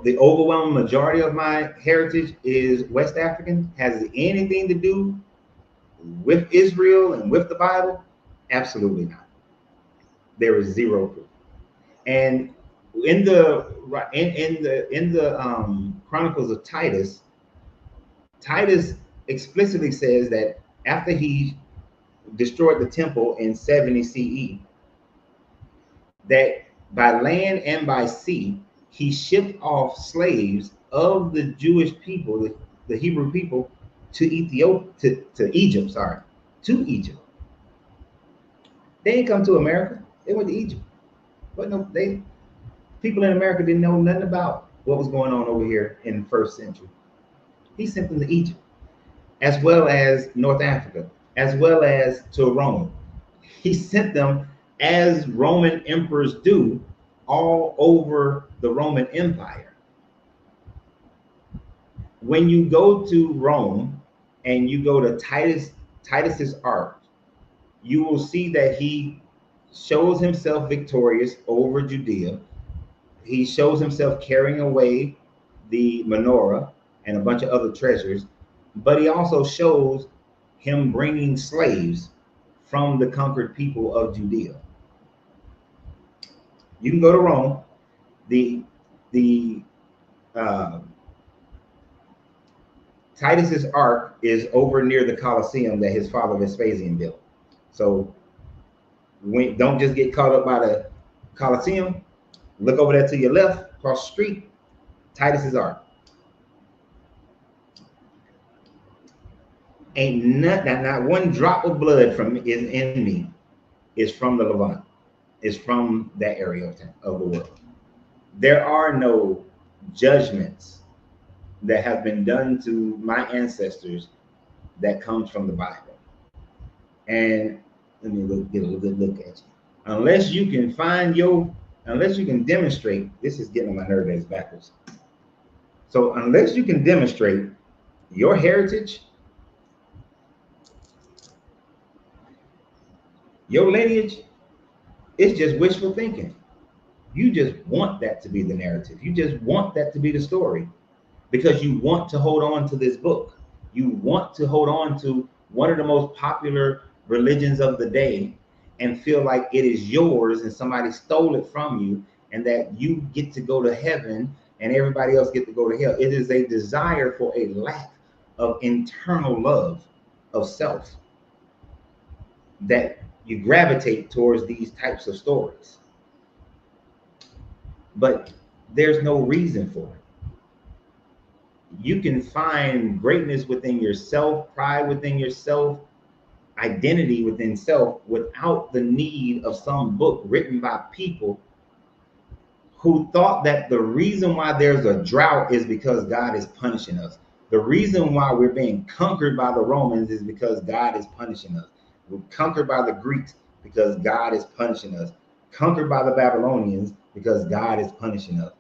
the overwhelming majority of my heritage is West African, has anything to do with Israel and with the Bible? Absolutely not. There is zero proof. And in the Chronicles of Titus, Titus explicitly says that after he destroyed the temple in 70 CE, that by land and by sea, he shipped off slaves of the Jewish people, the Hebrew people, to Ethiopia, to Egypt, to Egypt. They didn't come to America. They went to Egypt. But no, people in America didn't know nothing about what was going on over here in the first century. He sent them to Egypt, as well as North Africa, as well as to Rome. He sent them as Roman emperors do all over the Roman Empire. When you go to Rome and you go to Titus's art, you will see that he shows himself victorious over Judea. He shows himself carrying away the menorah and a bunch of other treasures, but he also shows him bringing slaves from the conquered people of Judea. You can go to Rome. Titus's Ark is over near the Colosseum that his father Vespasian built. So don't just get caught up by the Colosseum. Look over there to your left, across the street, Titus's Ark. Ain't not one drop of blood is in me is from the Levant. Is from that area of the world. There are no judgments that have been done to my ancestors that comes from the Bible. And let me get a good look at you. Unless you can demonstrate, this is getting on my nerves backwards. So unless you can demonstrate your heritage, your lineage, it's just wishful thinking. You just want that to be the narrative. You just want that to be the story because you want to hold on to this book. You want to hold on to one of the most popular religions of the day and feel like it is yours and somebody stole it from you and that you get to go to heaven and everybody else get to go to hell. It is a desire for a lack of internal love of self that you gravitate towards these types of stories. But there's no reason for it. You can find greatness within yourself, pride within yourself, identity within self without the need of some book written by people who thought that the reason why there's a drought is because God is punishing us. The reason why we're being conquered by the Romans is because God is punishing us. We're conquered by the Greeks because God is punishing us. Conquered by the Babylonians because God is punishing us.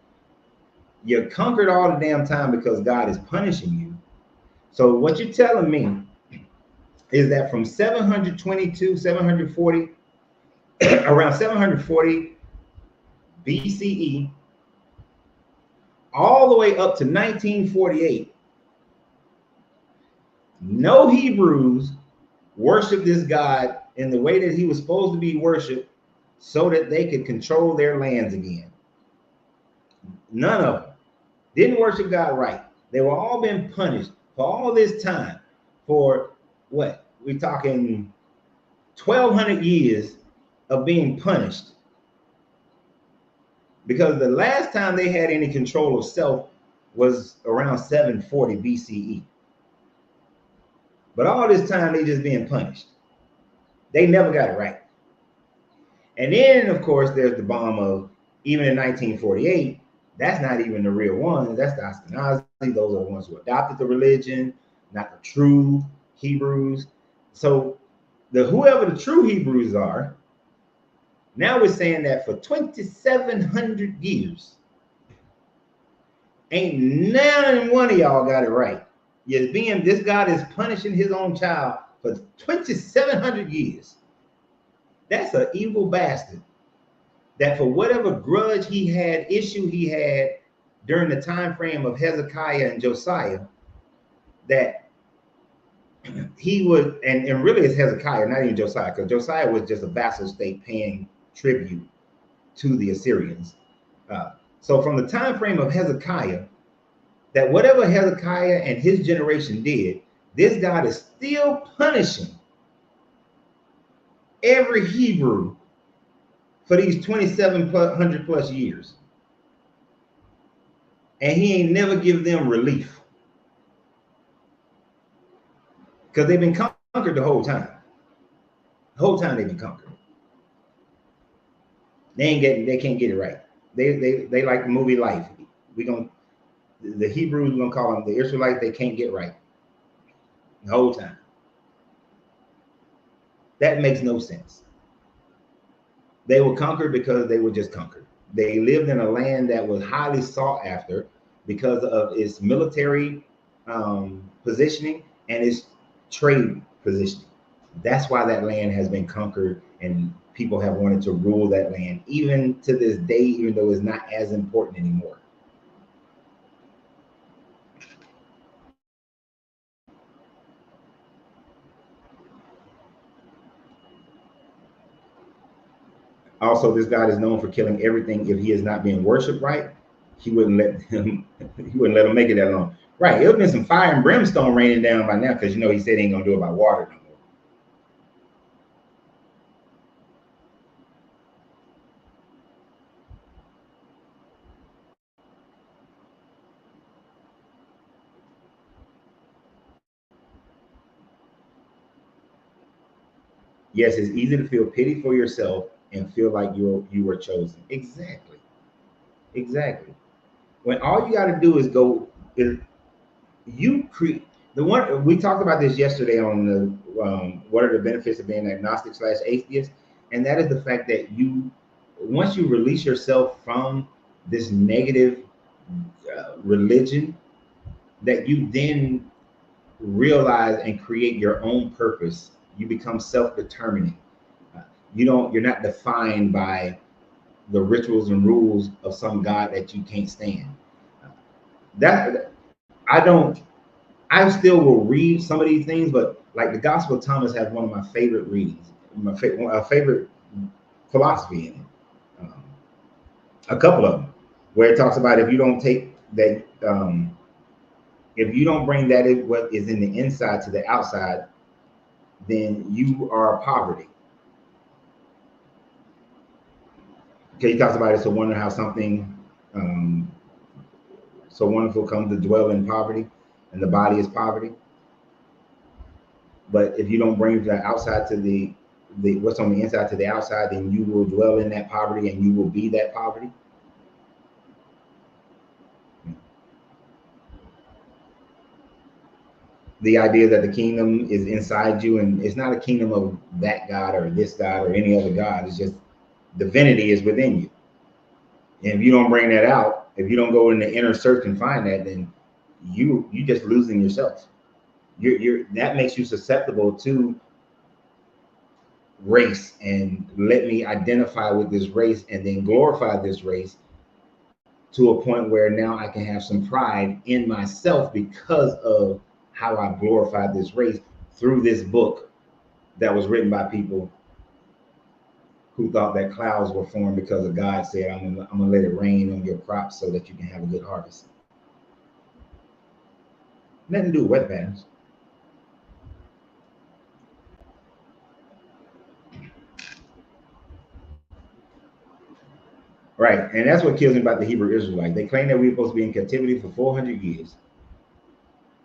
You're conquered all the damn time because God is punishing you. So what you're telling me is that from 722, 740, around 740 BCE, all the way up to 1948, no Hebrews worshiped this God in the way that he was supposed to be worshiped so that they could control their lands again. None of them didn't worship God right. They were all been punished for all this time. For what? We're talking 1,200 years of being punished. Because the last time they had any control of self was around 740 BCE. But all this time they just being punished. They never got it right. And then, of course, there's the bomb of, even in 1948, that's not even the real ones. That's the Ashkenazi. Those are the ones who adopted the religion, not the true Hebrews. So whoever the true Hebrews are, now we're saying that for 2,700 years, ain't none and one of y'all got it right. This God is punishing his own child for 2,700 years. That's an evil bastard. That for whatever grudge he had, issue he had during the time frame of Hezekiah and Josiah, that he would, and really it's Hezekiah, not even Josiah, because Josiah was just a vassal state paying tribute to the Assyrians. So from the time frame of Hezekiah, that whatever Hezekiah and his generation did, this God is still punishing every Hebrew for these 2,700 plus years. And he ain't never give them relief. Because they've been conquered the whole time. The whole time they've been conquered. They can't get it right. They like the movie Life. The Hebrews, we're gonna call them the Israelites, they can't get right. The whole time. That makes no sense. They were conquered because they were just conquered. They lived in a land that was highly sought after because of its military positioning and its trade positioning. That's why that land has been conquered and people have wanted to rule that land, even to this day, even though it's not as important anymore. Also, this God is known for killing everything. If he is not being worshipped right, he wouldn't let him make it that long. Right. It would have been some fire and brimstone raining down by now, because he said he ain't gonna do it by water no more. Yes, it's easy to feel pity for yourself and feel like you were chosen. Exactly. When all you got to do is go, you create the one. We talked about this yesterday on the what are the benefits of being agnostic / atheist, and that is the fact that once you release yourself from this negative religion, that you then realize and create your own purpose. You become self-determining. You're not defined by the rituals and rules of some God that you can't stand. I still will read some of these things, but like the Gospel of Thomas has one of my favorite readings, my favorite philosophy in it. A couple of them, where it talks about if you don't take that, if you don't bring what is in the inside to the outside, then you are poverty. Okay, he talks about it. So wonder how something so wonderful comes to dwell in poverty, and the body is poverty. But if you don't bring the outside to the what's on the inside to the outside, then you will dwell in that poverty, and you will be that poverty. The idea that the kingdom is inside you, and it's not a kingdom of that God or this God or any other God. It's just divinity is within you. And if you don't bring that out, if you don't go in the inner search and find that, then you just losing yourself. That makes you susceptible to race, and let me identify with this race and then glorify this race to a point where now I can have some pride in myself because of how I glorified this race through this book that was written by people who thought that clouds were formed because of God said, I'm gonna let it rain on your crops so that you can have a good harvest. Nothing to do with weather patterns. Right, and that's what kills me about the Hebrew Israelites. They claim that we're supposed to be in captivity for 400 years.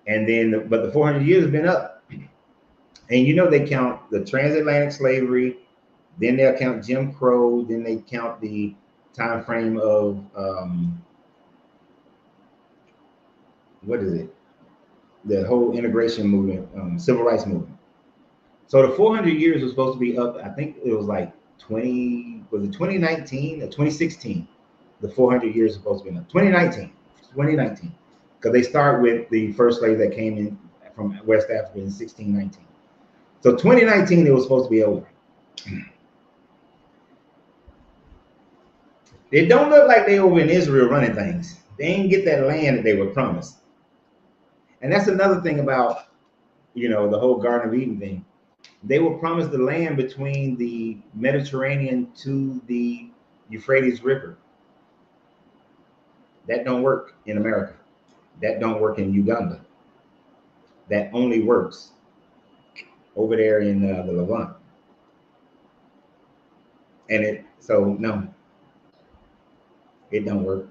And then, but the 400 years has been up. And they count the transatlantic slavery, Then they'll count Jim Crow. Then they count the time frame of what is it? The whole integration movement, civil rights movement. So the 400 years was supposed to be up. I think it was like 2019 or 2016? The 400 years is supposed to be up. 2019, because they start with the first slaves that came in from West Africa in 1619. So 2019, it was supposed to be over. It don't look like they over in Israel running things. They ain't get that land that they were promised. And that's another thing about, the whole Garden of Eden thing. They were promised the land between the Mediterranean to the Euphrates River. That don't work in America. That don't work in Uganda. That only works over there in the Levant. And no, it don't work.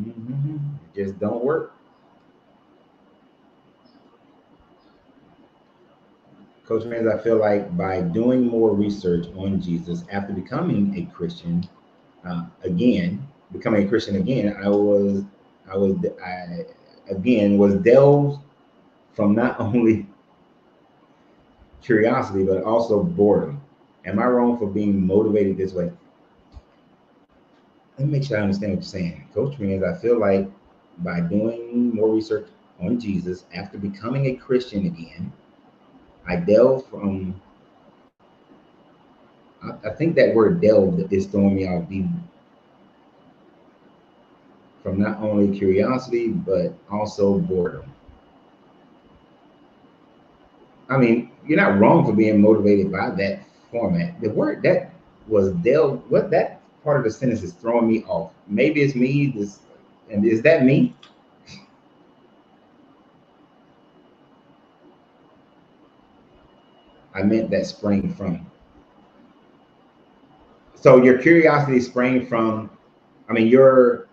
It just don't work. Coach Rams, I feel like by doing more research on Jesus after becoming a Christian, becoming a Christian again, I was delved from not only curiosity but also boredom. Am I wrong for being motivated this way? Let me make sure I understand what you're saying. Coach Rams, I feel like by doing more research on Jesus after becoming a Christian again, I delved from, I think that word delved is throwing me off deep. From not only curiosity, but also boredom. I mean, you're not wrong for being motivated by that format. The word that was delved, what that part of the sentence is throwing me off. Maybe it's me, and is that me? I meant that sprang from. So your curiosity sprang from, your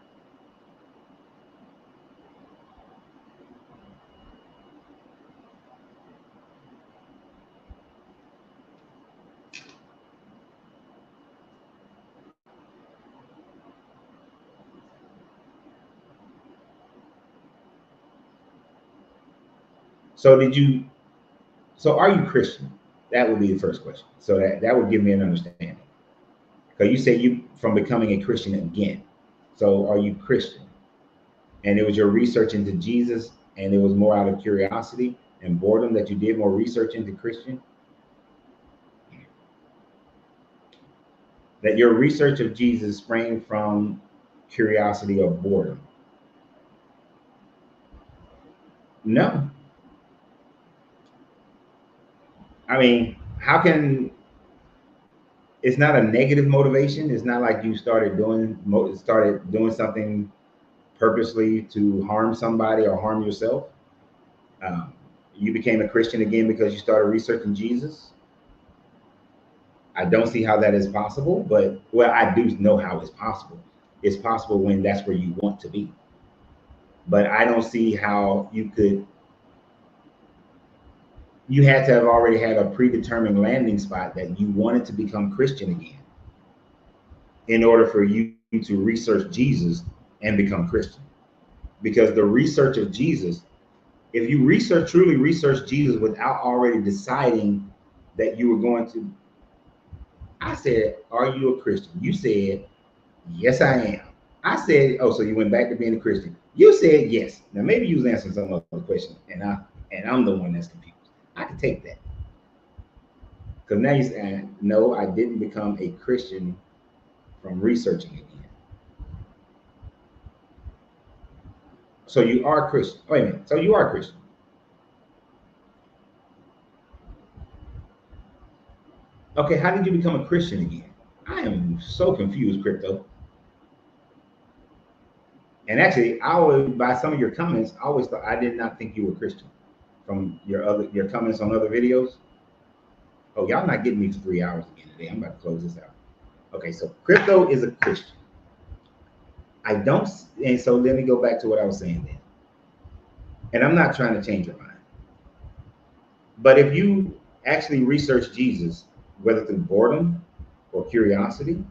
So are you Christian? That would be the first question. So that would give me an understanding. Because you say you from becoming a Christian again. So are you Christian? And it was your research into Jesus, and it was more out of curiosity and boredom that you did more research into Christian? That your research of Jesus sprang from curiosity or boredom? No. How can, it's not a negative motivation. It's not like you started doing something purposely to harm somebody or harm yourself. You became a Christian again because you started researching Jesus. I don't see how that is possible, but I do know how it's possible. It's possible when that's where you want to be. But I don't see how you had to have already had a predetermined landing spot that you wanted to become Christian again in order for you to research Jesus and become Christian. Because the research of Jesus, if you truly research Jesus without already deciding that you were going to, I said, are you a Christian? You said, yes, I am. I said, oh, so you went back to being a Christian. You said yes. Now maybe you was answering some other question, and I'm the one that's confused. I can take that. Because now you're saying, no, I didn't become a Christian from researching again. So you are a Christian. Wait a minute. So you are a Christian. Okay, how did you become a Christian again? I am so confused, Crypto. And actually, by some of your comments, I always thought, I did not think you were Christian from your comments on other videos. Oh, y'all not getting me for 3 hours again today. I'm about to close this out. Okay, so Crypto is a Christian. I don't, and so let me go back to what I was saying then. And I'm not trying to change your mind. But if you actually research Jesus, whether through boredom or curiosity,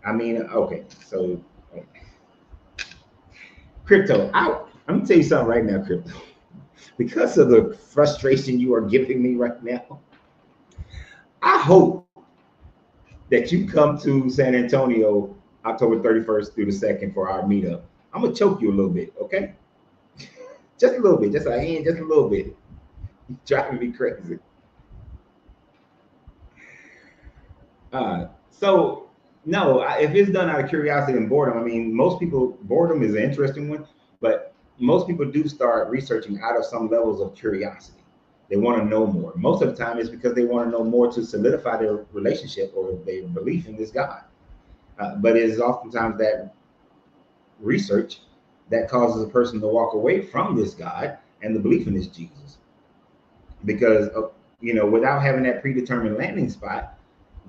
I mean, okay, so crypto, I'm gonna tell you something right now, crypto. Because of the frustration you are giving me right now, I hope that you come to San Antonio October 31st through the 2nd for our meetup. I'm gonna choke you a little bit, okay? Just a little bit, just a hand, just a little bit. You're driving me crazy. So no, if it's done out of curiosity and boredom, I mean, most people, boredom is an interesting one, but most people do start researching out of some levels of curiosity. They want to know more. Most of the time, it's because they want to know more to solidify their relationship or their belief in this God. But it is oftentimes that research that causes a person to walk away from this God and the belief in this Jesus, because without having that predetermined landing spot,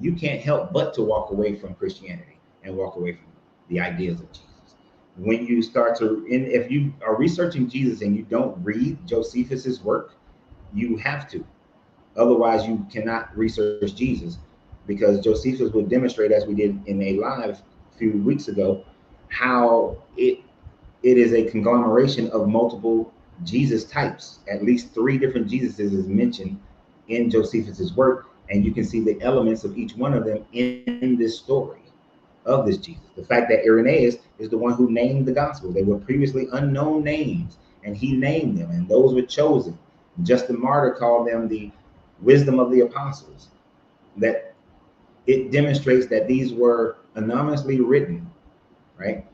you can't help but to walk away from Christianity and walk away from the ideas of Jesus. When you start to, if you are researching Jesus and you don't read Josephus's work, you have to. Otherwise, you cannot research Jesus, because Josephus will demonstrate, as we did in a live a few weeks ago, how it is a conglomeration of multiple Jesus types. At least 3 different Jesuses is mentioned in Josephus's work, and you can see the elements of each one of them in this story of this Jesus. The fact that Irenaeus is the one who named the gospel. They were previously unknown names, and he named them, and those were chosen. Justin Martyr called them the wisdom of the apostles. That it demonstrates that these were anonymously written, right?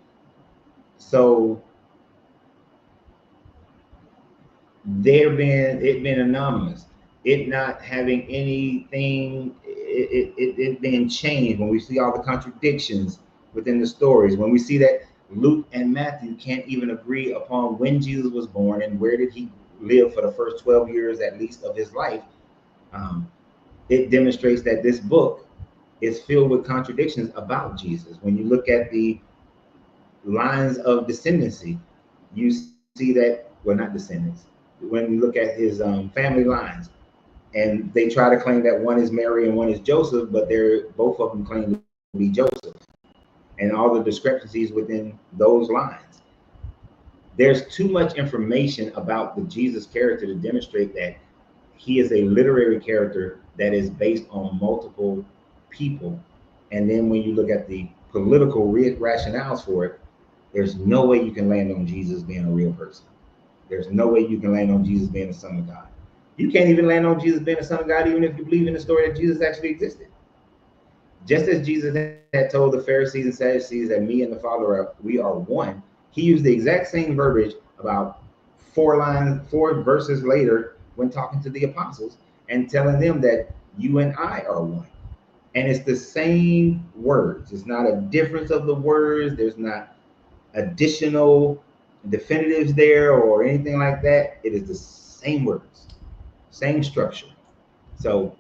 So it been anonymous, it not having anything, it being changed. When we see all the contradictions within the stories, when we see that Luke and Matthew can't even agree upon when Jesus was born and where did he live for the first 12 years at least of his life, it demonstrates that this book is filled with contradictions about Jesus. When you look at the lines of descendancy, you see that, well, not descendants, when you look at his family lines, and they try to claim that one is Mary and one is Joseph, but they're both of them claim to be Joseph, and all the discrepancies within those lines. There's too much information about the Jesus character to demonstrate that he is a literary character that is based on multiple people. And then when you look at the political rationales for it, there's no way you can land on Jesus being a real person. There's no way you can land on Jesus being the Son of God. You can't even land on Jesus being the Son of God, even if you believe in the story that Jesus actually existed. Just as Jesus had told the Pharisees and Sadducees that me and the Father we are one, he used the exact same verbiage about 4 verses later when talking to the apostles and telling them that you and I are one. And it's the same words. It's not a difference of the words. There's not additional definitives there or anything like that. It is the same words, same structure. So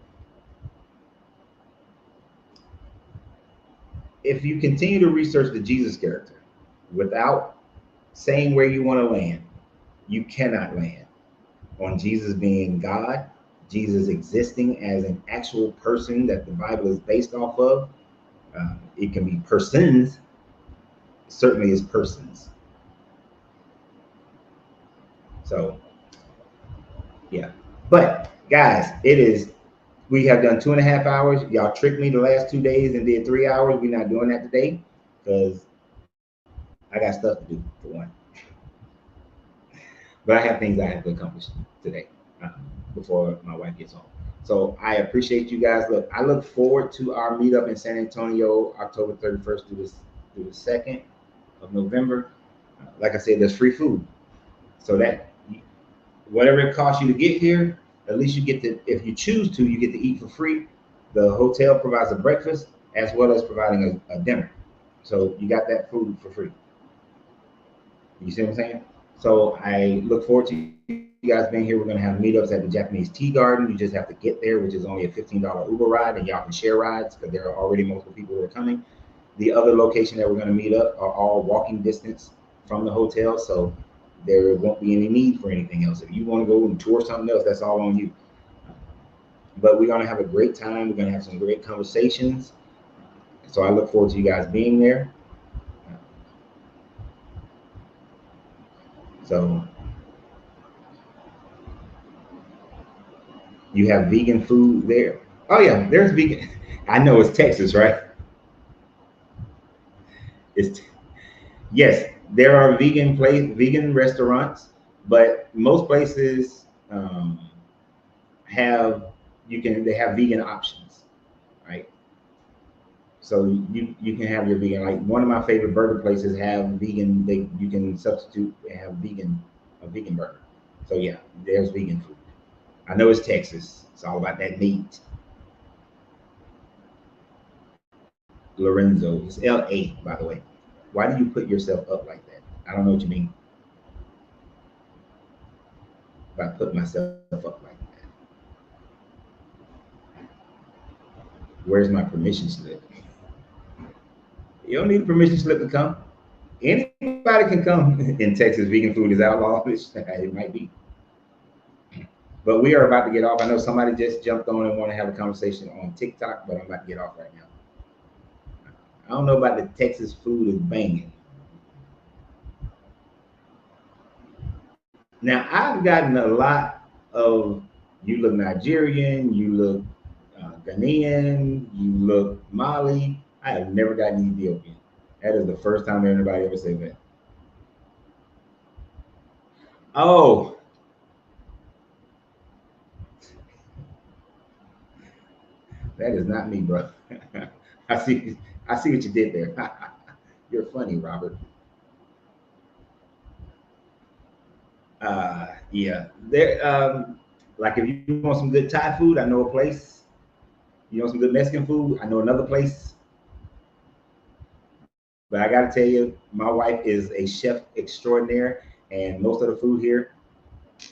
if you continue to research the Jesus character without saying where you want to land, you cannot land on Jesus being God, Jesus existing as an actual person that the Bible is based off of. It can be persons, certainly is persons. So yeah, but guys, we have done 2.5 hours. Y'all tricked me the last 2 days and did 3 hours. We're not doing that today because I got stuff to do, for one. But I have things I have to accomplish today before my wife gets home. So I appreciate you guys. Look, I look forward to our meetup in San Antonio, October 31st through the 2nd of November. Like I said, there's free food. So that whatever it costs you to get here, at least you get to, if you choose to, you get to eat for free. The hotel provides a breakfast as well as providing a dinner. So you got that food for free. You see what I'm saying? So I look forward to you guys being here. We're going to have meetups at the Japanese Tea Garden. You just have to get there, which is only a $15 Uber ride, and y'all can share rides because there are already multiple people who are coming. The other location that we're going to meet up are all walking distance from the hotel, so there won't be any need for anything else. If you want to go and tour something else, that's all on you. But we're going to have a great time. We're going to have some great conversations. So I look forward to you guys being there. So you have vegan food there. Oh yeah, there's vegan. I know it's Texas, right? Yes, there are vegan restaurants, but most places they have vegan options, right? So you can have your vegan. Like one of my favorite burger places have vegan. You can substitute and have a vegan burger. So yeah, there's vegan food. I know it's Texas. It's all about that meat. Lorenzo, it's L.A. by the way. Why do you put yourself up like that? I don't know what you mean by putting myself up like that. Where's my permission slip? You don't need a permission slip to come. Anybody can come in Texas. Vegan food is outlawed. It might be. But we are about to get off. I know somebody just jumped on and want to have a conversation on TikTok, but I'm about to get off right now. I don't know about the Texas food is banging. Now, I've gotten a lot of, you look Nigerian, you look Ghanaian, you look Mali. I have never gotten Ethiopian. That is the first time anybody ever said that. Oh. That is not me, bro. I see what you did there. You're funny, Robert. Yeah. Like if you want some good Thai food, I know a place. You want some good Mexican food, I know another place. But I gotta tell you, my wife is a chef extraordinaire, and most of the food here,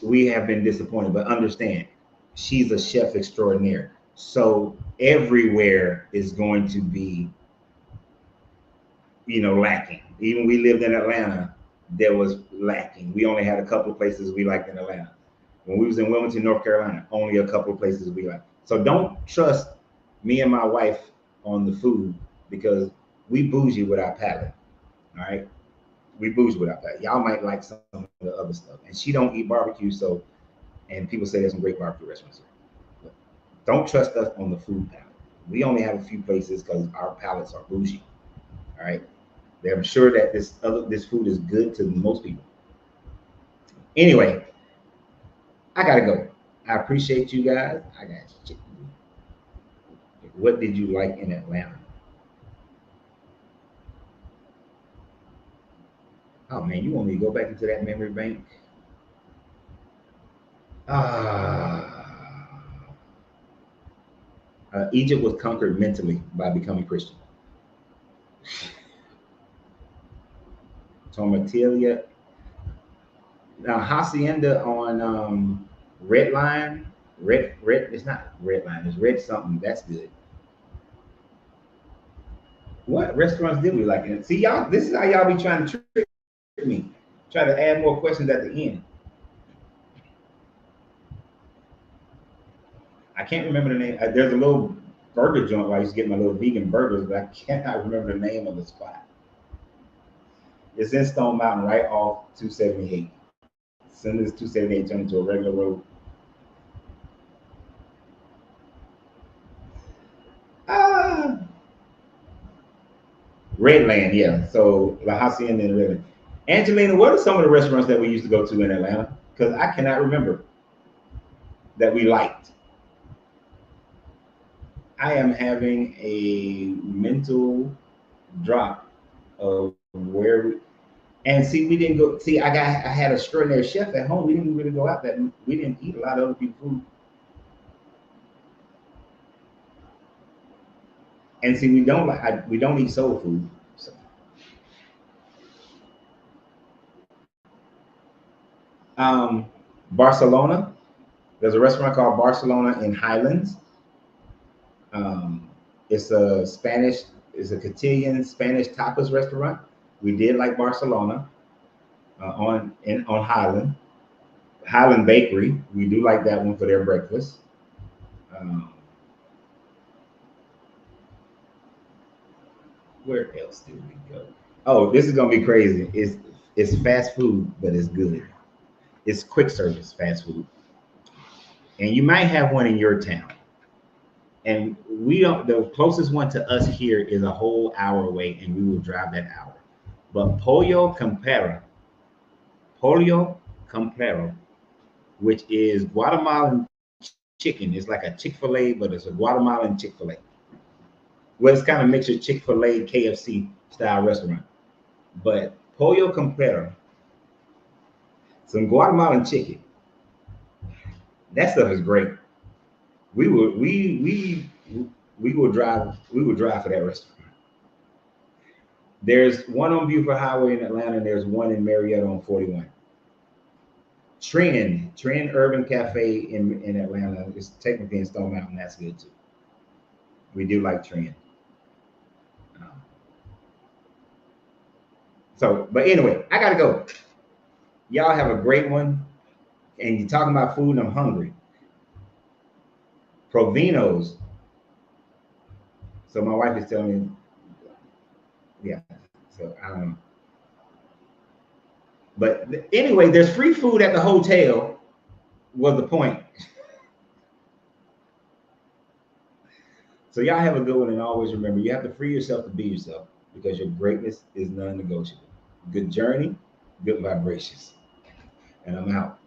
we have been disappointed. But understand, she's a chef extraordinaire. So everywhere is going to be, lacking. Even we lived in Atlanta, there was lacking. We only had a couple of places we liked in Atlanta. When we was in Wilmington, North Carolina, only a couple of places we liked. So don't trust me and my wife on the food, because we bougie with our palate. All right, we bougie with our palate. Y'all might like some of the other stuff, and she don't eat barbecue. So, and people say there's some great barbecue restaurants here. Don't trust us on the food palate. We only have a few places because our palates are bougie. All right. I'm sure that this food is good to most people. Anyway, I gotta go. I appreciate you guys. I got you. What did you like in Atlanta? Oh man, you want me to go back into that memory bank? Egypt was conquered mentally by becoming Christian. Tomatilia. Now Hacienda on Red Line. Red. It's not Red Line. It's Red something. That's good. What restaurants did we like? And see, y'all. This is how y'all be trying to trick me. Try to add more questions at the end. I can't remember the name. There's a little burger joint where I used to get my little vegan burgers, but I cannot remember the name of the spot. It's in Stone Mountain, right off 278. As soon as 278 turned into a regular road. Redland, yeah. So La Hacienda in Redland. Angelina, what are some of the restaurants that we used to go to in Atlanta? Because I cannot remember that we liked. I am having a mental drop of where and see, we didn't go. See, I had an extraordinary chef at home. We didn't really go out that. We didn't eat a lot of other people's food. And see, we don't eat soul food. So. Barcelona. There's a restaurant called Barcelona in Highlands. It's a Spanish. is a Castilian Spanish tapas restaurant. We did like Barcelona on Highland Bakery. We do like that one for their breakfast. Where else did we go? Oh, this is gonna be crazy. It's fast food, but it's good. It's quick service fast food, and you might have one in your town. And we don't. The closest one to us here is a whole hour away, and we will drive that hour. But Pollo Campero, which is Guatemalan chicken. It's like a Chick-fil-A, but it's a Guatemalan Chick-fil-A. Well, it's kind of mixed with Chick-fil-A, KFC style restaurant. But Pollo Campero, some Guatemalan chicken. That stuff is great. We will drive for that restaurant. There's one on Buford Highway in Atlanta, and there's one in Marietta on 41. Trend Urban Cafe in Atlanta. It's technically in Stone Mountain. That's good too. We do like Trend. But anyway, I gotta go. Y'all have a great one. And you're talking about food, and I'm hungry. Provinos. So my wife is telling me, yeah. So I don't know. But anyway, there's free food at the hotel. Was the point. So y'all have a good one, and always remember, you have to free yourself to be yourself, because your greatness is non-negotiable. Good journey, good vibrations. And I'm out.